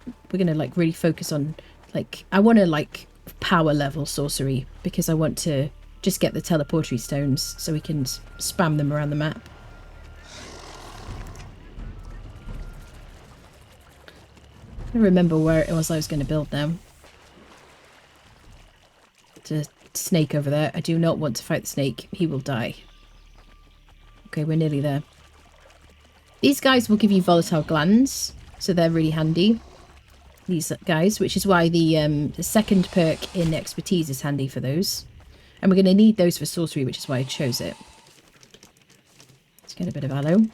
like really focus on, like, I want to like power level sorcery because I want to just get the teleportary stones so we can spam them around the map. I don't remember where it was I was going to build now. There's a snake over there. I do not want to fight the snake. He will die. Okay, we're nearly there. These guys will give you volatile glands, so they're really handy. These guys, which is why the second perk in expertise is handy for those. And we're going to need those for sorcery, which is why I chose it. Let's get a bit of aloe.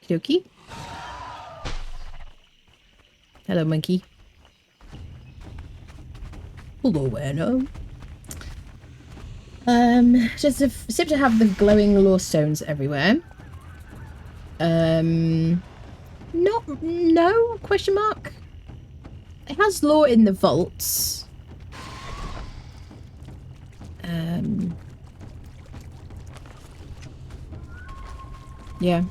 Okie dokie. Hello, monkey. Hello, Anna. Just seem to have the glowing lore stones everywhere. No, question mark. It has lore in the vaults. Yeah.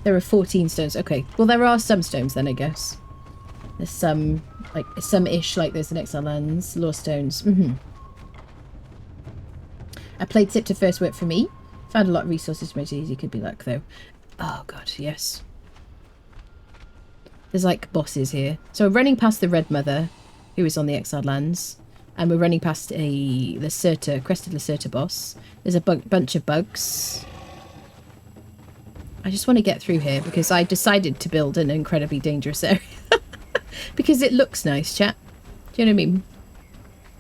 There are 14 stones. Okay. Well, there are some stones then, I guess. There's some, like, some-ish, like there's the Exile Lands, Lore Stones. I played Siptah first, worked for me. Found a lot of resources to make it easy. Could be luck, though. Oh, God, yes. There's, like, bosses here. So we're running past the Red Mother, who is on the Exiled Lands. And we're running past the Sirta, Crested Lacerta boss. There's a bunch of bugs. I just want to get through here because I decided to build an incredibly dangerous area. Because it looks nice, chat. Do you know what I mean?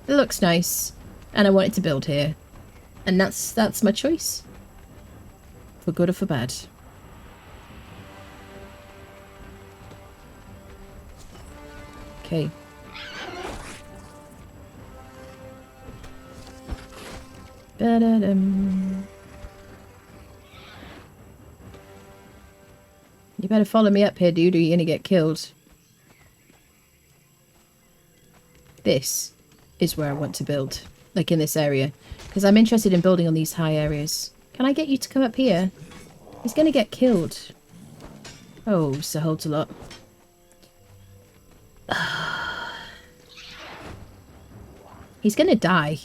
It looks nice. And I wanted to build here. And that's my choice. For good or for bad. Okay. Ba-da-dum. You better follow me up here, dude, or you're gonna get killed. This is where I want to build. Like in this area. Because I'm interested in building on these high areas. Can I get you to come up here? He's gonna get killed. Oh, so holds a lot. He's gonna die.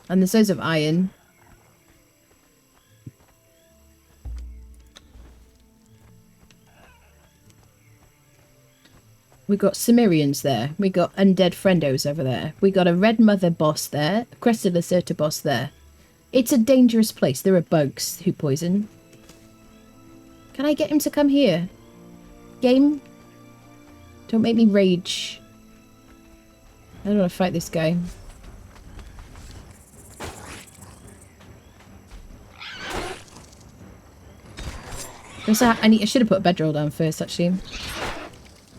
And there's loads of iron. We got Cimmerians there. We got undead friendos over there. We got a Red Mother boss there. A Crested Lacerta boss there. It's a dangerous place. There are bugs who poison. Can I get him to come here? Game? Don't make me rage. I don't want to fight this guy. I should have put a bedroll down first, actually.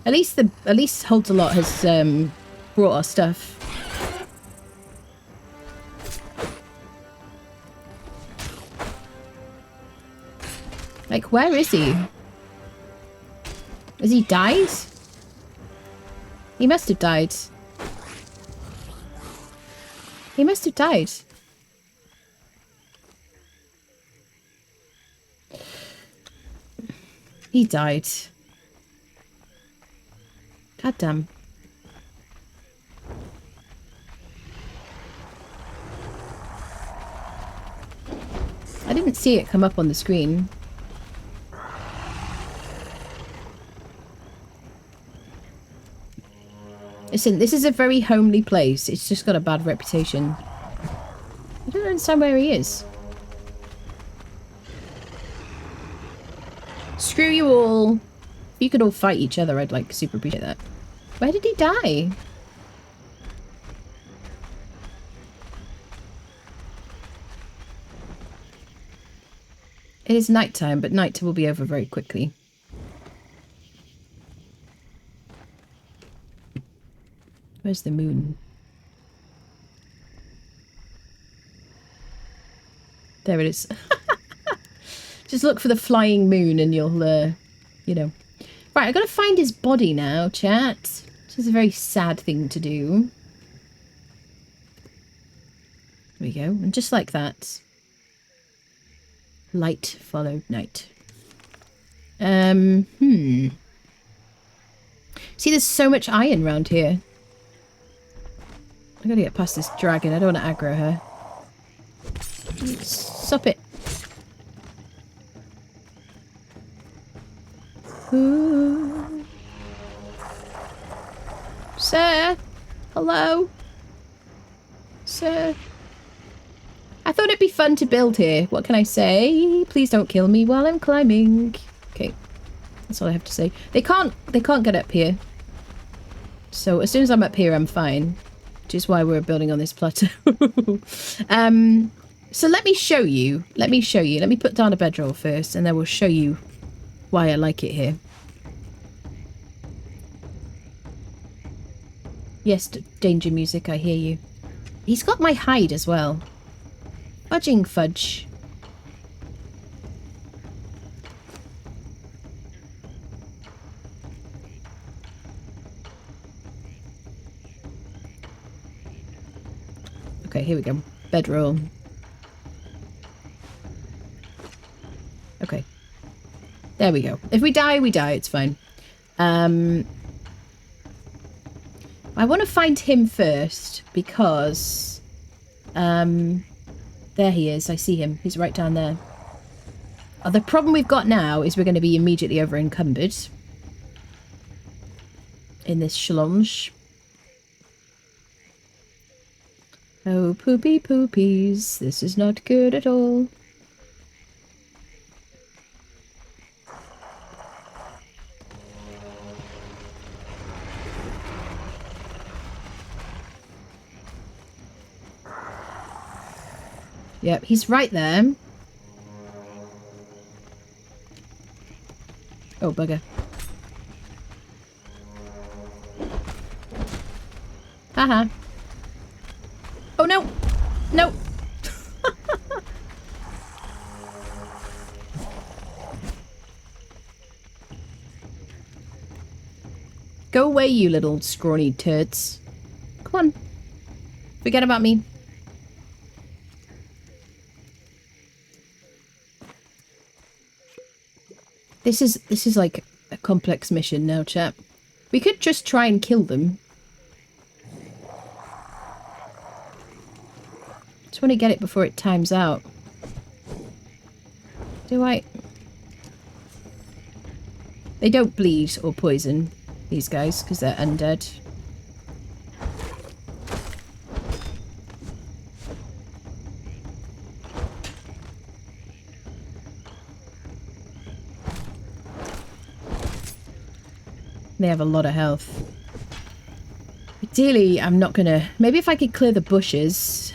At least Holds a Lot has brought our stuff. Like, where is he? Has he died? He must have died. He must have died. He died. God damn. I didn't see it come up on the screen. Listen, this is a very homely place. It's just got a bad reputation. I don't understand where he is. Screw you all. If you could all fight each other, I'd like super appreciate that. Where did he die? It is nighttime, but night will be over very quickly. Where's the moon? There it is. Just look for the flying moon and you'll, you know. Right, I've got to find his body now, chat. Which is a very sad thing to do. There we go. And just like that. Light followed night. See, there's so much iron around here. I gotta get past this dragon. I don't want to aggro her. Stop it. Ooh. Sir? Hello? Sir? I thought it'd be fun to build here. What can I say? Please don't kill me while I'm climbing. Okay. That's all I have to say. They can't get up here. So as soon as I'm up here, I'm fine. Which is why we're building on this plateau. So let me show you. Let me put down a bedroll first, and then we'll show you why I like it here. Yes, danger music, I hear you. He's got my hide as well. Fudging fudge. Okay, here we go. Bedroll. There we go. If we die, we die. It's fine. I want to find him first because... there he is. I see him. He's right down there. The problem we've got now is we're going to be immediately over encumbered in this challenge. Oh, poopy poopies. This is not good at all. Yep, he's right there. Oh, bugger. Haha. Oh, no. No. Go away, you little scrawny turds. Come on. Forget about me. This is like a complex mission now, chap. We could just try and kill them. Just want to get it before it times out. Do I? They don't bleed or poison, these guys, because they're undead. They have a lot of health. Ideally, I'm not gonna... Maybe if I could clear the bushes.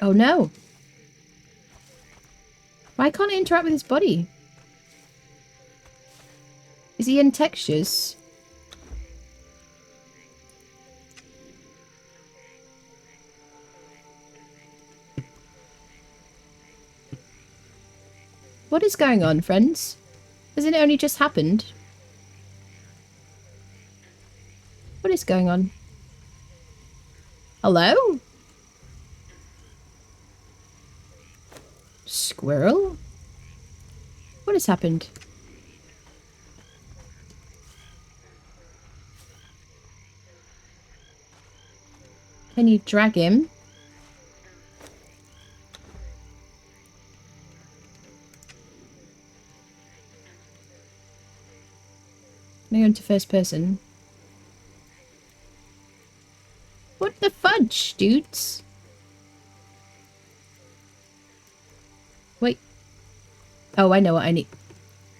Oh no. Why can't I interact with his body? Is he in textures? What is going on, friends? Hasn't it only just happened? What is going on? Hello? Squirrel? What has happened? Can you drag him? Can I go into first person? What the fudge, dudes? Wait. Oh, I know what I need.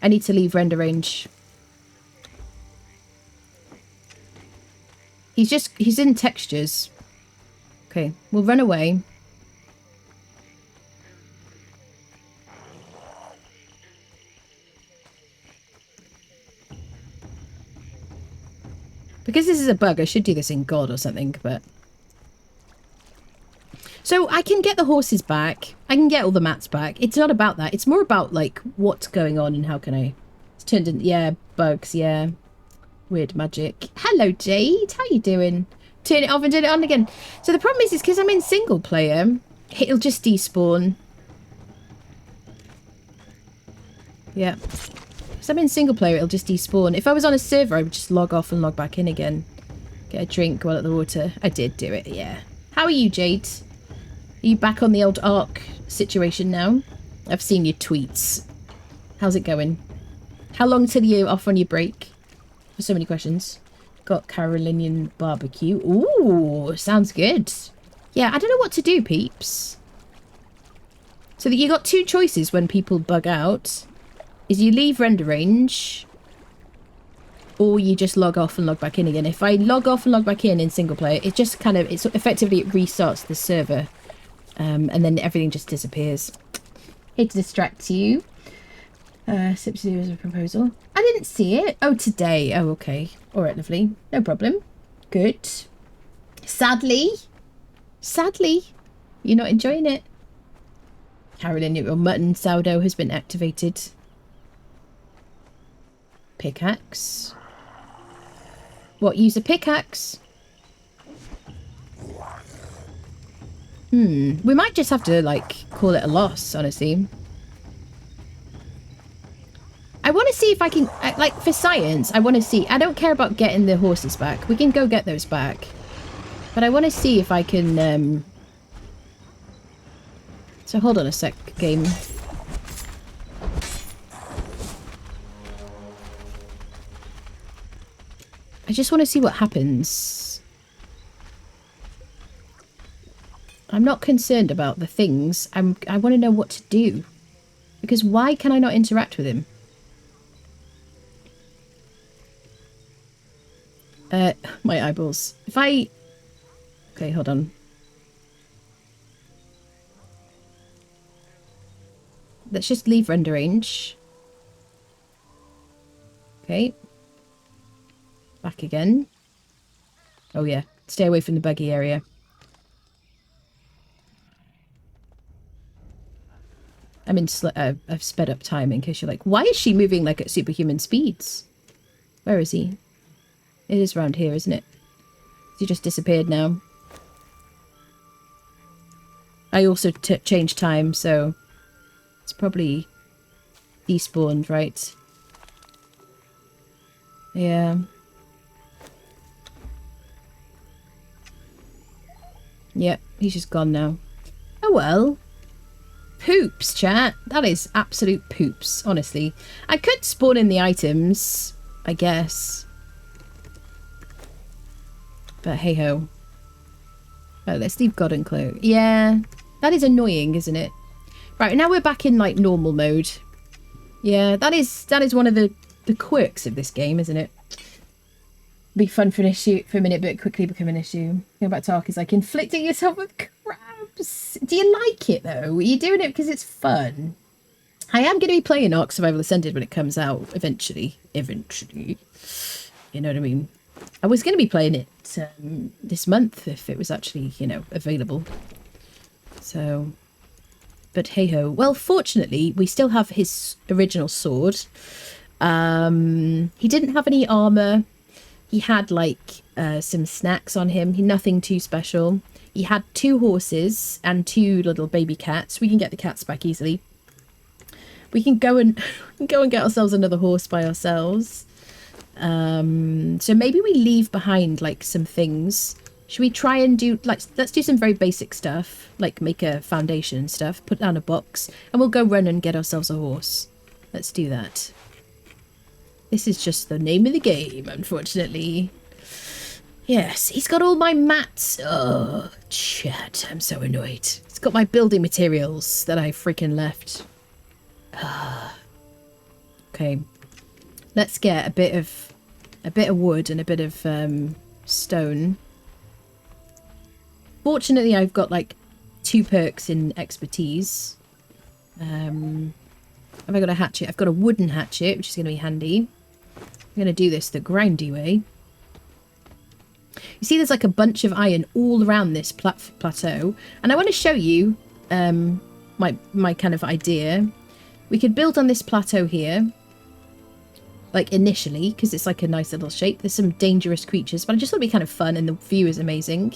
I need to leave render range. He's in textures. Okay, we'll run away. Because this is a bug, I should do this in God or something, but... So I can get the horses back. I can get all the mats back. It's not about that. It's more about, like, what's going on and how can I... It's turned into... Yeah, bugs, yeah. Weird magic. Hello, Jade. How you doing? Turn it off and turn it on again. So the problem is because I'm in single player, it'll just despawn. Yeah. Because I'm in single player, it'll just despawn. If I was on a server, I would just log off and log back in again. Get a drink, go out of the water. I did do it, yeah. How are you, Jade? Are you back on the old Ark situation now? I've seen your tweets. How's it going? How long till you're off on your break? So many questions. Got Carolinian barbecue. Ooh, sounds good. Yeah, I don't know what to do, peeps. So that you got two choices when people bug out. Is you leave render range, or you just log off and log back in again. If I log off and log back in single player, it just kind of, it's effectively, it restarts the server. And then everything just disappears. Hate to distract you. Siptah is a proposal. I didn't see it. Oh, today. Oh, okay. All right, lovely. No problem. Good. Sadly, you're not enjoying it. Carolyn, your mutton sourdough has been activated. Pickaxe. What? Use a pickaxe? We might just have to, like, call it a loss, honestly. I want to see if I can, like, for science, I want to see. I don't care about getting the horses back. We can go get those back. But I want to see if I can, So hold on a sec, game. I just want to see what happens. I'm not concerned about the things. I want to know what to do. Because why can I not interact with him? My eyeballs. If I... Okay, hold on. Let's just leave render range. Okay. Back again. Oh yeah, stay away from the buggy area. I'm in I've sped up time in case you're like, why is she moving like at superhuman speeds? Where is he? It is around here, isn't it? He just disappeared now. I also changed time, so it's probably despawned, right? Yeah. Yep, he's just gone now. Oh well. Poops, chat. That is absolute poops, honestly. I could spawn in the items, I guess. But hey-ho. Oh, let's leave God and Cloak. Yeah, that is annoying, isn't it? Right, now we're back in, like, normal mode. Yeah, that is one of the quirks of this game, isn't it? Be fun for an issue for a minute, but quickly become an issue. Going back to Ark is like inflicting yourself with crabs. Do you like it, though? Are you doing it because it's fun? I am going to be playing Ark Survival Ascended when it comes out, eventually. Eventually. You know what I mean? I was going to be playing it this month if it was actually, you know, available. So, but hey-ho. Well, fortunately, we still have his original sword. He didn't have any armor. He had, like, some snacks on him. Nothing too special. He had 2 horses and 2 little baby cats. We can get the cats back easily. We can go and get ourselves another horse by ourselves. So maybe we leave behind, like, some things. Should we try and do, like, let's do some very basic stuff, like make a foundation and stuff, put down a box, and we'll go run and get ourselves a horse. Let's do that. This is just the name of the game, unfortunately. Yes, he's got all my mats. Oh, chat, I'm so annoyed. He's got my building materials that I freaking left. Okay. Let's get a bit of wood and a bit of stone. Fortunately, I've got like 2 perks in expertise. Have I got a hatchet? I've got a wooden hatchet, which is going to be handy. I'm going to do this the grindy way. You see there's like a bunch of iron all around this plateau. And I want to show you my kind of idea. We could build on this plateau here. Like initially, because it's like a nice little shape. There's some dangerous creatures, but I just thought it'd be kind of fun and the view is amazing.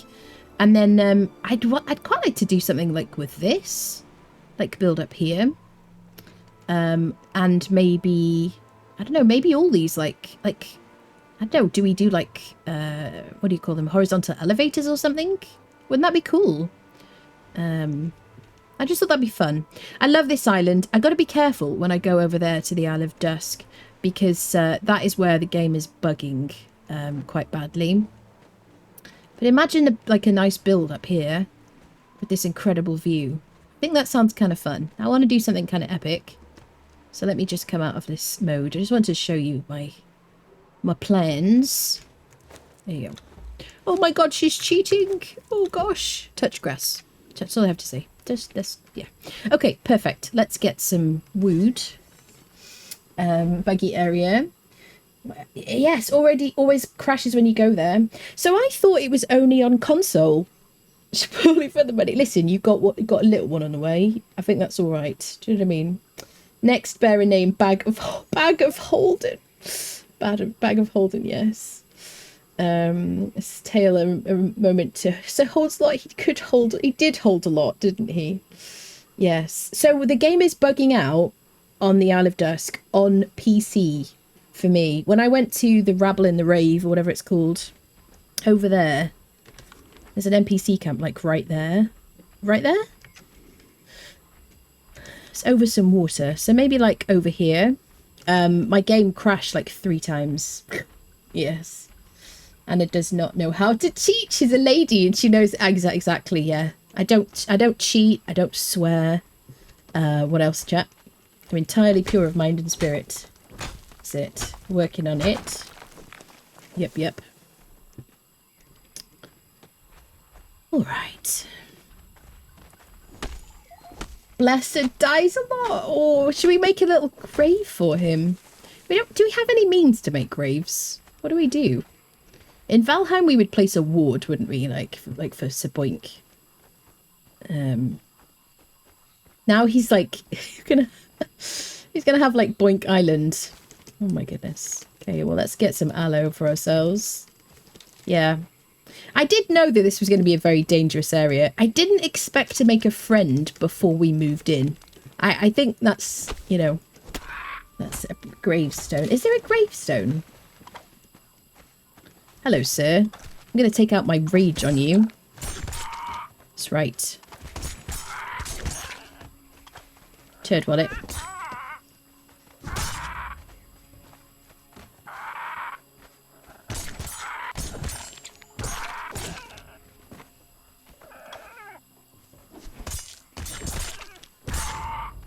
And then I'd quite like to do something like with this. Like build up here. And maybe, I don't know, maybe all these like, I don't know, do we do like, what do you call them? Horizontal elevators or something? Wouldn't that be cool? I just thought that'd be fun. I love this island. I've got to be careful when I go over there to the Isle of Dusk, because that is where the game is bugging quite badly. But imagine like a nice build up here with this incredible view. I think that sounds kind of fun. I want to do something kind of epic. So let me just come out of this mode. I just want to show you my plans. There you go. Oh my god, she's cheating. Oh gosh. Touch grass. That's all I have to say. Just this, yeah. Okay, perfect. Let's get some wood. Buggy area. Yes, always crashes when you go there. So I thought it was only on console. Purely for the money. Listen, you got a little one on the way. I think that's all right. Do you know what I mean? Next, bear a name, bag of Holden. Bag of Holden, yes. Tail a moment to... So holds a lot. He did hold a lot, didn't he? Yes. So the game is bugging out on the Isle of Dusk on PC for me. When I went to the Rabble in the Rave, or whatever it's called, over there, there's an NPC camp, like, right there. Right there? It's over some water. So maybe, like, over here. My game crashed, like, 3 times. Yes. And it does not know how to cheat. She's a lady and she knows exactly, yeah. I don't cheat. I don't swear. What else, chat? I'm entirely pure of mind and spirit. That's it. Working on it. Yep. All right. Blessed dies a lot. Or should we make a little grave for him? Do we have any means to make graves? What do we do? In Valheim, we would place a ward, wouldn't we? Like for Saboink. Now he's like he's gonna have like Boink Island. Oh my goodness. Okay, well let's get some aloe for ourselves. Yeah. I did know that this was going to be a very dangerous area. I didn't expect to make a friend before we moved in. I think that's, you know, that's a gravestone. Is there a gravestone? Hello, sir. I'm going to take out my rage on you. That's right. Turd wallet.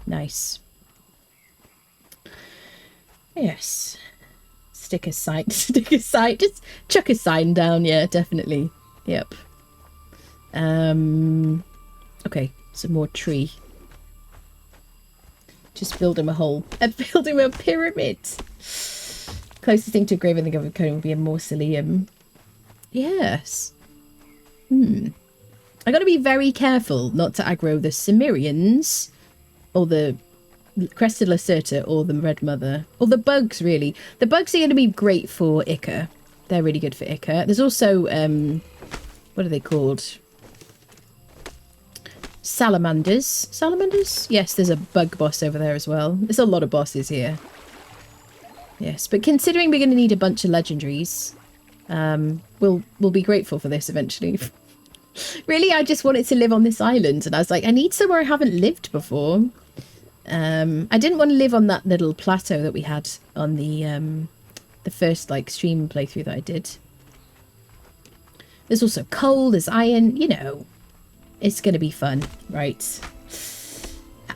Nice. Yes. Stick a sign. Just chuck a sign down. Yeah, definitely. Yep. Okay, some more tree. Just build him a hole. Build him a pyramid. Closest thing to a grave I think of Conan would be a mausoleum. Yes. I gotta be very careful not to aggro the Cimmerians. Or the Crested Lacerta, or the Red Mother. Or the bugs, really. The bugs are going to be great for Ica. They're really good for Ica. There's also, what are they called? Salamanders. Salamanders? Yes, there's a bug boss over there as well. There's a lot of bosses here. Yes, but considering we're going to need a bunch of legendaries, we'll be grateful for this eventually. Really, I just wanted to live on this island, and I was like, I need somewhere I haven't lived before. I didn't want to live on that little plateau that we had on the first like stream playthrough that I did. There's also coal, there's iron, you know. It's going to be fun, right?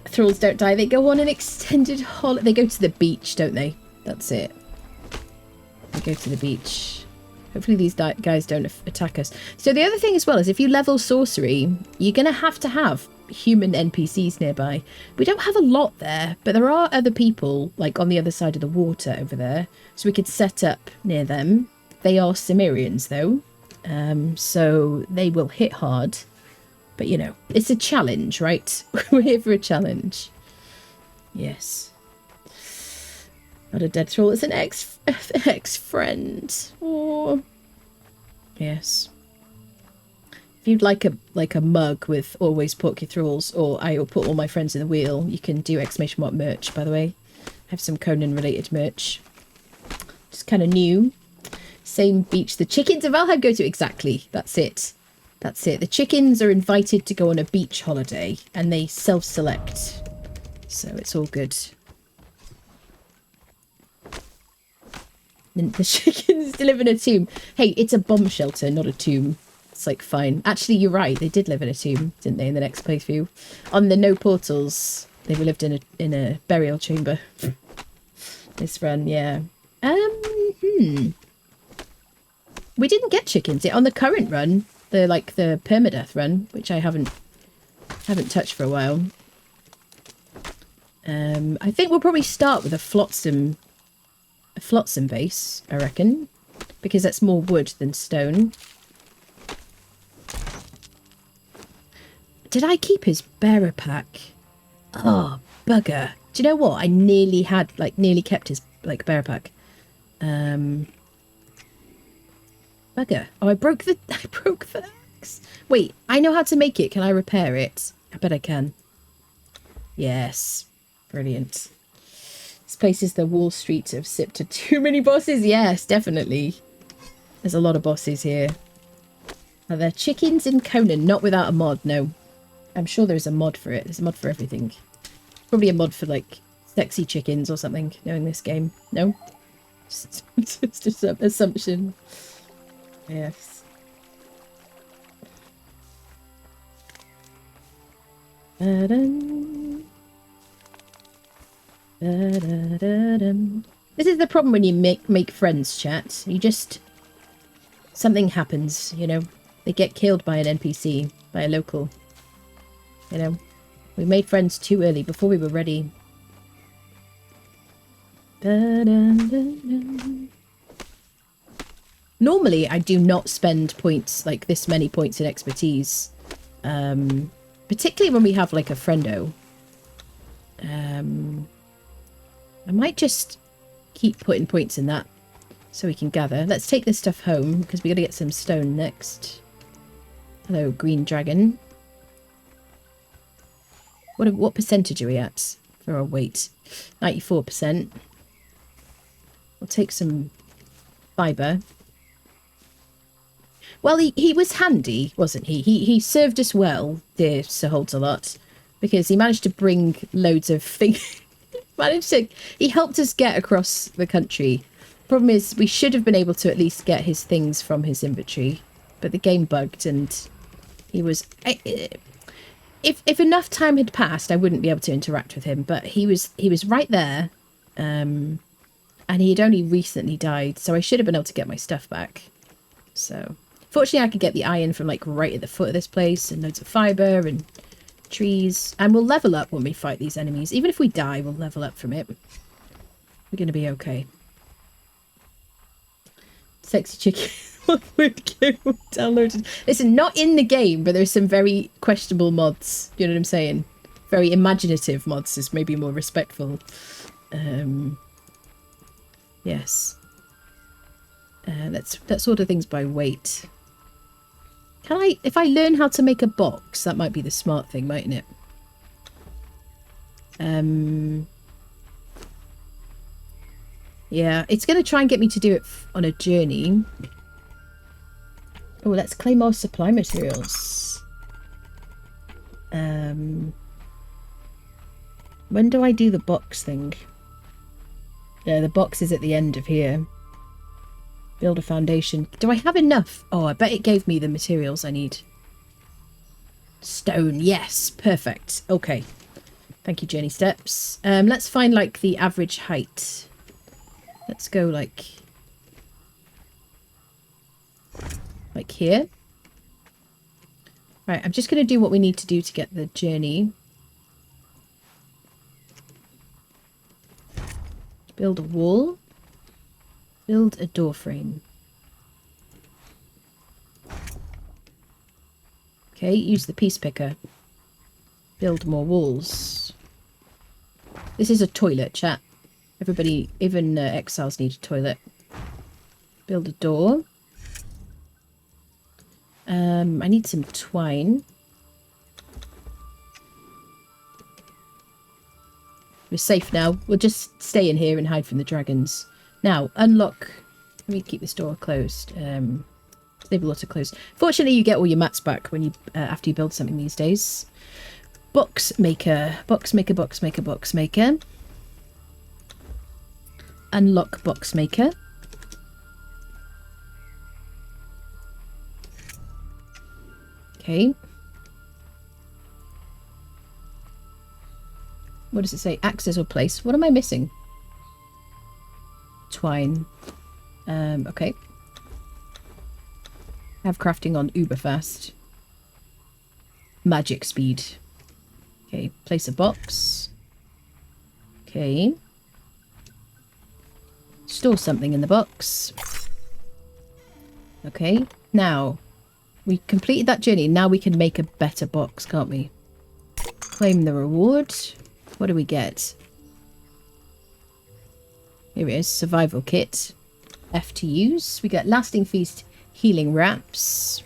Thralls don't die, they go on an extended holiday. They go to the beach, don't they? That's it. They go to the beach. Hopefully these guys don't attack us. So the other thing as well is if you level sorcery, you're going to have human NPCs nearby. We don't have a lot there, but there are other people like on the other side of the water over there. So we could set up near them. They are Cimmerians though. So they will hit hard. But you know, it's a challenge, right? We're here for a challenge. Yes. Not a dead thrall, it's an ex-friend. Oh. Yes. If you'd like a mug with always pork your thralls, or I will put all my friends in the wheel, you can do exclamation mark merch, by the way. I have some Conan related merch. Just kind of new. Same beach the chickens of Valheim go to. Exactly. That's it. That's it. The chickens are invited to go on a beach holiday and they self-select. So it's all good. The chickens deliver in a tomb. Hey, it's a bomb shelter, not a tomb. It's like fine. Actually, you're right. They did live in a tomb, didn't they? In the next playthrough, on the no portals, they lived in a burial chamber. This run, yeah. We didn't get chickens yet on the current run. The permadeath run, which I haven't touched for a while. I think we'll probably start with a flotsam base, I reckon, because that's more wood than stone. Did I keep his bearer pack? Oh, bugger. Do you know what? I nearly kept his bearer pack. Bugger. Oh, I broke the axe. Wait, I know how to make it. Can I repair it? I bet I can. Yes. Brilliant. This place is the Wall Street of Siptah. Too many bosses? Yes, definitely. There's a lot of bosses here. Are there chickens in Conan? Not without a mod, no. I'm sure there's a mod for it. There's a mod for everything. Probably a mod for, like, sexy chickens or something, knowing this game. No? Just an assumption. Yes. Ba-dum. Ba-da-da-dum. This is the problem when you make friends, chat. You just... Something happens, you know. They get killed by an NPC, by a local. You know. We made friends too early, before we were ready. Da-dum-dum-dum. Normally, I do not spend points, like this many points in expertise. Particularly when we have, like, a friendo. I might just keep putting points in that so we can gather. Let's take this stuff home, because we got to get some stone next. Hello, green dragon. What percentage are we at for our weight? 94%. We'll take some fibre. Well, he was handy, wasn't he? He served us well, dear Sir Holds-a-Lot, because he managed to bring loads of things. He helped us get across the country. Problem is, we should have been able to at least get his things from his inventory, but the game bugged and he was... If enough time had passed, I wouldn't be able to interact with him, but he was right there, and he had only recently died, so I should have been able to get my stuff back. So, fortunately, I could get the iron from, like, right at the foot of this place, and loads of fibre and trees, and we'll level up when we fight these enemies. Even if we die, we'll level up from it. We're going to be okay. Sexy chicken. Downloaded. Listen, not in the game, but there's some very questionable mods. You know what I'm saying? Very imaginative mods is maybe more respectful. Yes. Let's order things by weight. Can I, if I learn how to make a box, that might be the smart thing, mightn't it? Yeah, it's going to try and get me to do it on a journey. Oh, let's claim our supply materials. When do I do the box thing? Yeah, the box is at the end of here. Build a foundation. Do I have enough? Oh, I bet it gave me the materials I need. Stone, yes, perfect. Okay. Thank you, Journey Steps. Let's find, like, the average height. Let's go, like here. Right, I'm just going to do what we need to do to get the journey. Build a wall. Build a door frame. Okay, use the piece picker. Build more walls. This is a toilet, chat. Everybody, even exiles need a toilet. Build a door. I need some twine. We're safe now. We'll just stay in here and hide from the dragons. Now, unlock... Let me keep this door closed. Stable auto closed. Fortunately, you get all your mats back when you after you build something these days. Box maker. Box maker, box maker, box maker. Unlock box maker. Okay. What does it say? Access or place. What am I missing? Twine. Okay. Have crafting on uber fast. Magic speed. Okay, place a box. Okay. Store something in the box. Okay, now we completed that journey. Now we can make a better box, can't we? Claim the reward. What do we get? Here it is, survival kit. F to use. We get lasting feast healing wraps,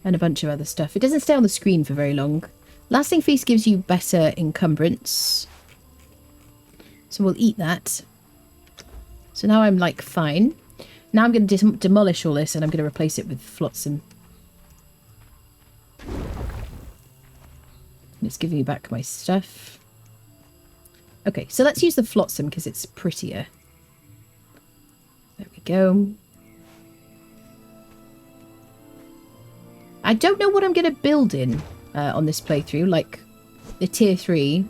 and a bunch of other stuff. It doesn't stay on the screen for very long. Lasting Feast gives you better encumbrance. So we'll eat that. So now I'm like fine. Now I'm going to demolish all this and I'm going to replace it with flotsam. It's giving me back my stuff. Okay, so let's use the flotsam because it's prettier. There we go. I don't know what I'm going to build in on this playthrough, like the tier 3.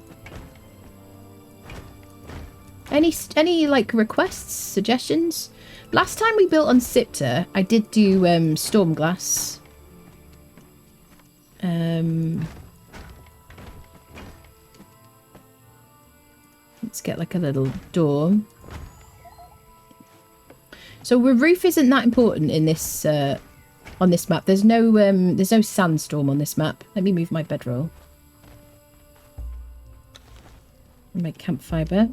Any like requests, suggestions? Last time we built on Siptah, I did do Stormglass. Let's get like a little door. So the roof isn't that important in this on this map. There's no sandstorm on this map. Let me move my bedroll. And my campfire.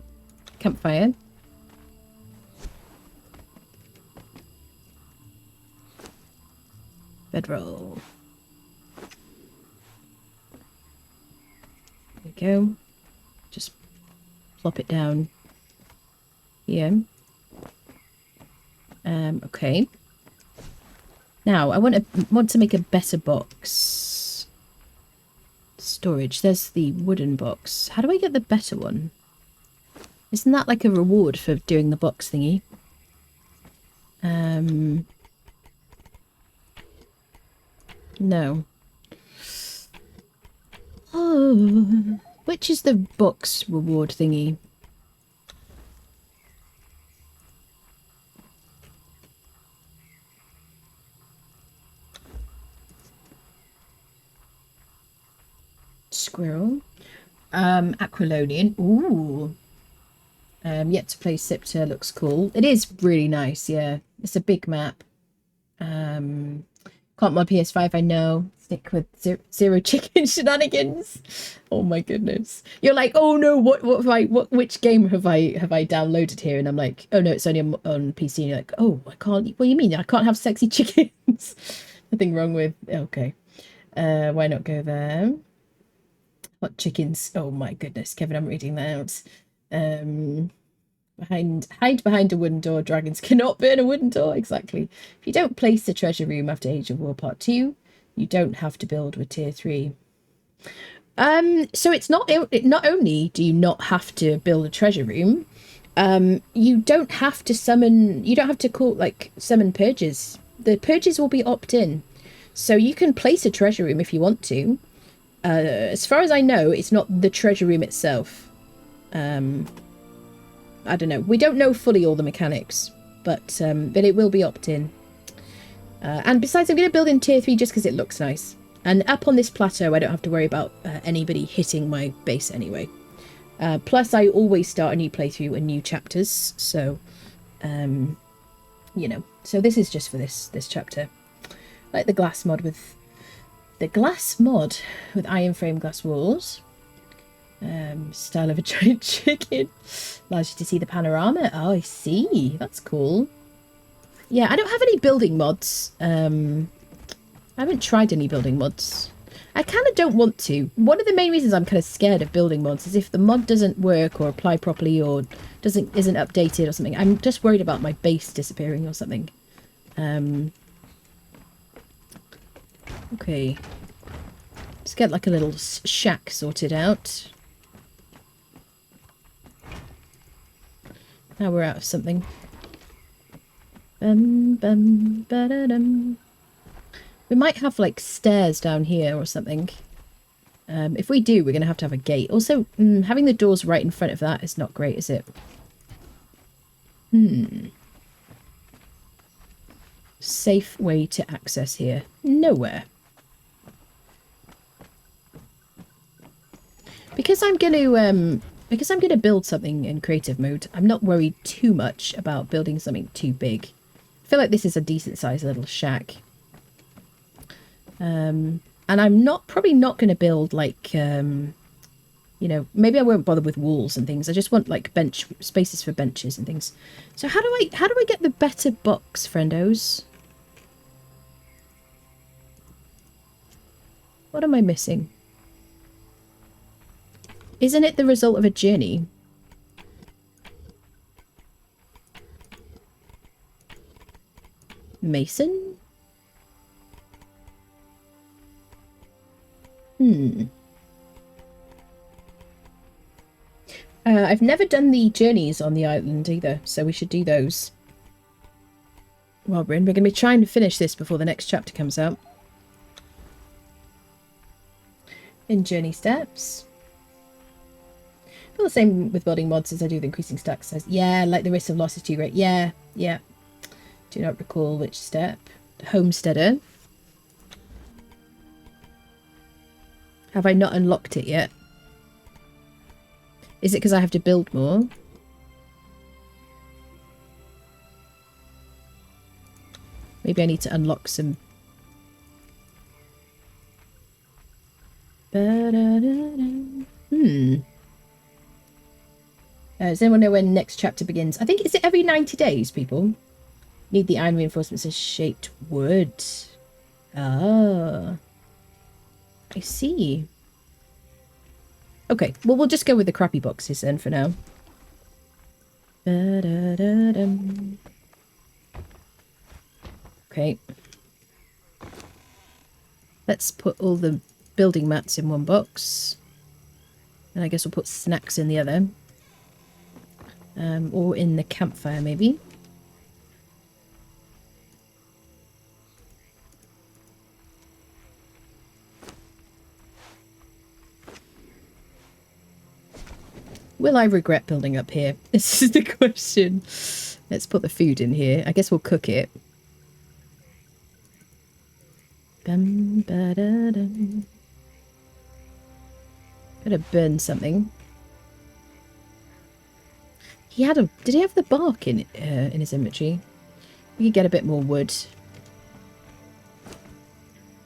Bedroll. There we go. Just plop it down here. Okay. Now I want to make a better box. Storage. There's the wooden box. How do I get the better one? Isn't that like a reward for doing the box thingy? No. Oh, which is the box reward thingy? Squirrel. Aquilonian. Ooh. Yet to play Siptah looks cool. It is really nice, yeah. It's a big map. Can't mod PS5, I know. Stick with zero chicken shenanigans. Oh my goodness. You're like, oh no, which game have I downloaded here? And I'm like, oh no, it's only on PC. And you're like, oh, I can't. What do you mean? I can't have sexy chickens. Nothing wrong with. Okay. Why not go there? Hot chickens. Oh my goodness, Kevin, I'm reading that out. Hide behind a wooden door. Dragons cannot burn a wooden door. Exactly. If you don't place the treasure room after Age of War Part 2, you don't have to build with tier 3. So it's not only do you not have to build a treasure room, you don't have to summon. You don't have to call summon purges. The purges will be opt-in, so you can place a treasure room if you want to. As far as I know, it's not the treasure room itself. I don't know. We don't know fully all the mechanics, but it will be opt-in. And besides, I'm going to build in tier 3 just because it looks nice. And up on this plateau, I don't have to worry about anybody hitting my base anyway. Plus, I always start a new playthrough and new chapters, so you know. So this is just for this chapter. Like the glass mod with iron frame glass walls. Style of a giant chicken. Allows you to see the panorama. Oh, I see. That's cool. Yeah, I don't have any building mods. I haven't tried any building mods. I kind of don't want to. One of the main reasons I'm kind of scared of building mods is if the mod doesn't work or apply properly or isn't updated or something. I'm just worried about my base disappearing or something. Okay. Let's get like a little shack sorted out. Now we're out of something. Ba-da-dum. We might have like stairs down here or something. If we do, we're going to have a gate. Also, having the doors right in front of that is not great, is it? Safe way to access here. Nowhere. Because I'm going to build something in creative mode, I'm not worried too much about building something too big. I feel like this is a decent sized little shack. And I'm probably not going to build like, you know, maybe I won't bother with walls and things. I just want like spaces for benches and things. So how do I get the better box, friendos? What am I missing? Isn't it the result of a journey? Mason? I've never done the journeys on the island either, so we should do those. Well, Bryn, we're going to be trying to finish this before the next chapter comes out. In journey steps. I feel the same with building mods as I do with increasing stack size. Yeah, like the risk of loss is too great. Yeah. Do not recall which step. Homesteader. Have I not unlocked it yet? Is it because I have to build more? Maybe I need to unlock some. Does anyone know when next chapter begins? I think, is it every 90 days, people? Need the iron reinforcements as shaped wood. Ah. I see. Okay, well, we'll just go with the crappy boxes then for now. Okay. Let's put all the building mats in one box. And I guess we'll put snacks in the other. Or in the campfire, maybe. Will I regret building up here? This is the question. Let's put the food in here. I guess we'll cook it. Gotta burn something. He had a... Did he have the bark in his inventory? We could get a bit more wood.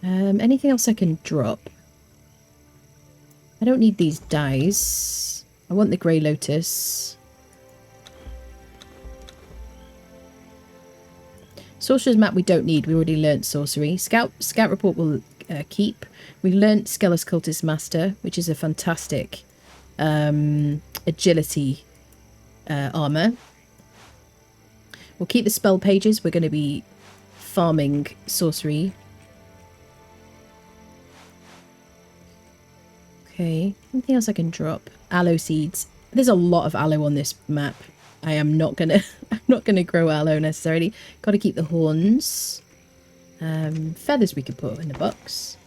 Anything else I can drop? I don't need these dyes. I want the grey lotus. Sorcerer's map we don't need. We already learnt sorcery. Scout report will keep. We learnt Skelos Cultist Master, which is a fantastic agility armor. We'll keep the spell pages. We're going to be farming sorcery. Okay, anything else I can drop? Aloe seeds. There's a lot of aloe on this map. I'm not gonna grow aloe necessarily. Got to keep the horns. Feathers we could put in the box.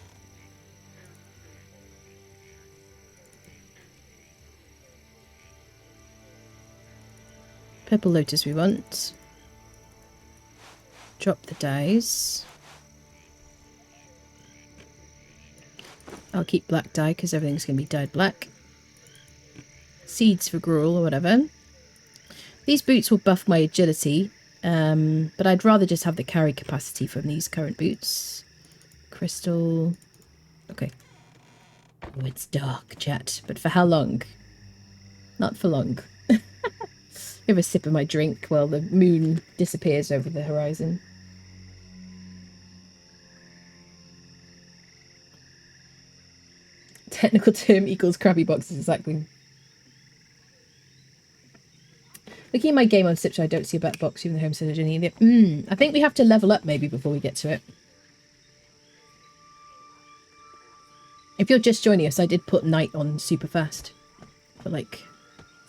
Purple lotus we want. Drop the dyes. I'll keep black dye because everything's going to be dyed black. Seeds for gruel or whatever. These boots will buff my agility, but I'd rather just have the carry capacity from these current boots. Crystal. Okay. Oh, it's dark, chat. But for how long? Not for long. Have a sip of my drink while the moon disappears over the horizon. Technical term equals crappy boxes, exactly. Looking at my game on Siptah, I don't see a better box even the homestead journey either. I think we have to level up maybe before we get to it. If you're just joining us, I did put night on super fast for like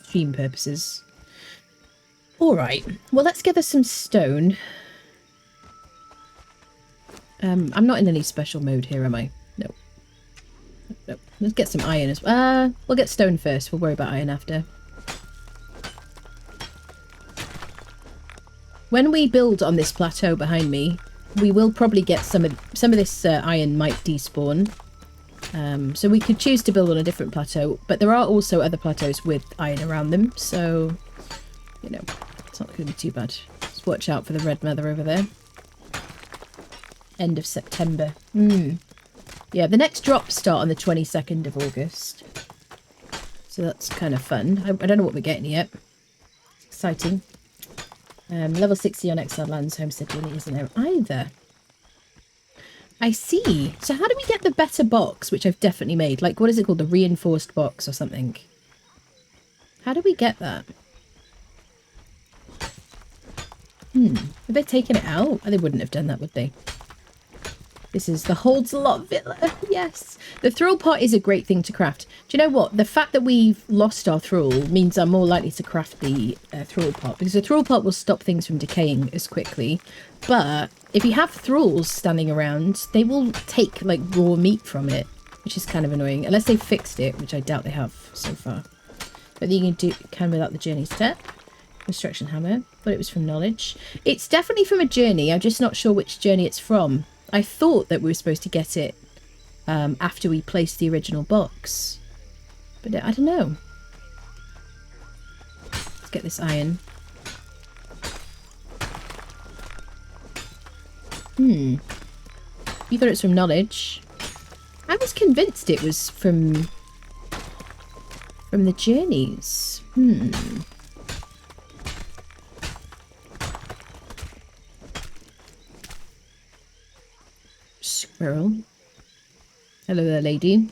stream purposes. Alright, well let's gather some stone. I'm not in any special mode here, am I? No. Nope. Let's get some iron as well. We'll get stone first. We'll worry about iron after. When we build on this plateau behind me, we will probably get some of this iron might despawn. So we could choose to build on a different plateau, but there are also other plateaus with iron around them, so you know, it's not going to be too bad. Just watch out for the red mother over there. End of September. Yeah, the next drops start on the 22nd of August. So that's kind of fun. I don't know what we're getting yet. It's exciting. Level 60 on Exiled Lands homestead journey isn't there either. I see. So how do we get the better box, which I've definitely made? Like, what is it called? The reinforced box or something? How do we get that? Have they taken it out? Oh, they wouldn't have done that, would they? This is the holds a lot villa. Yes. The thrall pot is a great thing to craft. Do you know what? The fact that we've lost our thrall means I'm more likely to craft the thrall pot, because the thrall pot will stop things from decaying as quickly. But if you have thralls standing around, they will take like raw meat from it, which is kind of annoying. Unless they fixed it, which I doubt they have so far. But you can without the journey step. Construction hammer. But it was from knowledge. It's definitely from a journey. I'm just not sure which journey it's from. I thought that we were supposed to get it after we placed the original box. But I don't know. Let's get this iron. You thought it's from knowledge. I was convinced it was from the journeys. Squirrel. Hello there, lady.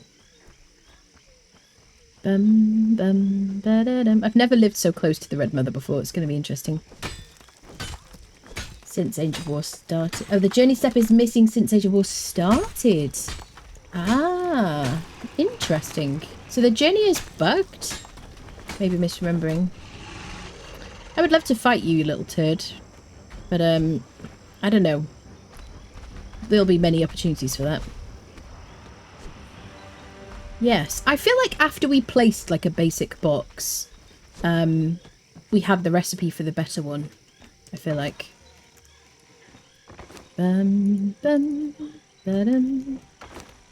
Bum, bum, ba-da-dum. I've never lived so close to the Red Mother before. It's going to be interesting. Since Age of War started. Oh, the journey step is missing since Age of War started. Ah, interesting. So the journey is bugged? Maybe misremembering. I would love to fight you, you little turd. But, I don't know. There'll be many opportunities for that. Yes, I feel like after we placed like a basic box, we have the recipe for the better one. I feel like. Bum, bum, ba-dum.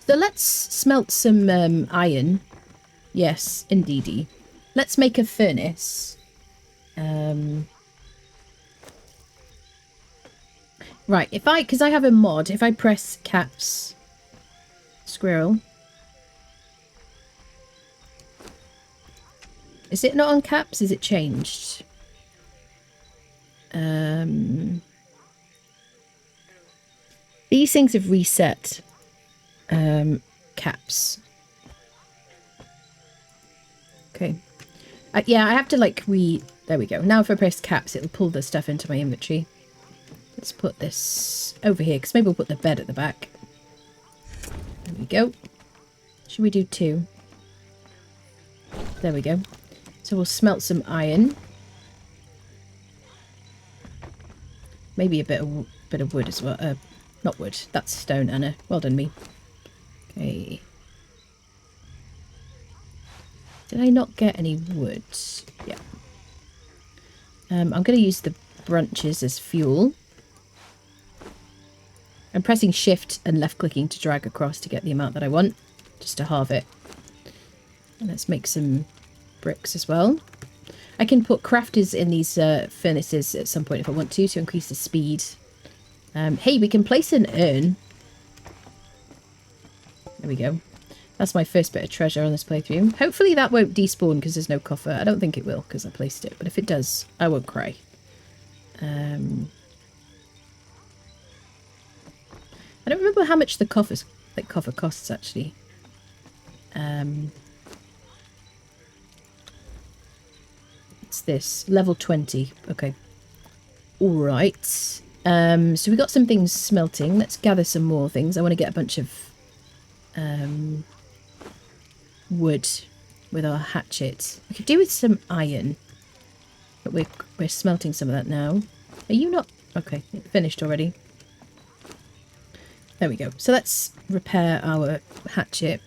So let's smelt some iron. Yes, indeedy. Let's make a furnace. Right, because I have a mod, if I press caps, squirrel. Is it not on caps? Is it changed? These things have reset caps. Okay. Yeah, I have to like there we go. Now if I press caps, it'll pull the stuff into my inventory. Let's put this over here, because maybe we'll put the bed at the back. There we go. Should we do 2? There we go. So we'll smelt some iron. Maybe a bit of wood as well. Not wood. That's stone, Anna. Well done, me. Okay. Did I not get any wood? Yeah. I'm going to use the branches as fuel. I'm pressing shift and left clicking to drag across to get the amount that I want, just to halve it. And let's make some bricks as well. I can put crafters in these furnaces at some point if I want to increase the speed. Hey, we can place an urn. There we go. That's my first bit of treasure on this playthrough. Hopefully that won't despawn because there's no coffer. I don't think it will because I placed it, but if it does, I won't cry. I don't remember how much the coffer costs actually. It's this level 20. Okay. All right. So we got some things smelting. Let's gather some more things. I want to get a bunch of wood with our hatchet. We could do with some iron, but we're smelting some of that now. Are you not? Okay, it finished already. There we go. So let's repair our hatchet.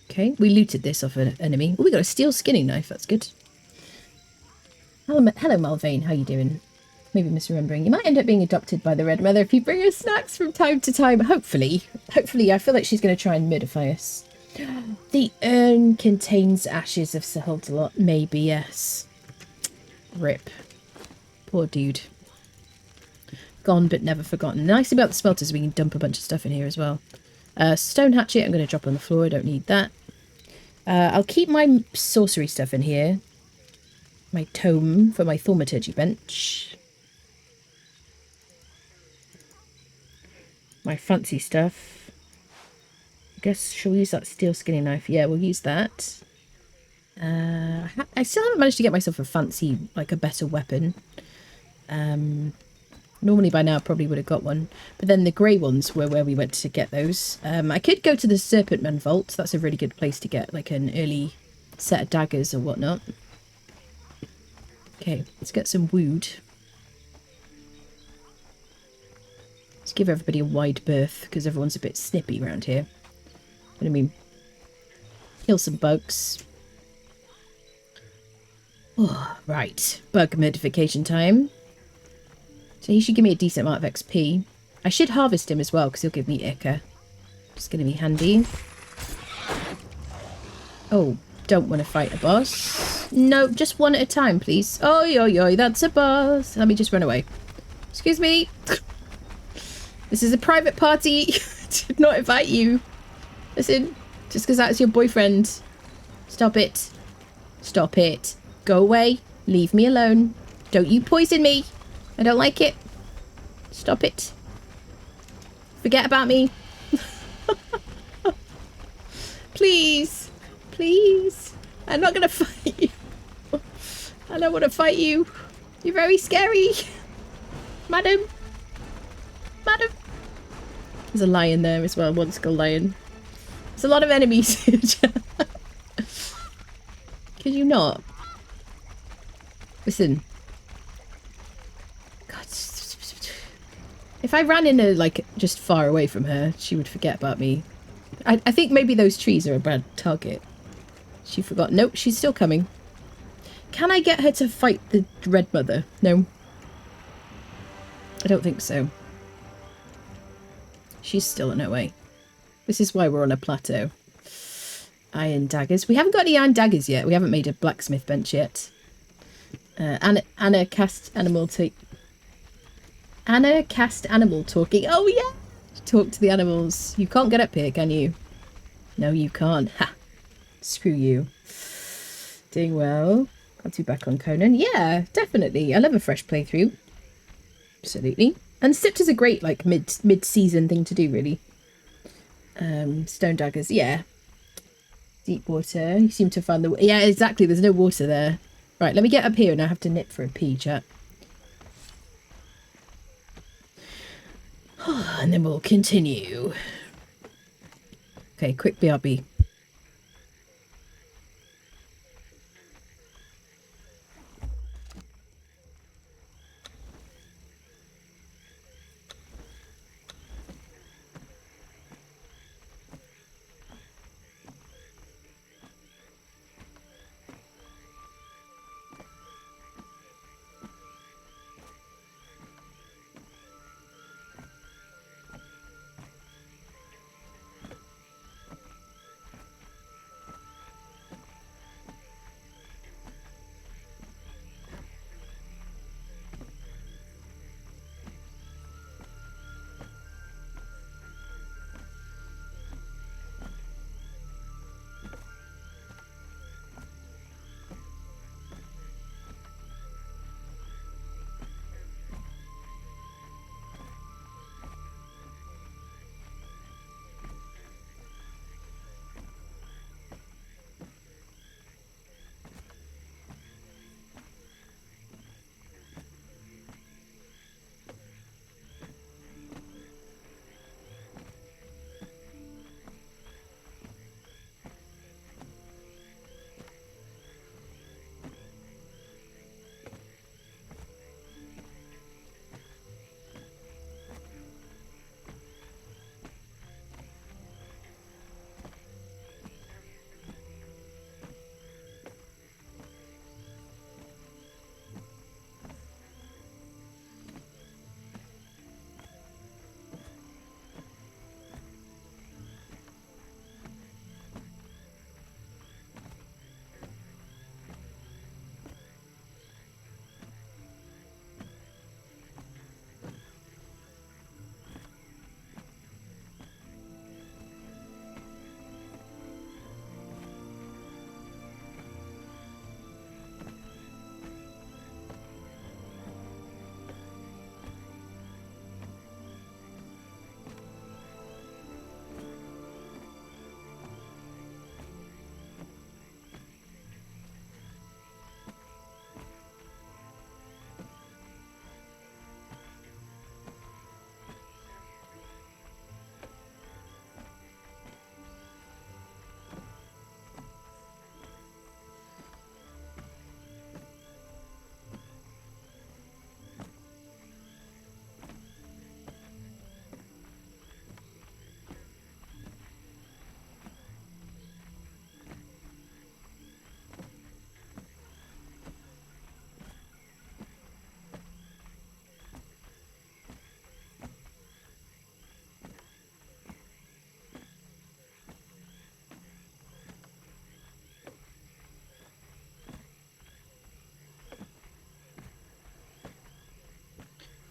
Okay, we looted this off an enemy. Oh, we got a steel skinning knife. That's good. Hello, Malvain. How you doing? Maybe misremembering. You might end up being adopted by the Red Mother if you bring her snacks from time to time. Hopefully. Hopefully, I feel like she's going to try and modify us. The urn contains ashes of Xuthal. Maybe, yes. Rip. Poor dude. Gone but never forgotten. Nice about the smelters, we can dump a bunch of stuff in here as well. Stone hatchet, I'm going to drop on the floor. I don't need that. I'll keep my sorcery stuff in here. My tome for my thaumaturgy bench. my fancy stuff. I guess she'll use that steel skinning knife. Yeah, we'll use that. I still haven't managed to get myself a fancy, like a better weapon. Normally by now I probably would have got one. But then the grey ones were where we went to get those. I could go to the Serpentman Vault. That's a really good place to get like an early set of daggers or whatnot. Okay, let's get some wood. Let's give everybody a wide berth because everyone's a bit snippy around here. What I mean, kill some bugs. Oh, right, bug modification time. So he should give me a decent amount of XP. I should harvest him as well because he'll give me Ica. It's going to be handy. Oh, don't want to fight a boss. No, just one at a time, please. Oh, yo, that's a boss. Let me just run away. Excuse me. This is a private party. Did not invite you. Listen, just because that's your boyfriend. Stop it. Stop it. Go away. Leave me alone. Don't you poison me. I don't like it. Stop it. Forget about me. Please. Please. I'm not going to fight you. I don't want to fight you. You're very scary. Madam. Madam. There's a lion there as well. One skull lion. There's a lot of enemies. Could you not? Listen. God. If I ran in like just far away from her, she would forget about me. I think maybe those trees are a bad target. She forgot. Nope, she's still coming. Can I get her to fight the Red Mother? No. I don't think so. She's still on her way. This is why we're on a plateau. Iron daggers. We haven't got any iron daggers yet. We haven't made a blacksmith bench yet. Anna cast animal Anna cast animal talking. Oh yeah! Talk to the animals. You can't get up here, can you? No, you can't. Ha! Screw you. Doing well. Got to be back on Conan. Yeah, definitely. I love a fresh playthrough. Absolutely. And Siptah's a great like mid-season thing to do, really. Stone daggers. Yeah. Deep water. You seem to have found the... Yeah, exactly. There's no water there. Right, let me get up here and I have to nip for a pee, chat. And then we'll continue. Okay, quick BRB.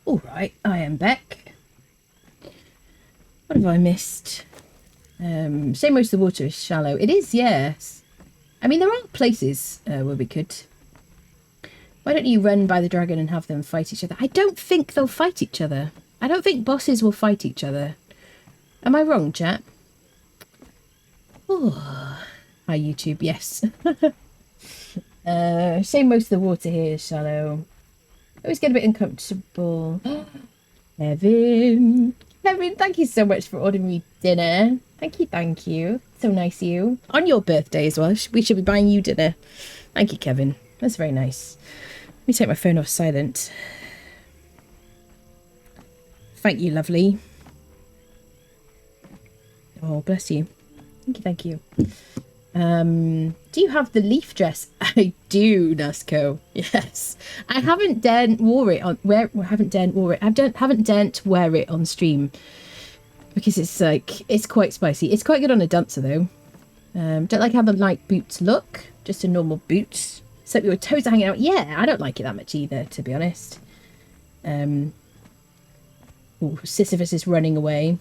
All right, I am back. What have I missed? Say most of the water is shallow. It is, yes. I mean, there are places where we could. Why don't you run by the dragon and have them fight each other? I don't think they'll fight each other. I don't think bosses will fight each other. Am I wrong, chat? Oh, hi, YouTube. Yes. Say most of the water here is shallow. I always get a bit uncomfortable. Kevin, thank you so much for ordering me dinner. Thank you. So nice of you. On your birthday as well. We should be buying you dinner. Thank you, Kevin. That's very nice. Let me take my phone off silent. Thank you, lovely. Oh, bless you. Thank you. Do you have the leaf dress? I do, Nusco. Yes. I haven't dared wear it on haven't dared wear it on stream because it's quite spicy. It's quite good on a dancer though. Don't like how the light boots look. Just a normal boot. So your toes are hanging out. Yeah, I don't like it that much either, to be honest. Ooh, Sisyphus is running away.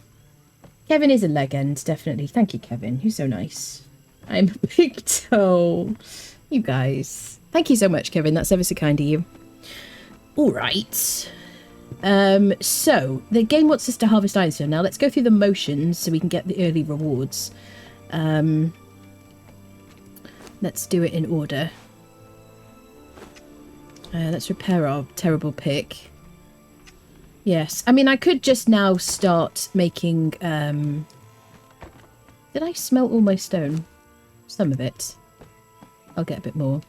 Kevin is a legend, definitely. Thank you, Kevin. You're so nice. I'm a big toe. You guys. Thank you so much, Kevin. That's ever so kind of you. All right. So the game wants us to harvest ironstone. Now let's go through the motions so we can get the early rewards. Let's do it in order. Let's repair our terrible pick. Yes. I mean, I could just now start making... Did I smelt all my stone? Some of it. I'll get a bit more.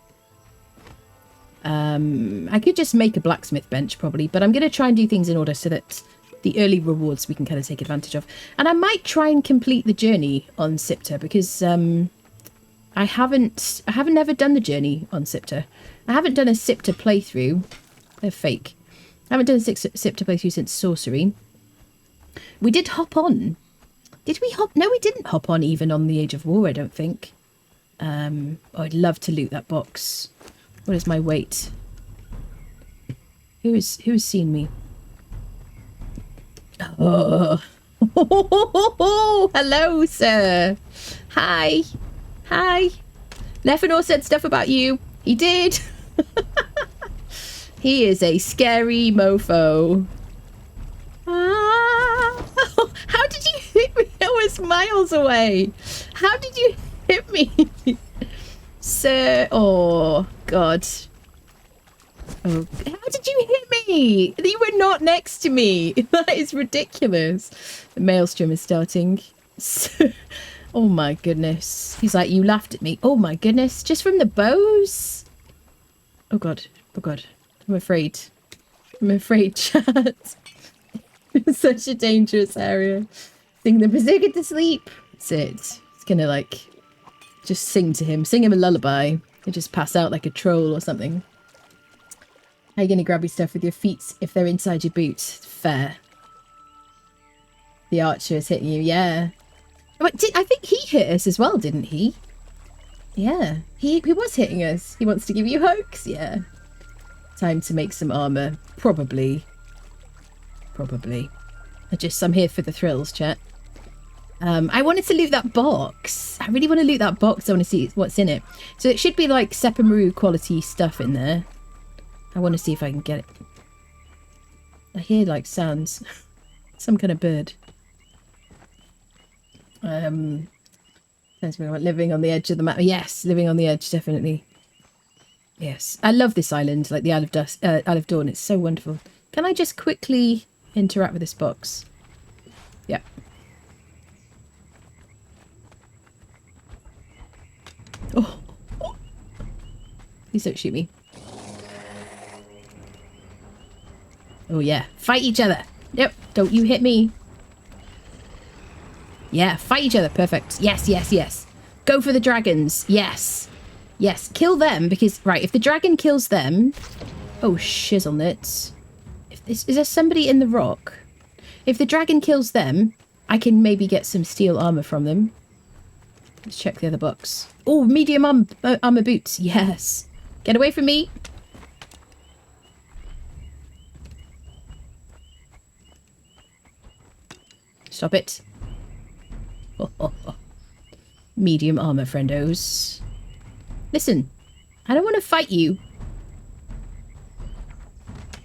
I could just make a blacksmith bench probably, but I'm going to try and do things in order so that the early rewards we can kind of take advantage of. And I might try and complete the journey on Siptah because I haven't ever done the journey on Siptah. I haven't done a Siptah playthrough. They're fake. I haven't done a Siptah playthrough since Sorcery. We did hop on. Did we hop? No, we didn't hop on even on the Age of War, I don't think. Oh, I'd love to loot that box. What is my weight? Who has seen me? Oh. Hello, sir. Hi. Hi. Lefenor said stuff about you. He did. He is a scary mofo. Ah. How did you hit me? I was miles away. How did you hit me? Sir. Oh, God. Oh, how did you hit me? You were not next to me. That is ridiculous. The maelstrom is starting. Oh my goodness. He's like, you laughed at me. Oh my goodness. Just from the bows? Oh God. Oh God. I'm afraid. I'm afraid, chat. It's such a dangerous area. Sing the berserker to sleep. That's it. It's gonna like just sing to him. Sing him a lullaby. He'll just pass out like a troll or something. How are you gonna grab your stuff with your feet if they're inside your boot? Fair. The archer is hitting you, yeah. But I think he hit us as well, didn't he? Yeah, he was hitting us. He wants to give you hugs, yeah. Time to make some armor. Probably. I'm here for the thrills, chat. I wanted to loot that box. I really want to loot that box. I want to see what's in it. So it should be like Sepamaru quality stuff in there. I want to see if I can get it. I hear like sounds. Some kind of bird. Living on the edge of the map. Yes, living on the edge, definitely. Yes, I love this island, like the Isle of Dusk, Isle of Dawn. It's so wonderful. Can I just quickly interact with this box? Yeah. Oh. Please don't shoot me. Oh yeah, fight each other. Nope, don't you hit me. Yeah, fight each other. Perfect. Yes, yes, yes. Go for the dragons. Yes. Yes, kill them because... Right, if the dragon kills them... Oh, shizzle nuts. Is there somebody in the rock? If the dragon kills them, I can maybe get some steel armor from them. Let's check the other box. Oh, medium armor boots. Yes. Get away from me. Stop it. Medium armor, friendos. Listen, I don't want to fight you.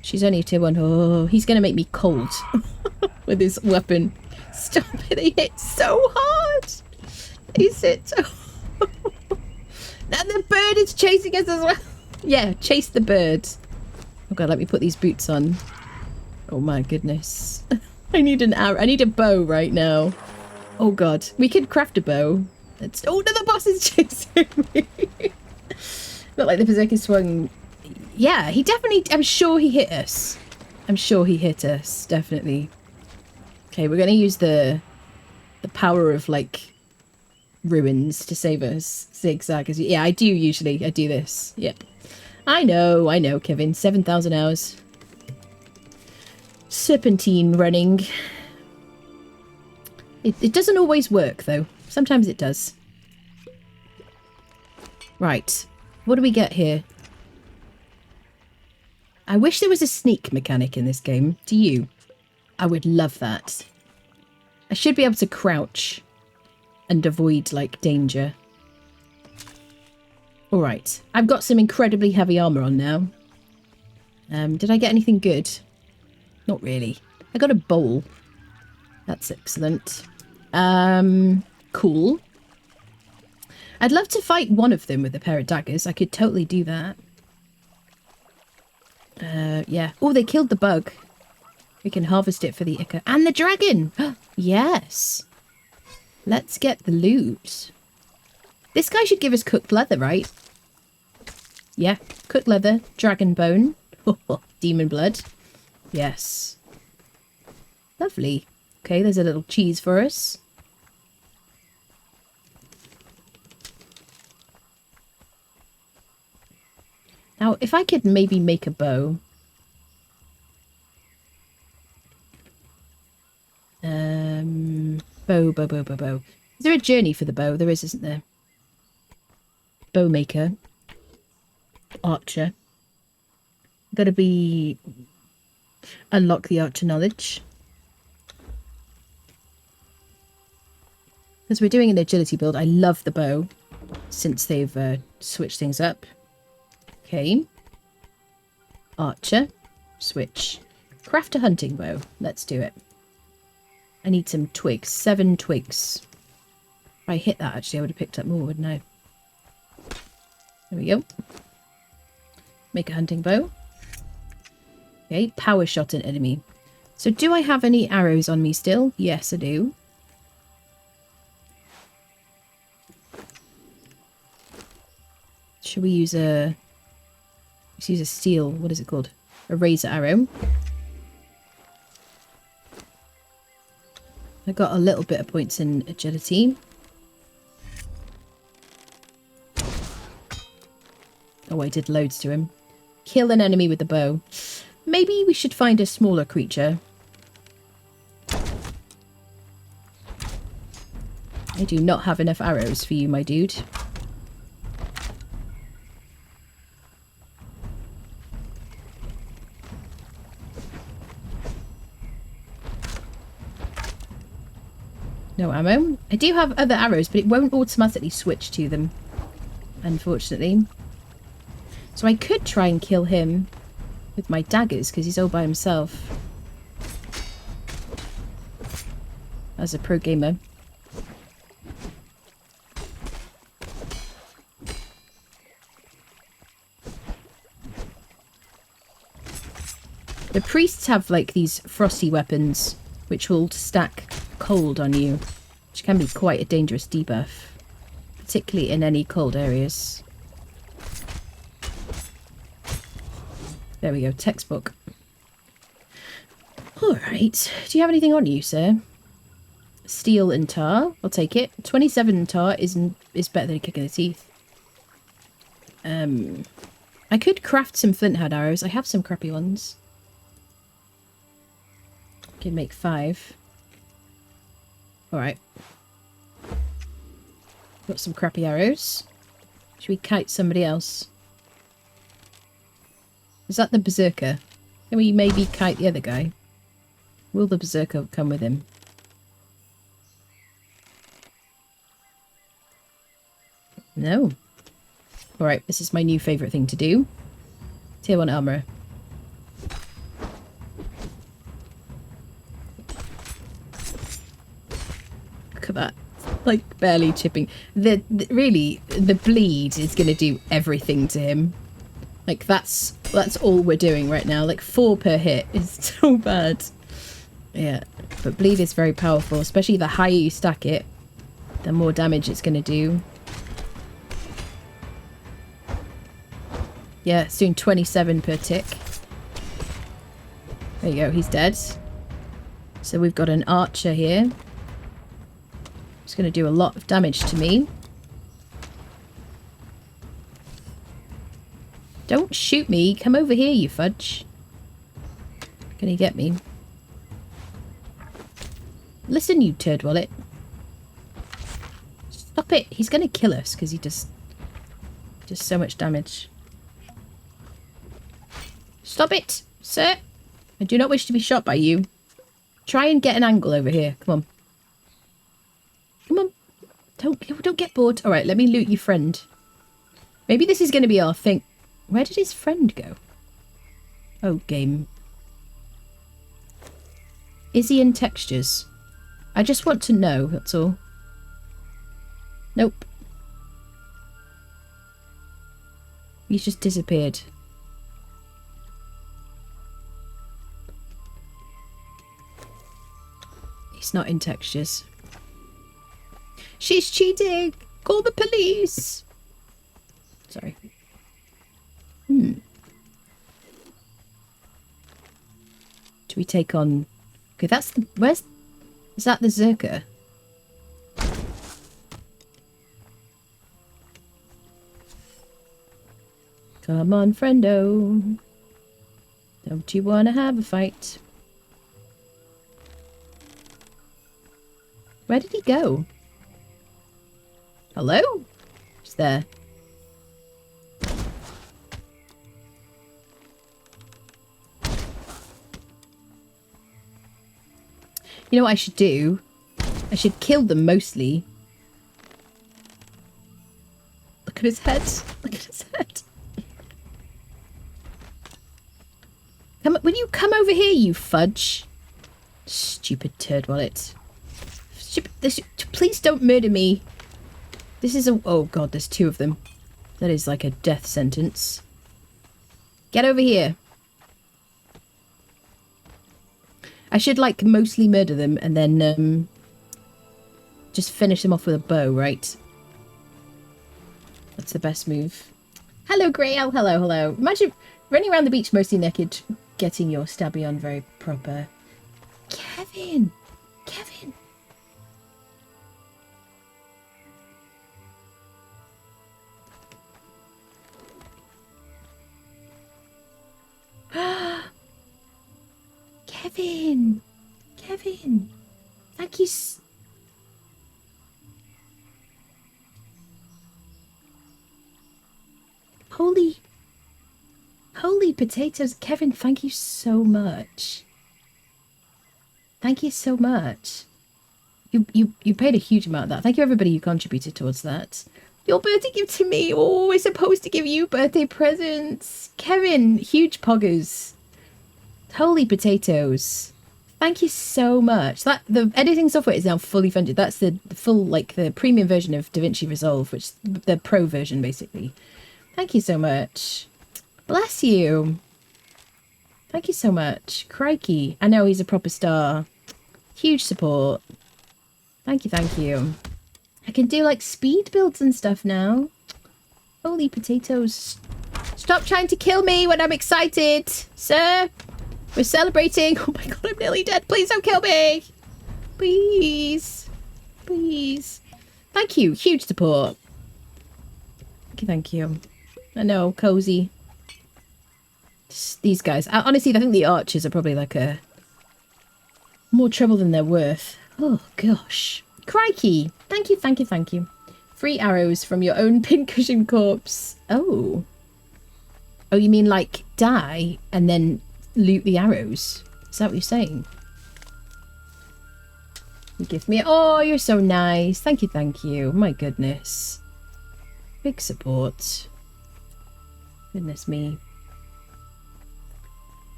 She's only a tier 1. Oh, he's going to make me cold with his weapon. Stop it, he hits so hard. He's hit so and the bird is chasing us as well. Yeah, chase the bird. Oh god, let me put these boots on. Oh my goodness. I need an arrow. I need a bow right now. Oh god. We could craft a bow. Oh no, the boss is chasing me. Not like the berserker swung. Yeah, he definitely... I'm sure he hit us. I'm sure he hit us. Definitely. Okay, we're going to use the power of, like, ruins to save us. Zigzag. Yeah, I do this. Yep. I know, Kevin. 7,000 hours. Serpentine running. It doesn't always work, though. Sometimes it does. Right. What do we get here? I wish there was a sneak mechanic in this game. Do you? I would love that. I should be able to crouch and avoid, like, danger. Alright. I've got some incredibly heavy armour on now. Did I get anything good? Not really. I got a bowl. That's excellent. Cool. I'd love to fight one of them with a pair of daggers. I could totally do that. Yeah. Oh, they killed the bug. We can harvest it for the ichor. And the dragon! Yes! Let's get the loot. This guy should give us cooked leather, right? Yeah. Cooked leather. Dragon bone. Demon blood. Yes. Lovely. Okay, there's a little cheese for us. Now, if I could maybe make a bow. Bow. Is there a journey for the bow? There is, isn't there? Bow maker. Archer. Gotta be... Unlock the archer knowledge. Because we're doing an agility build. I love the bow. Since they've switched things up. Okay. Archer. Switch. Craft a hunting bow. Let's do it. I need some twigs. 7 twigs. If I hit that, actually, I would have picked up more, wouldn't I? There we go. Make a hunting bow. Okay. Power shot an enemy. So do I have any arrows on me still? Yes, I do. Should we use a... Let's use a steel... What is it called? A razor arrow. I got a little bit of points in agility. Oh, I did loads to him. Kill an enemy with the bow. Maybe we should find a smaller creature. I do not have enough arrows for you, my dude. No ammo. I do have other arrows, but it won't automatically switch to them, unfortunately. So I could try and kill him with my daggers, because he's all by himself. As a pro gamer. The priests have, like, these frosty weapons, which will stack cold on you, which can be quite a dangerous debuff, particularly in any cold areas. There we go, textbook. Alright, do you have anything on you, sir? Steel and tar, I'll take it. 27 tar is better than a kick in the teeth. I could craft some flint head arrows. I have some crappy ones. I can make 5. Alright. Got some crappy arrows. Should we kite somebody else? Is that the berserker? Can we maybe kite the other guy? Will the berserker come with him? No. Alright, this is my new favourite thing to do. Tier 1 armour. Look at that. Like, barely chipping. Really, the bleed is going to do everything to him. Like, that's all we're doing right now. Like, 4 per hit is so bad. Yeah, but bleed is very powerful, especially the higher you stack it, the more damage it's going to do. Yeah, it's doing 27 per tick. There you go, he's dead. So we've got an archer here. It's going to do a lot of damage to me. Don't shoot me. Come over here, you fudge. Can he get me? Listen, you turd wallet. Stop it. He's going to kill us because he does so much damage. Stop it, sir. I do not wish to be shot by you. Try and get an angle over here. Come on. Come on. Don't get bored. All right, let me loot your friend. Maybe this is going to be our thing. Where did his friend go? Oh, game. Is he in textures? I just want to know, that's all. Nope. He's just disappeared. He's not in textures. She's cheating! Call the police! Sorry. Do we take on... Okay, that's the... Where's... Is that the Zerker? Come on, friendo. Don't you want to have a fight? Where did he go? Hello? He's there. You know what I should do? I should kill them mostly. Look at his head. Look at his head. Will you come over here, you fudge? Stupid turd wallet. Please don't murder me. This is a... Oh god, there's 2 of them. That is like a death sentence. Get over here. I should, like, mostly murder them and then, just finish them off with a bow, right? That's the best move. Hello, Grail. Hello, hello. Imagine running around the beach mostly naked, getting your stabby on very proper. Kevin! Kevin! Kevin! Kevin! Thank you Holy potatoes. Kevin, thank you so much. Thank you so much. You paid a huge amount of that. Thank you everybody who contributed towards that. Your birthday gift to me. Oh, we're supposed to give you birthday presents. Kevin, huge poggers. Holy potatoes. Thank you so much. The editing software is now fully funded. That's the full, like, the premium version of DaVinci Resolve, which the pro version, basically. Thank you so much. Bless you. Thank you so much. Crikey. I know he's a proper star. Huge support. Thank you, thank you. I can do, like, speed builds and stuff now. Holy potatoes. Stop trying to kill me when I'm excited, sir. We're celebrating. Oh my god, I'm nearly dead. Please don't kill me. Please. Please. Thank you. Huge support. Thank you, thank you. I know, cozy. Just these guys. Honestly, I think the archers are probably like a... more trouble than they're worth. Oh, gosh. Crikey. Thank you, thank you, thank you. 3 arrows from your own pincushion corpse. Oh. Oh, you mean like die and then... loot the arrows? Is that what you're saying? You give me... Oh, you're so nice. Thank you, thank you. My goodness. Big support. Goodness me.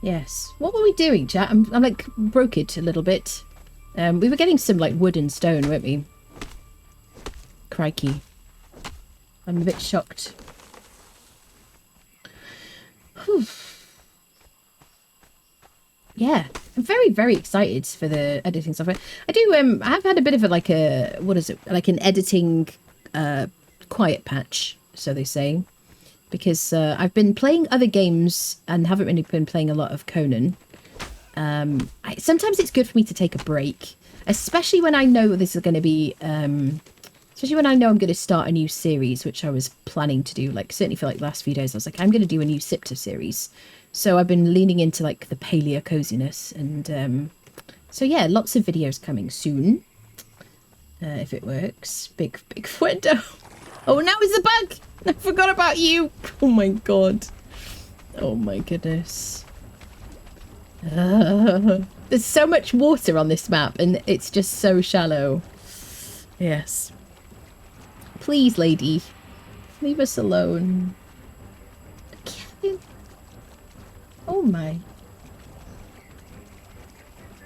Yes. What were we doing, chat? I'm like broke it a little bit. We were getting some like wood and stone, weren't we? Crikey. I'm a bit shocked. Whew. Yeah, I'm very, very excited for the editing software. I do, I've had a bit of a, like a, what is it? Like an editing, quiet patch, so they say. Because, I've been playing other games and haven't really been playing a lot of Conan. Sometimes it's good for me to take a break. Especially when I know this is going to be, especially when I know I'm going to start a new series, which I was planning to do, like, certainly for, like, the last few days. I was like, I'm going to do a new Siptah series. So I've been leaning into, like, the paleo coziness. And, so, yeah, lots of videos coming soon. If it works. Big window. Oh, now it's the bug! I forgot about you! Oh, my God. Oh, my goodness. There's so much water on this map, and it's just so shallow. Yes. Please, lady. Leave us alone. Kevin. Oh my.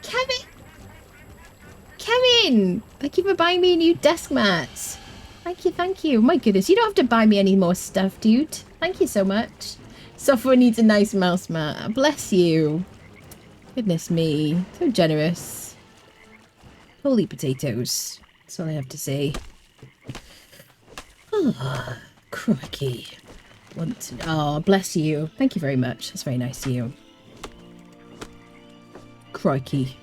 Kevin! Kevin! Thank you for buying me a new desk mat. Thank you, thank you. My goodness, you don't have to buy me any more stuff, dude. Thank you so much. Software needs a nice mouse mat. Bless you. Goodness me. So generous. Holy potatoes. That's all I have to say. Oh, crikey. Oh, bless you. Thank you very much. That's very nice of you. Crikey.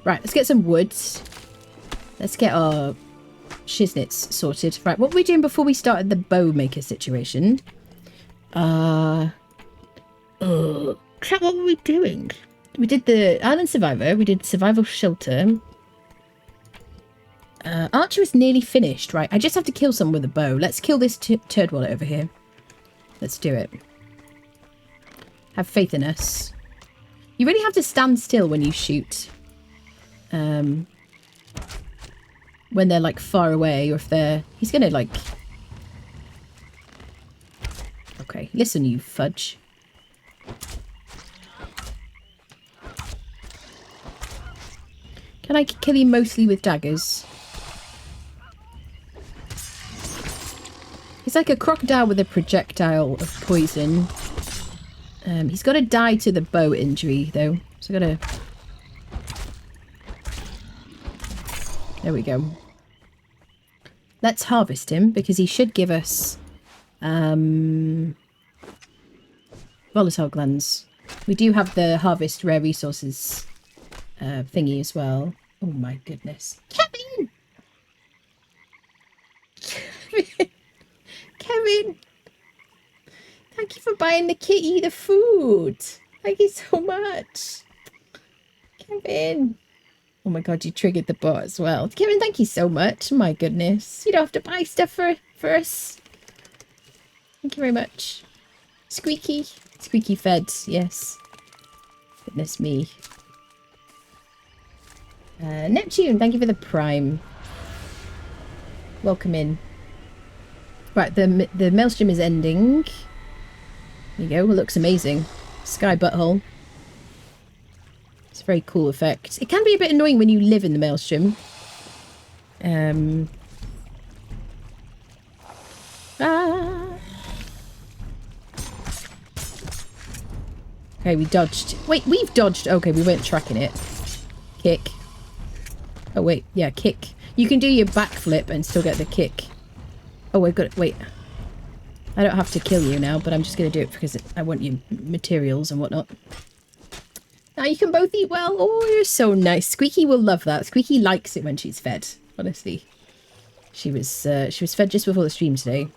Right, let's get some wood. Let's get our shiznits sorted. Right, what were we doing before we started the bow maker situation? Crap, what were we doing? We did the Island Survivor. We did Survival Shelter. Archer is nearly finished. Right, I just have to kill someone with a bow. Let's kill this turd wallet over here. Let's do it. Have faith in us. You really have to stand still when you shoot. When they're like far away, or if they're... He's gonna like... Okay, listen, you fudge. Can I kill you mostly with daggers? He's like a crocodile with a projectile of poison. He's got to die to the bow injury, though. So I gotta... There we go. Let's harvest him, because he should give us... volatile glands. We do have the harvest rare resources thingy as well. Oh my goodness. Kevin! Kevin! Kevin! Thank you for buying the kitty the food. Thank you so much. Kevin. Oh my god, you triggered the bot as well. Kevin, thank you so much. My goodness. You don't have to buy stuff for us. Thank you very much. Squeaky. Squeaky fed, yes. Goodness me. Neptune, thank you for the prime. Welcome in. Right, the maelstrom is ending. There you go, it looks amazing. Sky butthole. It's a very cool effect. It can be a bit annoying when you live in the maelstrom. Okay, we dodged. Wait, we've dodged. Okay, we weren't tracking it. Kick. Oh, wait. Yeah, kick. You can do your backflip and still get the kick. Oh, we've got it. Wait. I don't have to kill you now, but I'm just going to do it because I want your materials and whatnot. Now you can both eat well. Oh, you're so nice. Squeaky will love that. Squeaky likes it when she's fed, honestly. She was fed just before the stream today.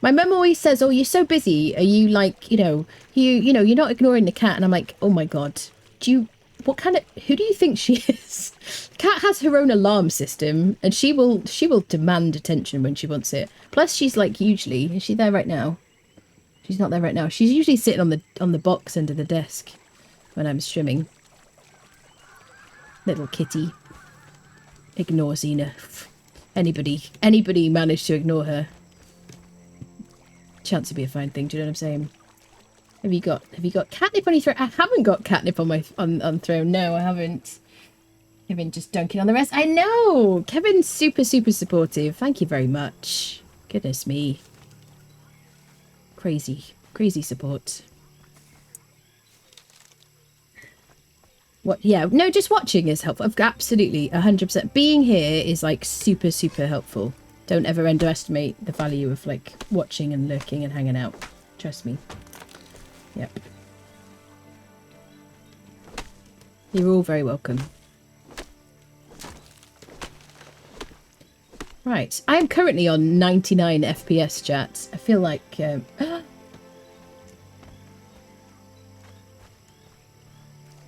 My mum always says, oh, you're so busy. Are you like, you know, you're not ignoring the cat. And I'm like, oh my God, who do you think she is? Cat has her own alarm system and she will demand attention when she wants it. Plus she's like usually, is she there right now? She's not there right now. She's usually sitting on the box under the desk when I'm streaming. Little kitty. Ignore Xena. Anybody managed to ignore her? Chance to be a fine thing, do you know what I'm saying? Have you got catnip on your throat? I haven't got catnip on my on throne. No, I haven't. Kevin just dunking on the rest. I know! Kevin's super supportive. Thank you very much. Goodness me. Crazy support. What? Yeah, no, just watching is helpful. Absolutely, 100%. Being here is like super helpful. Don't ever underestimate the value of like watching and lurking and hanging out. Trust me. Yep. You're all very welcome. Right, I'm currently on 99 FPS, chat. I feel like...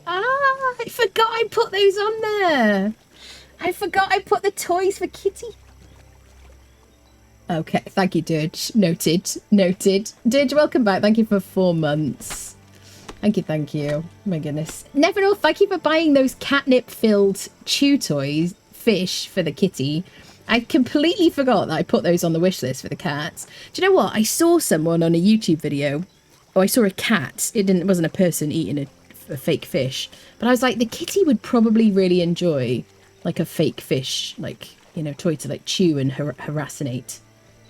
I forgot I put those on there. I forgot I put the toys for Kitty. Okay, thank you, Dirge. Noted. Dirge, welcome back. Thank you for 4 months. Thank you. My goodness. Never know, thank you for buying those catnip-filled chew toys, fish, for the kitty. I completely forgot that I put those on the wish list for the cats. Do you know what? I saw someone on a YouTube video. Oh, I saw a cat. It wasn't a person eating a fake fish. But I was like, the kitty would probably really enjoy like a fake fish, like, you know, toy to like chew and harassinate.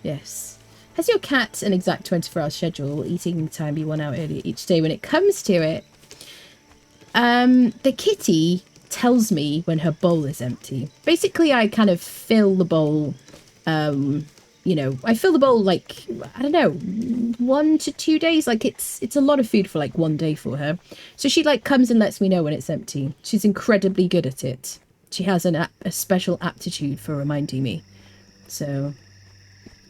Yes. Has your cat an exact 24-hour schedule? Eating time be 1 hour earlier each day when it comes to it? The kitty tells me when her bowl is empty. Basically, I kind of fill the bowl, you know, I fill the bowl like, I don't know, 1 to 2 days. Like it's a lot of food for like 1 day for her. So she like comes and lets me know when it's empty. She's incredibly good at it. She has a special aptitude for reminding me. So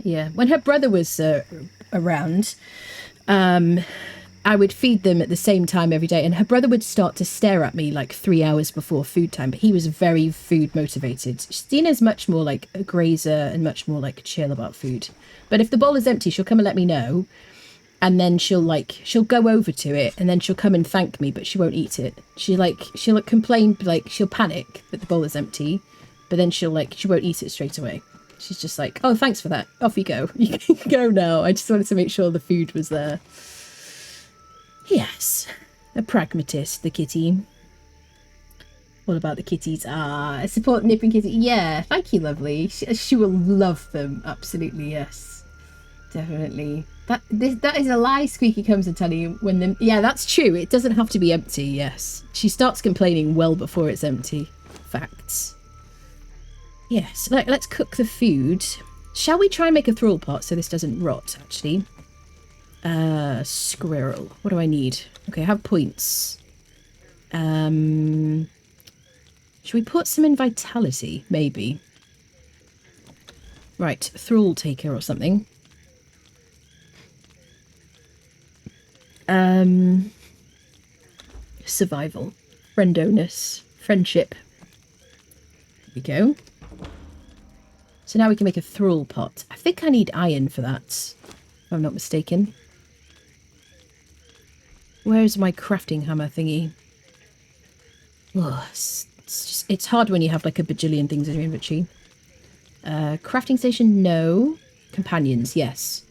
yeah, when her brother was around, I would feed them at the same time every day, and her brother would start to stare at me like 3 hours before food time, but he was very food motivated. Stina's much more like a grazer and much more like chill about food. But if the bowl is empty, she'll come and let me know, and then she'll go over to it, and then she'll come and thank me, but she won't eat it. She'll complain, like she'll panic that the bowl is empty, but then she won't eat it straight away. She's just like, oh, thanks for that. Off you go. You can go now. I just wanted to make sure the food was there. Yes, a pragmatist, the kitty. All about the kitties. I support Nipping Kitty. Yeah, thank you, lovely. She will love them. Absolutely, yes. Definitely. That is a lie Squeaky comes and tell you when the... Yeah, that's true. It doesn't have to be empty, yes. She starts complaining well before it's empty. Facts. Yes, let's cook the food. Shall we try and make a thrall pot so this doesn't rot, actually? Squirrel. What do I need? Okay, I have points. Should we put some in vitality? Maybe. Right, thrall taker or something. Survival. Friendoness. Friendship. There we go. So now we can make a thrall pot. I think I need iron for that, if I'm not mistaken. Where's my crafting hammer thingy? Oh, it's hard when you have like a bajillion things in your inventory. Crafting station, no. Companions, yes.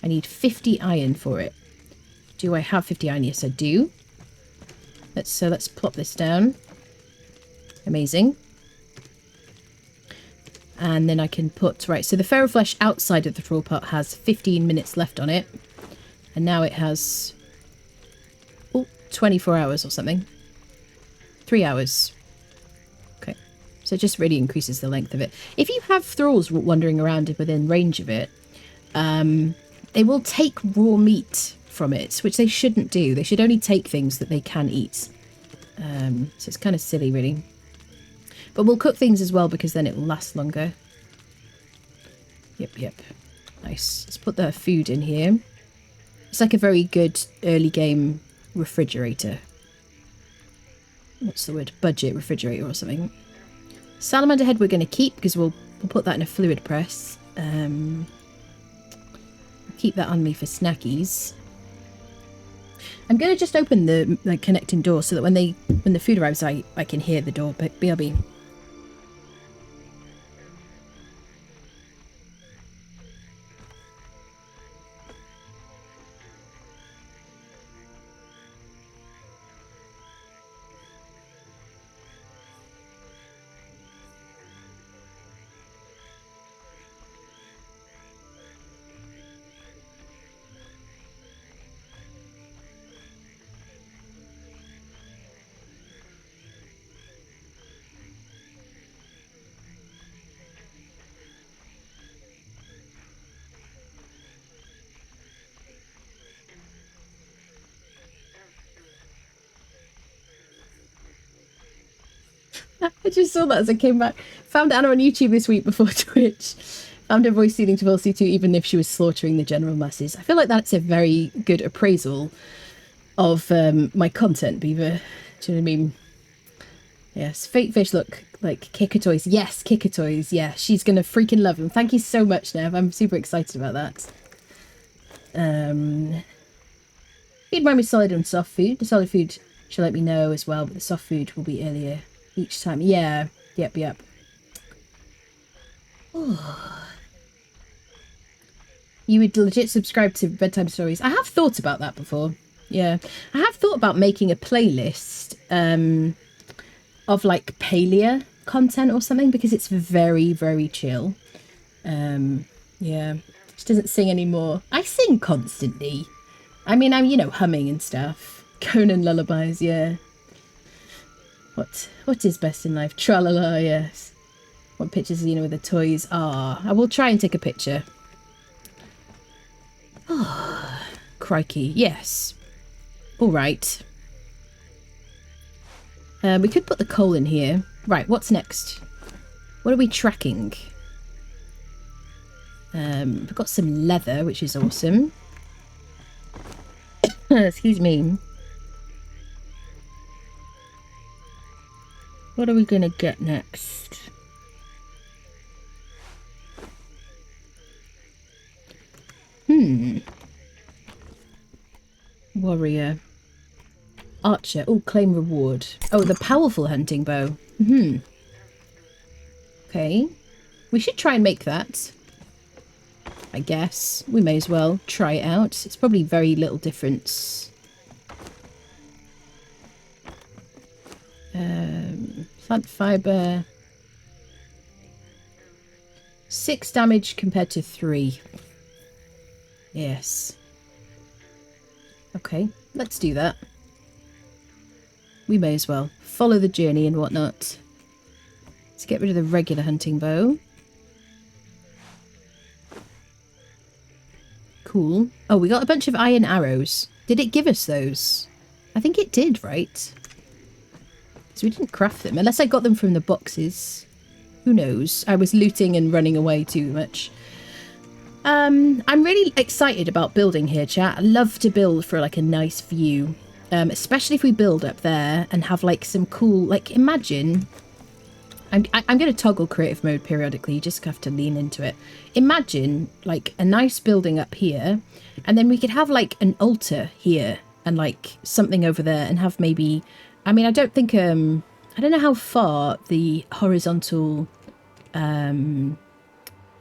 I need 50 iron for it. Do I have 50 iron? Yes, I do. Let's plop this down. Amazing. And then I can put... Right, so the feral flesh outside of the thrall pot has 15 minutes left on it. And now it has... 24 hours or something. 3 hours. Okay. So it just really increases the length of it. If you have thralls wandering around within range of it, they will take raw meat from it, which they shouldn't do. They should only take things that they can eat. So it's kind of silly, really. But we'll cook things as well because then it will last longer. Yep. Nice. Let's put the food in here. It's like a very good early game refrigerator. What's the word? Budget refrigerator or something. Salamander head we're going to keep because we'll put that in a fluid press. Keep that on me for snackies. I'm going to just open the connecting door so that when the food arrives, I can hear the door. But BRB. I just saw that as I came back. Found Anna on YouTube this week before Twitch. Found her voice soothing to falsely too, even if she was slaughtering the general masses. I feel like that's a very good appraisal of my content, Beaver. Do you know what I mean? Yes, Fate Fish look like Kicker Toys. Yes, Kicker Toys. Yeah, she's going to freaking love them. Thank you so much, Nev. I'm super excited about that. Feed mind me solid and soft food. The solid food she'll let me know as well, but the soft food will be earlier each time. Yeah, yep. Oh. You would legit subscribe to bedtime stories. I have thought about that before. Yeah, I have thought about making a playlist of like paleo content or something, because it's very, very chill. Yeah, she doesn't sing anymore. I sing constantly. I mean, I'm, you know, humming and stuff. Conan lullabies, yeah. What is best in life? Tra-la-la, yes. What pictures, you know, with the toys are. I will try and take a picture. Oh, crikey, yes. All right. We could put the coal in here. Right, what's next? What are we tracking? We've got some leather, which is awesome. Excuse me. What are we going to get next? Warrior. Archer. Oh, claim reward. Oh, the powerful hunting bow. Okay. We should try and make that. I guess. We may as well try it out. It's probably very little difference. Plant fibre. 6 damage compared to 3. Yes. Okay, let's do that. We may as well follow the journey and whatnot. Let's get rid of the regular hunting bow. Cool. Oh, we got a bunch of iron arrows. Did it give us those? I think it did, right? Because we didn't craft them. Unless I got them from the boxes. Who knows? I was looting and running away too much. I'm really excited about building here, chat. I love to build for like a nice view. Especially if we build up there and have like some cool, like imagine... I'm going to toggle creative mode periodically. You just have to lean into it. Imagine like a nice building up here, and then we could have like an altar here and like something over there, and have maybe, I mean, I don't think, I don't know how far the horizontal, I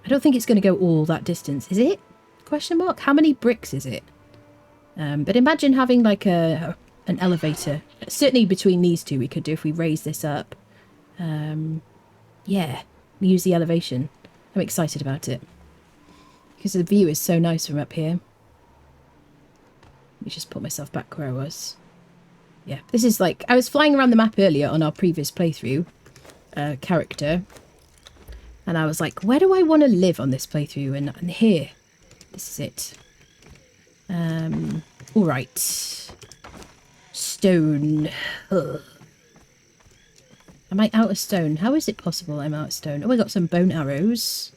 don't think it's going to go all that distance. Is it? Question mark? How many bricks is it? But imagine having like an elevator. Certainly between these two we could do if we raise this up. Yeah, use the elevation. I'm excited about it because the view is so nice from up here. Let me just put myself back where I was. Yeah, this is like, I was flying around the map earlier on our previous playthrough character, and I was like, where do I want to live on this playthrough? And here, this is it. All right. Stone. Ugh. Am I out of stone? How is it possible I'm out of stone? Oh, I got some bone arrows.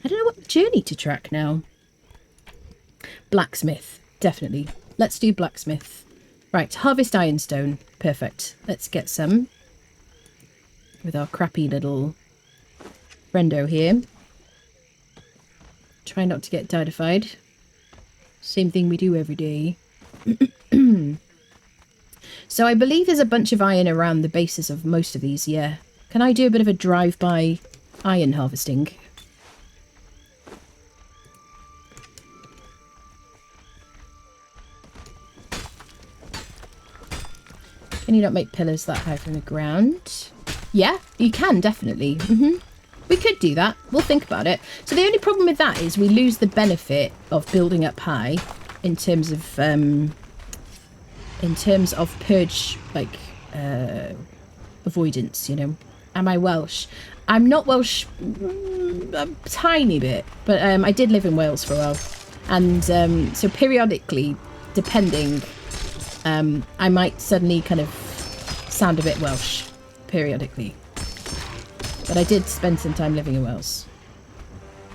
I don't know what journey to track now. Blacksmith. Definitely. Let's do blacksmith. Right, harvest ironstone. Perfect. Let's get some. With our crappy little friendo here. Try not to get diedified. Same thing we do every day. So I believe there's a bunch of iron around the bases of most of these, yeah. Can I do a bit of a drive-by iron harvesting? Can you not make pillars that high from the ground? Yeah, you can, definitely. We could do that. We'll think about it. So the only problem with that is we lose the benefit of building up high in terms of purge, like, avoidance, you know. Am I Welsh? I'm not Welsh a tiny bit, but I did live in Wales for a while. And so periodically, depending, I might suddenly kind of sound a bit Welsh, periodically. But I did spend some time living in Wales,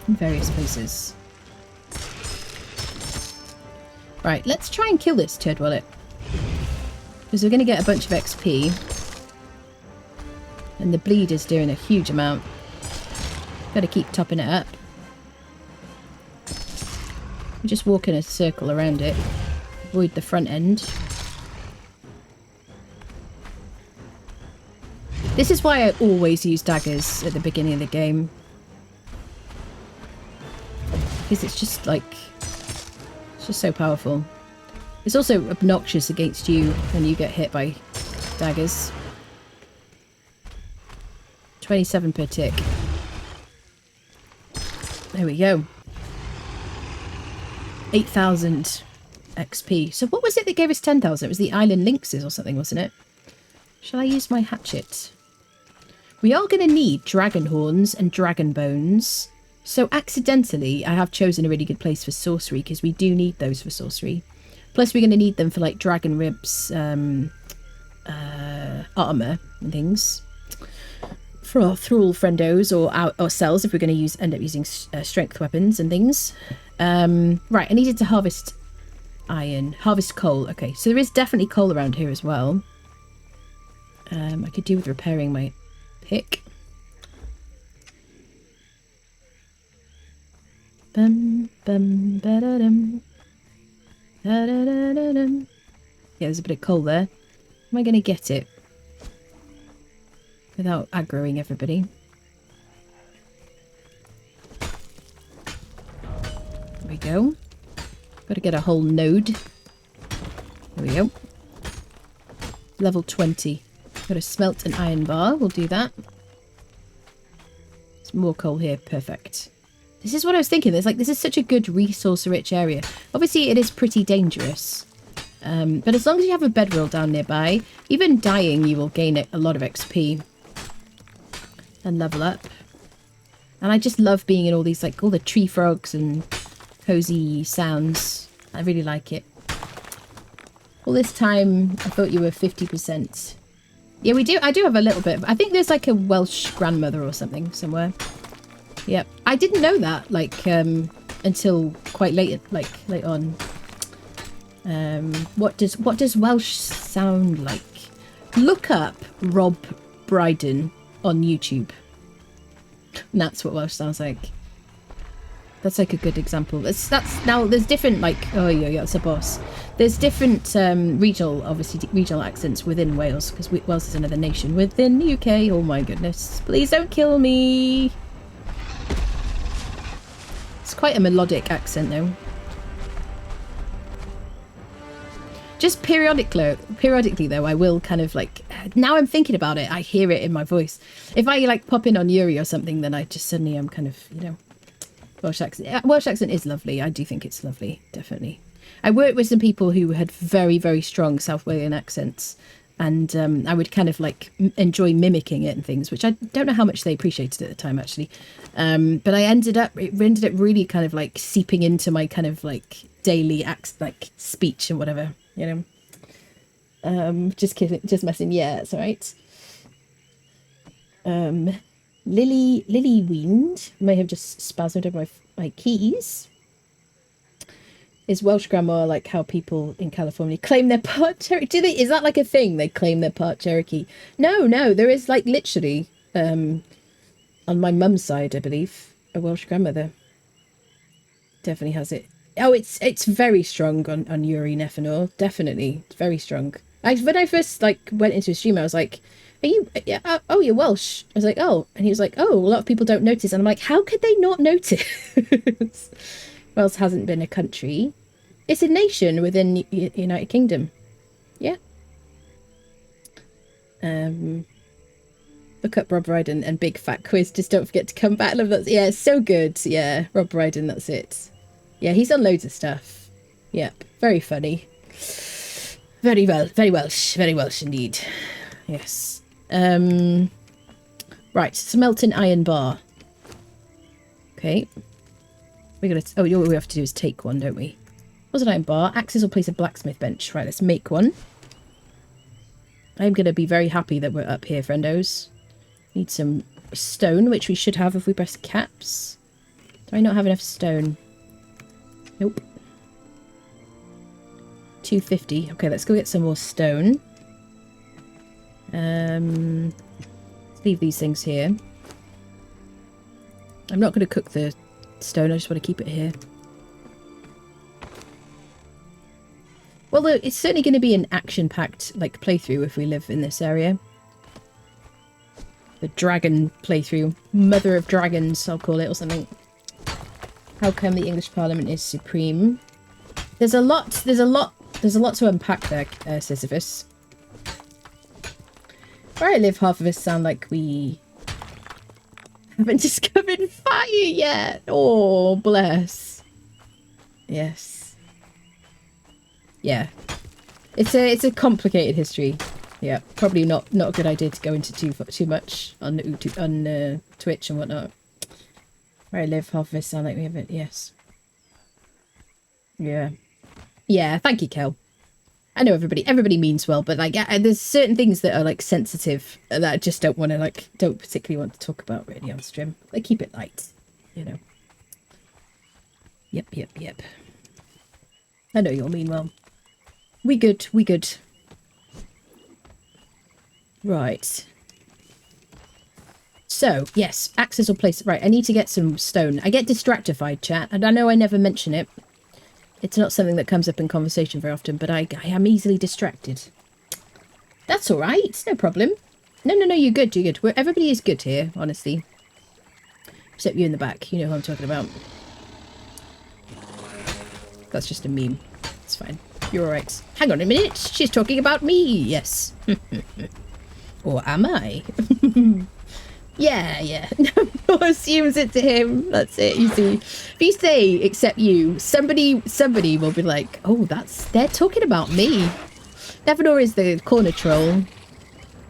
in various places. Right, let's try and kill this turd wallet. Because we're going to get a bunch of XP. And the bleed is doing a huge amount. Got to keep topping it up. We just walk in a circle around it. Avoid the front end. This is why I always use daggers at the beginning of the game. Because it's just like... it's just so powerful. It's also obnoxious against you when you get hit by daggers. 27 per tick. There we go. 8,000 XP. So what was it that gave us 10,000? It was the island lynxes or something, wasn't it? Shall I use my hatchet? We are going to need dragon horns and dragon bones. So accidentally, I have chosen a really good place for sorcery because we do need those for sorcery. Plus, we're going to need them for like dragon ribs, armor and things. For our thrall friendos or ourselves if we're going to end up using strength weapons and things. Right, I needed to harvest iron. Harvest coal. Okay, so there is definitely coal around here as well. I could do with repairing my pick. Bum, bum, ba-da-dum. Da-da-da-da-dum. Yeah, there's a bit of coal there. Am I going to get it? Without aggroing everybody. There we go. Got to get a whole node. There we go. Level 20. Got to smelt an iron bar. We'll do that. There's more coal here. Perfect. This is what I was thinking. There's like, this is such a good resource-rich area. Obviously, it is pretty dangerous. But as long as you have a bedroll down nearby, even dying, you will gain a lot of XP. And level up. And I just love being in all these, like, all the tree frogs and cozy sounds. I really like it. All this time, I thought you were 50%. Yeah, we do. I do have a little bit. I think there's like a Welsh grandmother or something somewhere. Yep. I didn't know that, like, until quite late on. What does Welsh sound like? Look up Rob Brydon on YouTube. And that's what Welsh sounds like. That's like a good example. That's now there's different, like, oh yeah, that's a boss. There's different regional accents within Wales, because Wales is another nation within the UK. Oh my goodness. Please don't kill me. It's quite a melodic accent though. Just periodically though, I will kind of like, now I'm thinking about it, I hear it in my voice. If I like pop in on Yuri or something, then I just suddenly am kind of, you know, Welsh accent. Welsh accent is lovely. I do think it's lovely, definitely. I worked with some people who had very, very strong South Walian accents, and I would kind of like enjoy mimicking it and things, which I don't know how much they appreciated at the time actually. But it ended up really kind of like seeping into my kind of like daily like speech and whatever, you know. Just kidding, just messing. Yeah, it's all right. Lily Wind may have just spasmed over my keys. Is Welsh grammar like how people in California claim their part Cherokee? Is that like a thing? They claim their part Cherokee? No, there is like literally, on my mum's side, I believe, a Welsh grandmother definitely has it. Oh, it's very strong on Yuri Nefanor. Definitely. It's very strong. When I first like went into his stream, I was like, are you, yeah, oh, you're Welsh. I was like, oh. And he was like, oh, a lot of people don't notice. And I'm like, how could they not notice? Wales hasn't been a country. It's a nation within United Kingdom. Yeah. Look up Rob Brydon and Big Fat Quiz. Just don't forget to come back. Love that. Yeah, it's so good. Yeah, Rob Brydon, that's it. Yeah, he's on loads of stuff. Yep, very funny. Very Welsh indeed. Yes. Right, smelting iron bar. Okay. We what we have to do is take one, don't we? What's an iron bar? Axes will place a blacksmith bench. Right, let's make one. I'm going to be very happy that we're up here, friendos. Need some stone, which we should have if we press caps. Do I not have enough stone? Nope. 250. Okay, let's go get some more stone. Let's leave these things here. I'm not going to cook the stone, I just want to keep it here. Well, it's certainly going to be an action-packed like playthrough if we live in this area. The dragon playthrough. Mother of Dragons, I'll call it, or something. How come the English Parliament is supreme? There's a lot to unpack there, Sisyphus. Where I live, half of us sound like we haven't discovered fire yet. Oh, bless. Yes. Yeah. It's a complicated history. Yeah, probably not a good idea to go into too much on Twitch and whatnot. Where I live, half of us sound like we haven't. Yes. Yeah. Yeah, thank you, Kel. I know everybody means well, but like there's certain things that are like sensitive that I just don't particularly want to talk about really on stream. Like keep it light, you know. Yep. I know you'll mean well. We good. Right. So, yes, axes will place... Right, I need to get some stone. I get distractified, chat, and I know I never mention it. It's not something that comes up in conversation very often, but I am easily distracted. That's all right. No problem. No, you're good. Everybody is good here, honestly. Except you in the back. You know who I'm talking about. That's just a meme. It's fine. You're all right. Hang on a minute. She's talking about me. Yes. Or am I? Yeah. No one assumes it to him. That's it, you see. If you say, except you, somebody will be like, oh, they're talking about me. Nefanor is the corner troll.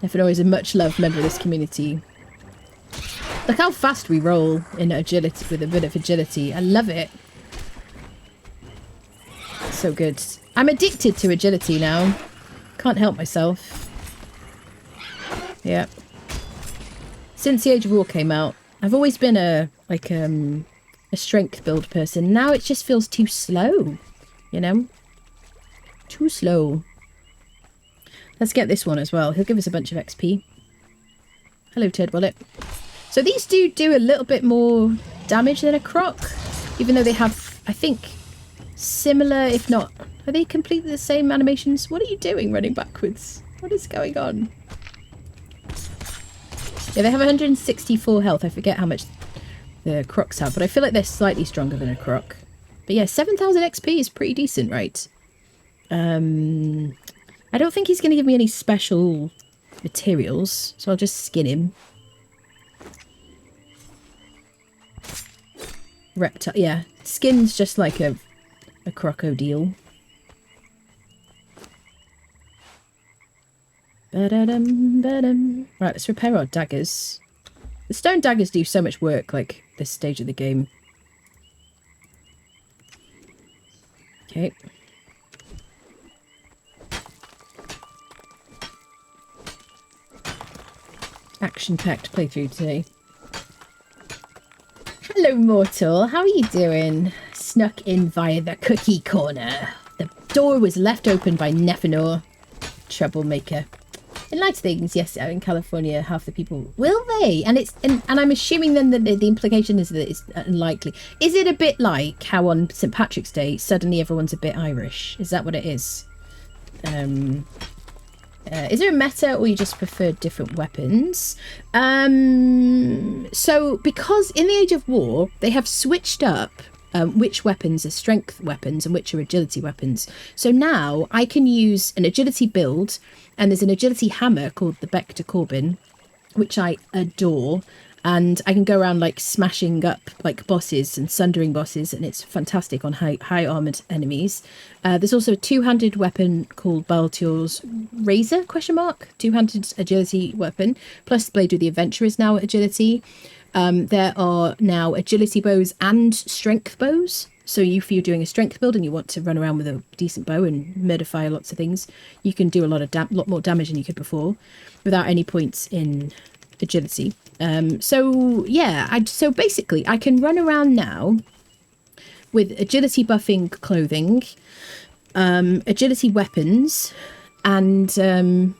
Nefanor is a much-loved member of this community. Look how fast we roll in agility, with a bit of agility. I love it. So good. I'm addicted to agility now. Can't help myself. Yeah. Since the Age of War came out, I've always been a strength build person. Now it just feels too slow, you know? Too slow. Let's get this one as well. He'll give us a bunch of XP. Hello, Turd Wallet. So these do a little bit more damage than a croc, even though they have, I think, similar, if not... Are they completely the same animations? What are you doing running backwards? What is going on? Yeah, they have 164 health. I forget how much the crocs have, but I feel like they're slightly stronger than a croc. But yeah, 7,000 XP is pretty decent, right? I don't think he's going to give me any special materials, so I'll just skin him. Reptile, yeah. Skin's just like a crocodile. Right, let's repair our daggers. The stone daggers do so much work, like, this stage of the game. Okay. Action-packed playthrough today. Hello, mortal. How are you doing? Snuck in via the cookie corner. The door was left open by Nefanor. Troublemaker. In light of things, yes, in California, half the people will they, and I'm assuming then that the implication is that it's unlikely. Is it a bit like how on St. Patrick's Day suddenly everyone's a bit Irish? Is that what it is? Is there a meta, or you just prefer different weapons? So because in the Age of War they have switched up which weapons are strength weapons and which are agility weapons. So now I can use an agility build, and there's an agility hammer called the Beck de Corbin, which I adore. And I can go around like smashing up like bosses and sundering bosses, and it's fantastic on high armored enemies. There's also a two-handed weapon called Baltior's Razor, two-handed agility weapon, plus the Blade of the Adventurer is now agility. There are now agility bows and strength bows. So if you're doing a strength build and you want to run around with a decent bow and murderfire lots of things, you can do a lot more damage than you could before without any points in agility. So yeah, so basically I can run around now with agility buffing clothing, agility weapons, and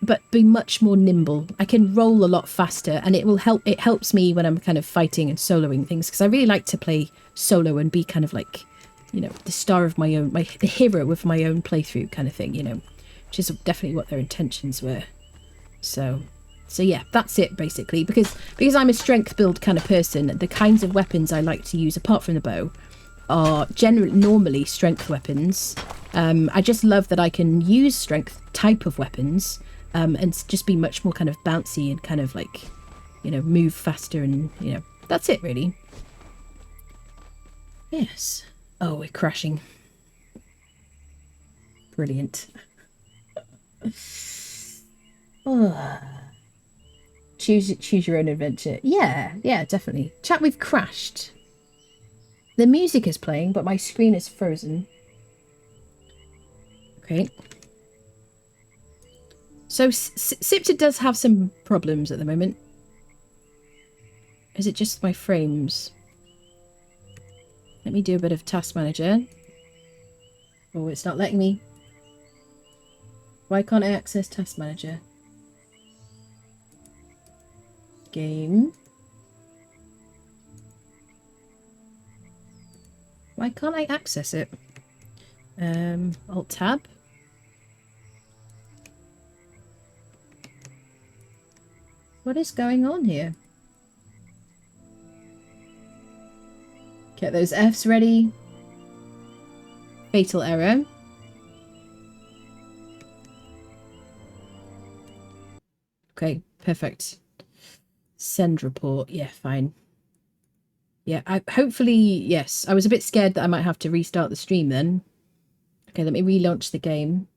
but be much more nimble. I can roll a lot faster, and it helps me when I'm kind of fighting and soloing things, because I really like to play solo and be kind of like, you know, the star of my own, the hero of my own playthrough kind of thing, you know, which is definitely what their intentions were. So yeah, that's it basically, because I'm a strength build kind of person. The kinds of weapons I like to use apart from the bow are normally strength weapons. I just love that I can use strength type of weapons, and just be much more kind of bouncy and kind of like, you know, move faster, and you know, that's it really. Yes. Oh, we're crashing. Brilliant. Oh. Choose your own adventure. Yeah, definitely. Chat, we've crashed. The music is playing, but my screen is frozen. Okay. So Siptah does have some problems at the moment. Is it just my frames? Let me do a bit of Task Manager. Oh, it's not letting me. Why can't I access Task Manager? Game. Why can't I access it? Alt tab. What is going on here? Get those Fs ready. Fatal error. Okay, perfect. Send report. Yeah, fine. Yeah, hopefully, yes. I was a bit scared that I might have to restart the stream then. Okay, let me relaunch the game.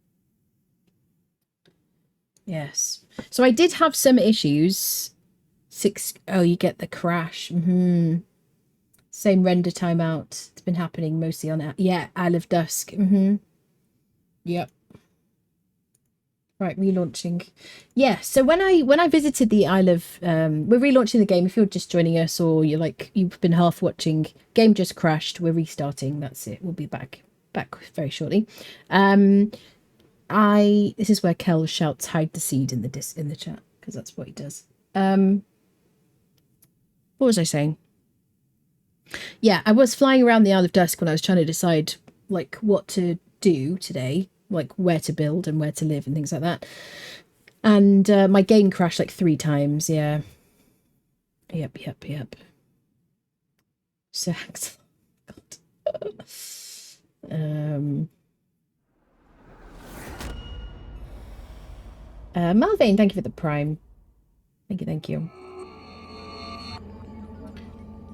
Yes. So I did have some issues. Oh, you get the crash. Same render timeout. It's been happening mostly on, yeah, Isle of Dusk. Yep. Right, relaunching. Yeah, so when I visited the Isle of, we're relaunching the game. If you're just joining us, or you've been half watching, game just crashed. We're restarting. That's it. We'll be back very shortly. This is where Kel shouts hide the seed in the chat, because that's what he does. What was I saying? Yeah, I was flying around the Isle of Dusk when I was trying to decide like what to do today, like where to build and where to live and things like that. And my game crashed like 3 times. Yeah. Yep. So God. Malvain, thank you for the prime. Thank you.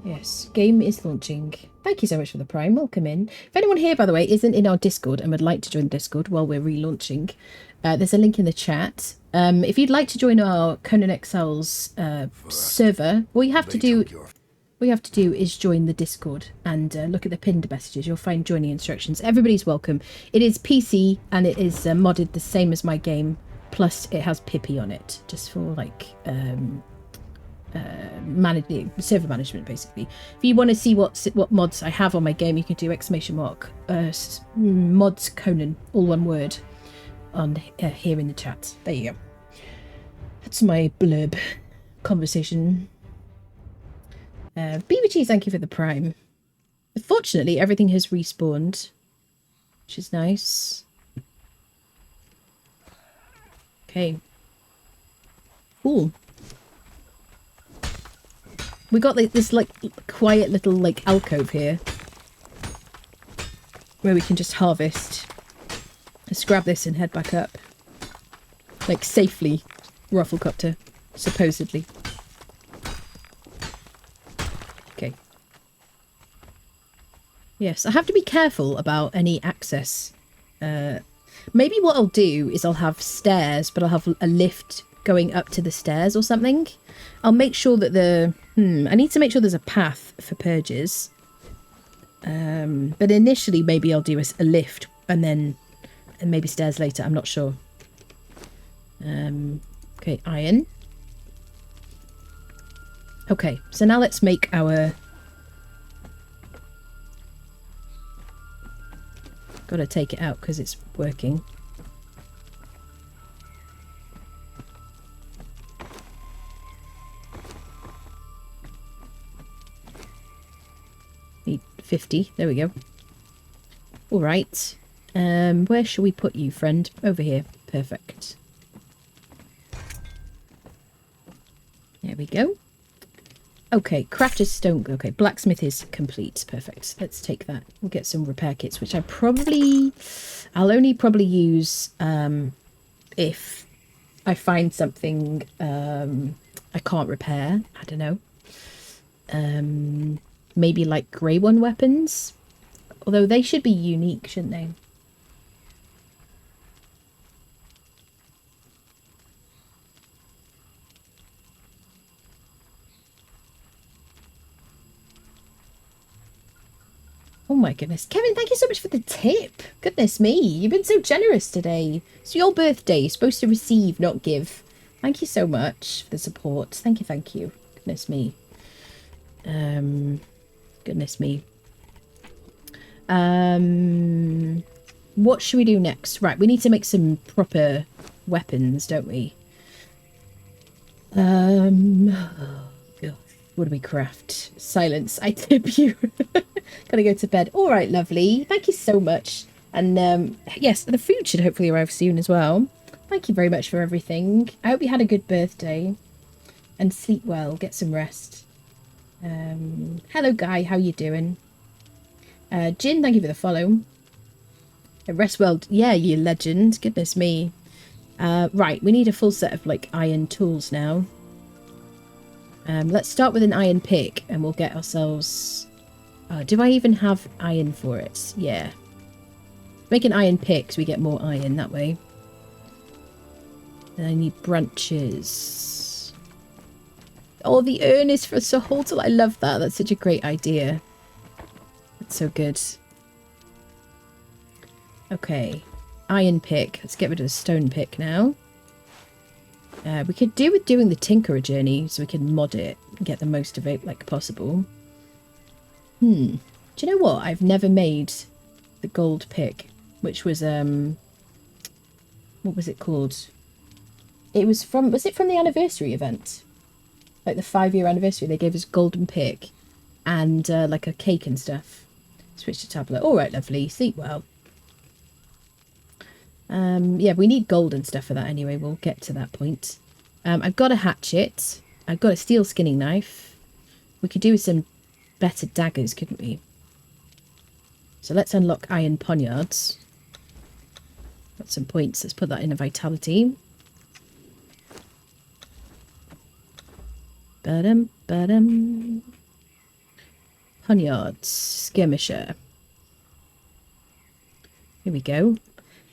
Yes, game is launching. Thank you so much for the prime. Welcome in. If anyone here, by the way, isn't in our Discord and would like to join the Discord while we're relaunching, there's a link in the chat. If you'd like to join our Conan Exiles server, all you have to do is join the Discord and look at the pinned messages. You'll find joining instructions. Everybody's welcome. It is PC and it is modded the same as my game. Plus, it has Pippi on it, just for like server management, basically. If you want to see what mods I have on my game, you can do !mods Conan, all one word. on here in the chat. There you go. That's my blurb conversation. BBG, thank you for the prime. Fortunately, everything has respawned, which is nice. Okay. Cool. We got like this like quiet little like alcove here where we can just harvest. Let's grab this and head back up. Like safely, Rufflecopter, supposedly. Okay. Yes, I have to be careful about any access. Maybe what I'll do is I'll have stairs, but I'll have a lift going up to the stairs or something. I'll make sure that the... I need to make sure there's a path for purges. But initially, maybe I'll do a lift and then and maybe stairs later. I'm not sure. Okay, iron. Okay, so now let's make our... Gotta take it out because it's working. Need 50. There we go. All right. Where shall we put you, friend? Over here. Perfect. There we go. Okay, crafter's stone. Okay, blacksmith is complete. Perfect. Let's take that. We'll get some repair kits, which I'll only probably use if I find something I can't repair. I don't know. Maybe like grey one weapons. Although they should be unique, shouldn't they? Oh my goodness. Kevin, thank you so much for the tip. Goodness me. You've been so generous today. It's your birthday. You're supposed to receive, not give. Thank you so much for the support. Thank you, thank you. Goodness me. Goodness me. What should we do next? Right, we need to make some proper weapons, don't we? What do we craft? Silence. I tip you. Gotta go to bed. All right, lovely. Thank you so much. And yes, the food should hopefully arrive soon as well. Thank you very much for everything. I hope you had a good birthday. And sleep well. Get some rest. Hello, Guy. How you doing? Jin, thank you for the follow. Rest well. Yeah, you legend. Goodness me. Right, we need a full set of like iron tools now. Let's start with an iron pick and we'll get ourselves... do I even have iron for it? Yeah. Make an iron pick so we get more iron that way. And I need branches. Oh, the urn is for Xuthal. I love that. That's such a great idea. That's so good. Okay. Iron pick. Let's get rid of the stone pick now. We could do with doing the Tinkerer journey so we can mod it and get the most of it like possible. Do you know what? I've never made the gold pick, which was what was it called? It was from the anniversary event? Like the 5-year anniversary, they gave us golden pick and like a cake and stuff. Switch to tablet. All right, lovely. Sleep well. Yeah, we need gold and stuff for that anyway. We'll get to that point. I've got a hatchet. I've got a steel skinning knife. We could do with some better daggers, couldn't we? So let's unlock iron poniards. Got some points. Let's put that in a vitality. Ba-dum. Poniards. Skirmisher. Here we go.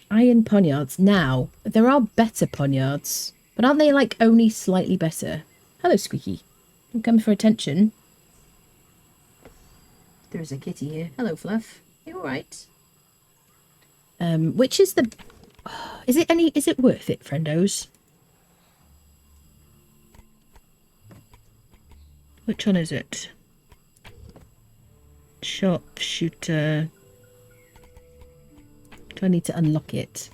Iron poniards. Now, there are better poniards, but aren't they like only slightly better? Hello, Squeaky. I'm coming for attention. There is a kitty here. Hello, Fluff. You all right? Which is the... Is it worth it, friendos? Which one is it? Sharpshooter. Do I need to unlock it?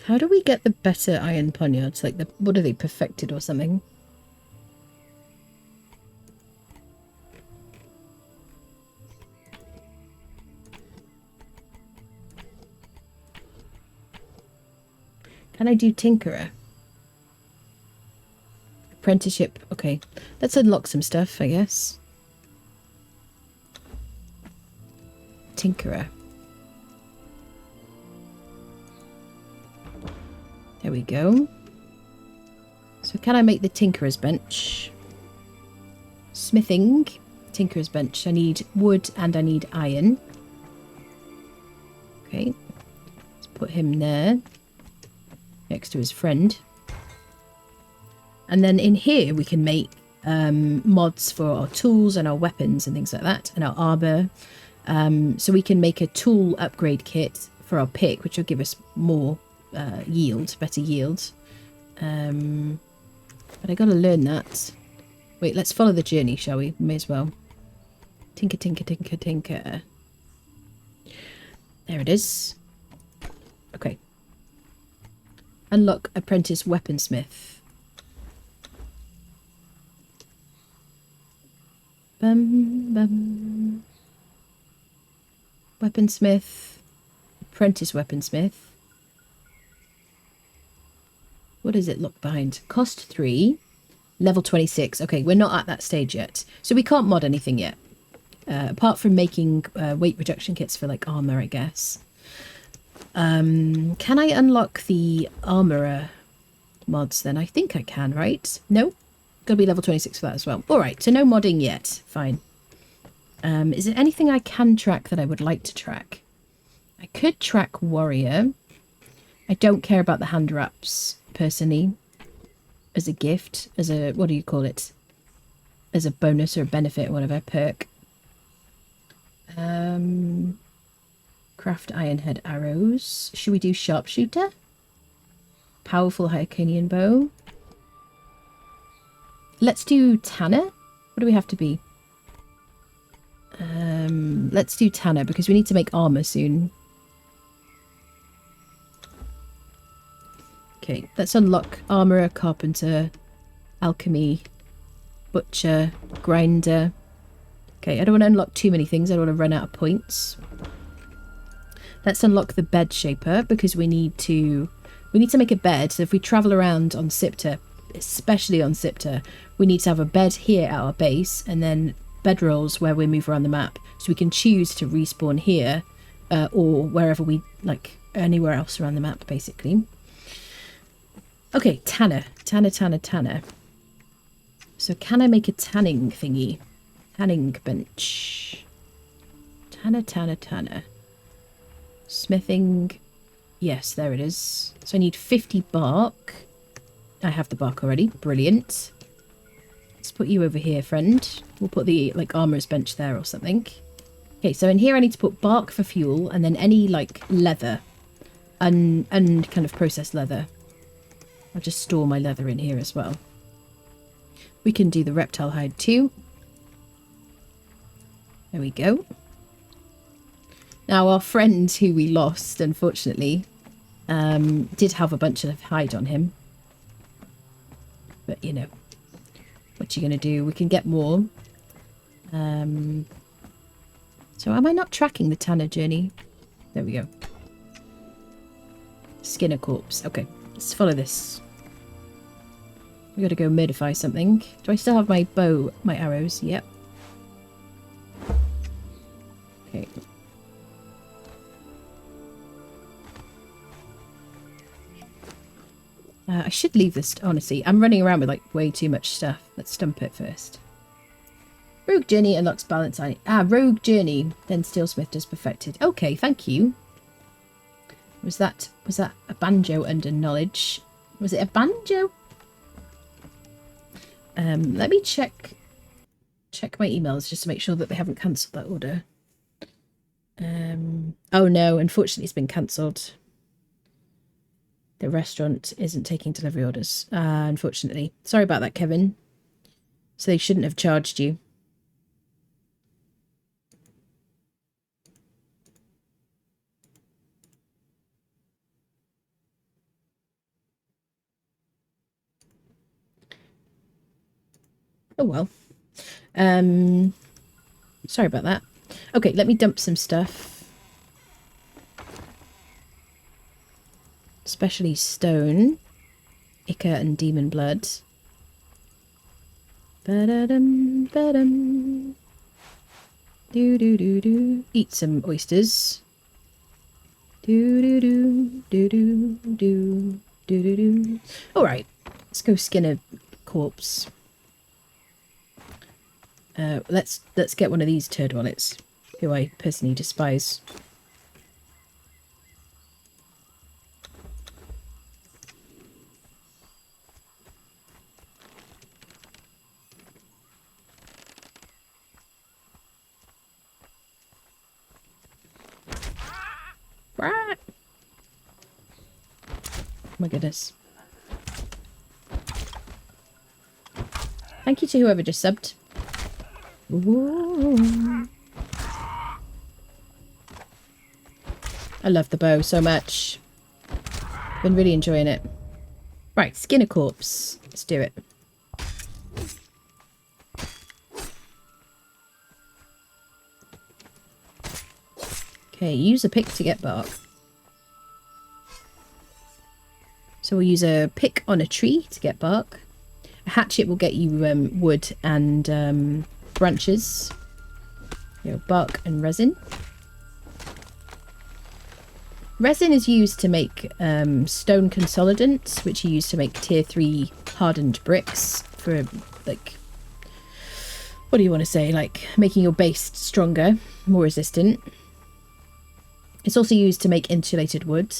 How do we get the better iron poniards? Like, what are they, perfected or something? Can I do Tinkerer? Apprenticeship. Okay. Let's unlock some stuff, I guess. Tinkerer. There we go. So can I make the Tinkerer's bench? Smithing. Tinkerer's bench. I need wood and I need iron. Okay. Let's put him there. Next to his friend. And then in here we can make mods for our tools and our weapons and things like that. And our armor. So we can make a tool upgrade kit for our pick, which will give us more yield, better yield. But I gotta learn that. Wait, let's follow the journey, shall we? May as well. Tinker, tinker, tinker, tinker. There it is. Okay. Unlock apprentice weaponsmith. Bum, bum. Weaponsmith. Apprentice weaponsmith. What does it look behind? Cost 3. Level 26. Okay, we're not at that stage yet. So we can't mod anything yet. Apart from making weight reduction kits for, like, armor, I guess. Can I unlock the armorer mods then? I think I can, right? No? Gotta be level 26 for that as well. Alright, so no modding yet. Fine. Is there anything I can track that I would like to track? I could track warrior. I don't care about the hand wraps, personally. As a gift. As a, what do you call it? As a bonus or a benefit or whatever. Perk. Craft iron head arrows. Should we do sharpshooter? Powerful Hyconian bow. Let's do Tanner. What do we have to be? Let's do Tanner because we need to make armor soon. Okay, let's unlock armorer, carpenter, alchemy, butcher, grinder. Okay, I don't want to unlock too many things. I don't want to run out of points. Let's unlock the bed shaper because we need to make a bed. So if we travel around on Siptah, especially on Siptah, we need to have a bed here at our base and then bedrolls where we move around the map. So we can choose to respawn here or wherever we like, anywhere else around the map, basically. Okay, Tanner. Tanner. So can I make a tanning thingy? Tanning bench. Tanner. Smithing. Yes, there it is. So I need 50 bark. I have the bark already. Brilliant. Let's put you over here, friend. We'll put the, like, armorer's bench there or something. Okay, so in here I need to put bark for fuel and then any, like, leather. And kind of processed leather. I'll just store my leather in here as well. We can do the reptile hide too. There we go. Now our friend who we lost, unfortunately, did have a bunch of hide on him. But, you know, what you gonna do? We can get more. So am I not tracking the Tanner journey? There we go. Skin a corpse. Okay, let's follow this. We gotta go modify something. Do I still have my bow, my arrows? Yep. Okay. I should leave this, honestly. I'm running around with, like, way too much stuff. Let's dump it first. Rogue Journey unlocks balance. Rogue Journey. Then Steelsmith does perfected. Okay, thank you. Was that a banjo under knowledge? Was it a banjo? Let me check my emails just to make sure that they haven't cancelled that order. Oh no, unfortunately it's been cancelled. The restaurant isn't taking delivery orders, unfortunately. Sorry about that, Kevin. So they shouldn't have charged you. Oh well. Sorry about that. Okay, let me dump some stuff. Especially stone, ichor and demon blood. Ba-da-dum, ba-dum. Do-do-do-do. Eat some oysters. Do-do-do, do-do, do, do-do-do. Alright, let's go skin a corpse. Let's get one of these turd wallets, who I personally despise. Oh my goodness. Thank you to whoever just subbed. Ooh. I love the bow so much. Been really enjoying it. Right, skin a corpse. Let's do it. Okay, use a pick to get bark. So we'll use a pick on a tree to get bark. A hatchet will get you wood and branches. You know, bark and resin. Resin is used to make stone consolidants, which you use to make tier 3 hardened bricks for, like, what do you want to say? Like, making your base stronger, more resistant. It's also used to make insulated wood.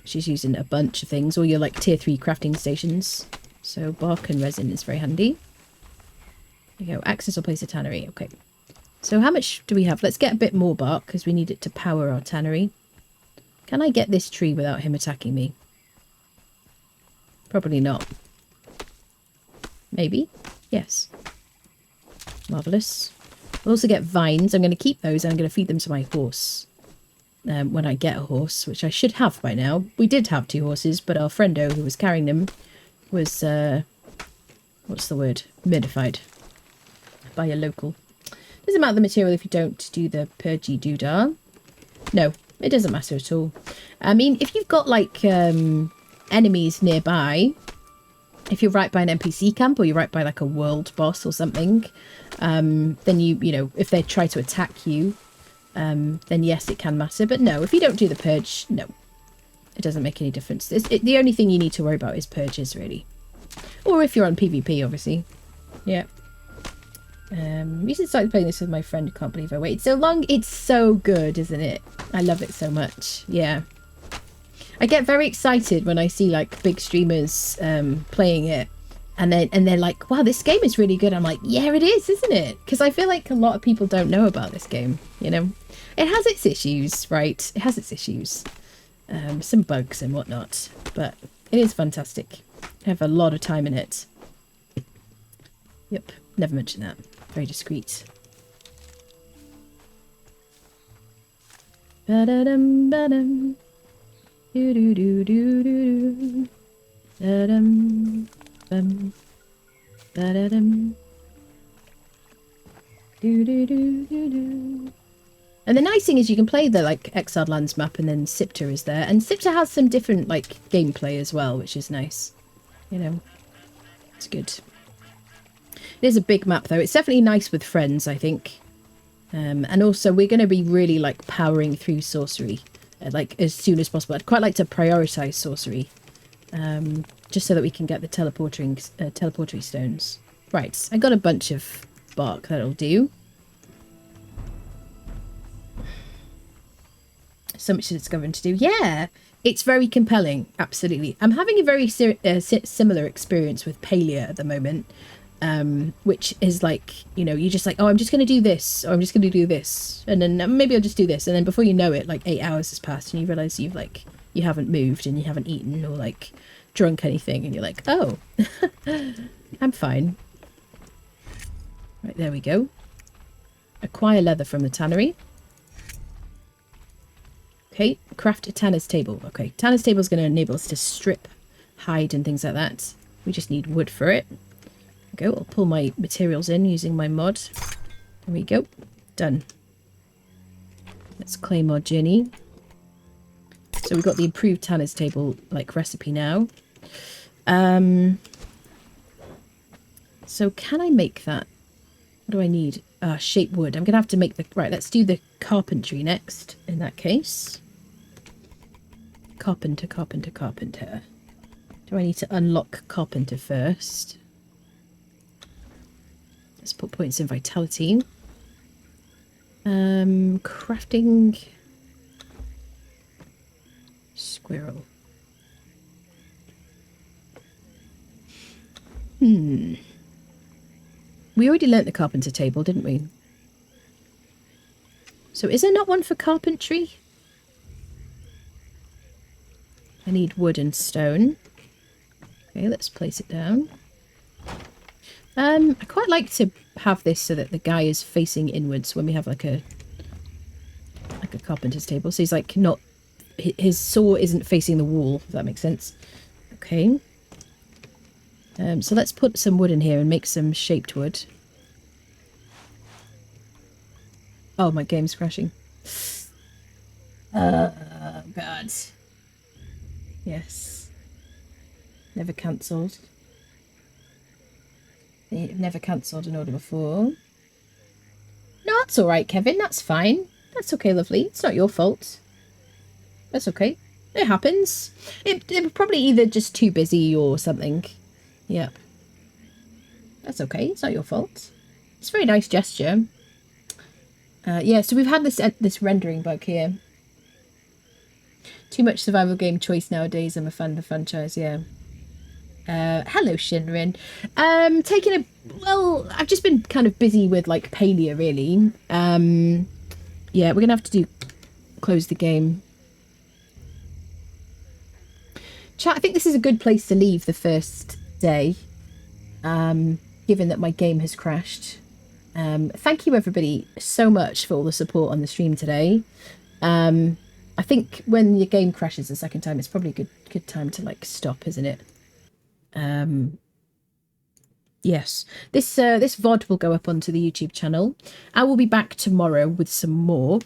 She's using a bunch of things, or your like tier 3 crafting stations. So bark and resin is very handy. There you go, access or place a tannery. Okay. So how much do we have? Let's get a bit more bark because we need it to power our tannery. Can I get this tree without him attacking me? Probably not. Maybe. Yes. Marvellous. I'll also get vines. I'm going to keep those and I'm going to feed them to my horse. When I get a horse, which I should have by now. We did have 2 horses, but our friendo who was carrying them was, what's the word? Modified by a local. Doesn't matter the material if you don't do the purgy doodah. No, it doesn't matter at all. I mean, if you've got like enemies nearby, if you're right by an NPC camp or you're right by like a world boss or something, then you know, if they try to attack you, then yes, it can matter. But no, if you don't do the purge, no, it doesn't make any difference. The only thing you need to worry about is purges, really. Or if you're on PvP, obviously. Yeah. Recently started playing this with my friend. Can't believe I waited so long. It's so good, isn't it? I love it so much. Yeah. I get very excited when I see like big streamers playing it, and they're like, wow, this game is really good. I'm like, yeah, it is, isn't it? Because I feel like a lot of people don't know about this game, you know. It has its issues, right? It has its issues. Some bugs and whatnot, but it is fantastic. I have a lot of time in it. Yep, never mentioned that. Very discreet. Ba-da-dum, ba-dum. Do-do-do-do-do-do. Da-dum, bum. Da-da-dum. Do-do-do-do-do. And the nice thing is you can play the like Exiled Lands map, and then Siptah is there. And Siptah has some different like gameplay as well, which is nice. You know, it's good. It is a big map though. It's definitely nice with friends, I think. And also we're going to be really like powering through sorcery like as soon as possible. I'd quite like to prioritize sorcery, just so that we can get the teleporting stones. Right, I got a bunch of bark. That'll do. So much to discover and to do. Yeah, it's very compelling. Absolutely. I'm having a very similar experience with Palia at the moment, which is like, you know, you're just like, oh, I'm just going to do this, or I'm just going to do this, and then maybe I'll just do this, and then before you know it, like 8 hours has passed, and you realise you haven't moved, and you haven't eaten or like drunk anything, and you're like, oh, I'm fine. Right, there we go. Acquire leather from the tannery. Okay, craft a tanner's table. Okay, tanner's table is going to enable us to strip hide and things like that. We just need wood for it. There we go. I'll pull my materials in using my mod. There we go. Done. Let's claim our journey. So we've got the improved tanner's table like recipe now. So can I make that? What do I need? Shape wood. I'm going to have to make the... Right, let's do the carpentry next in that case. Carpenter, carpenter, carpenter. Do I need to unlock carpenter first? Let's put points in vitality. Crafting... Squirrel. We already learnt the carpenter table, didn't we? So is there not one for carpentry? I need wood and stone. Okay, let's place it down. I quite like to have this so that the guy is facing inwards when we have like a carpenter's table. So he's like not... His saw isn't facing the wall, if that makes sense. Okay. So let's put some wood in here and make some shaped wood. Oh, my game's crashing. God. Yes. Never cancelled. Never cancelled an order before. No, that's alright, Kevin. That's fine. That's okay, lovely. It's not your fault. That's okay. It happens. It was probably either just too busy or something. Yep. That's okay. It's not your fault. It's a very nice gesture. Yeah, so we've had this rendering bug here. Too much survival game choice nowadays. I'm a fan of the franchise, yeah. Hello, Shinrin. Well, I've just been kind of busy with, like, Palia, really. Yeah, we're going to have to close the game. Chat, I think this is a good place to leave the first day, given that my game has crashed. Thank you, everybody, so much for all the support on the stream today. I think when your game crashes the second time, it's probably a good time to, like, stop, isn't it? Yes, this VOD will go up onto the YouTube channel. I will be back tomorrow with some more.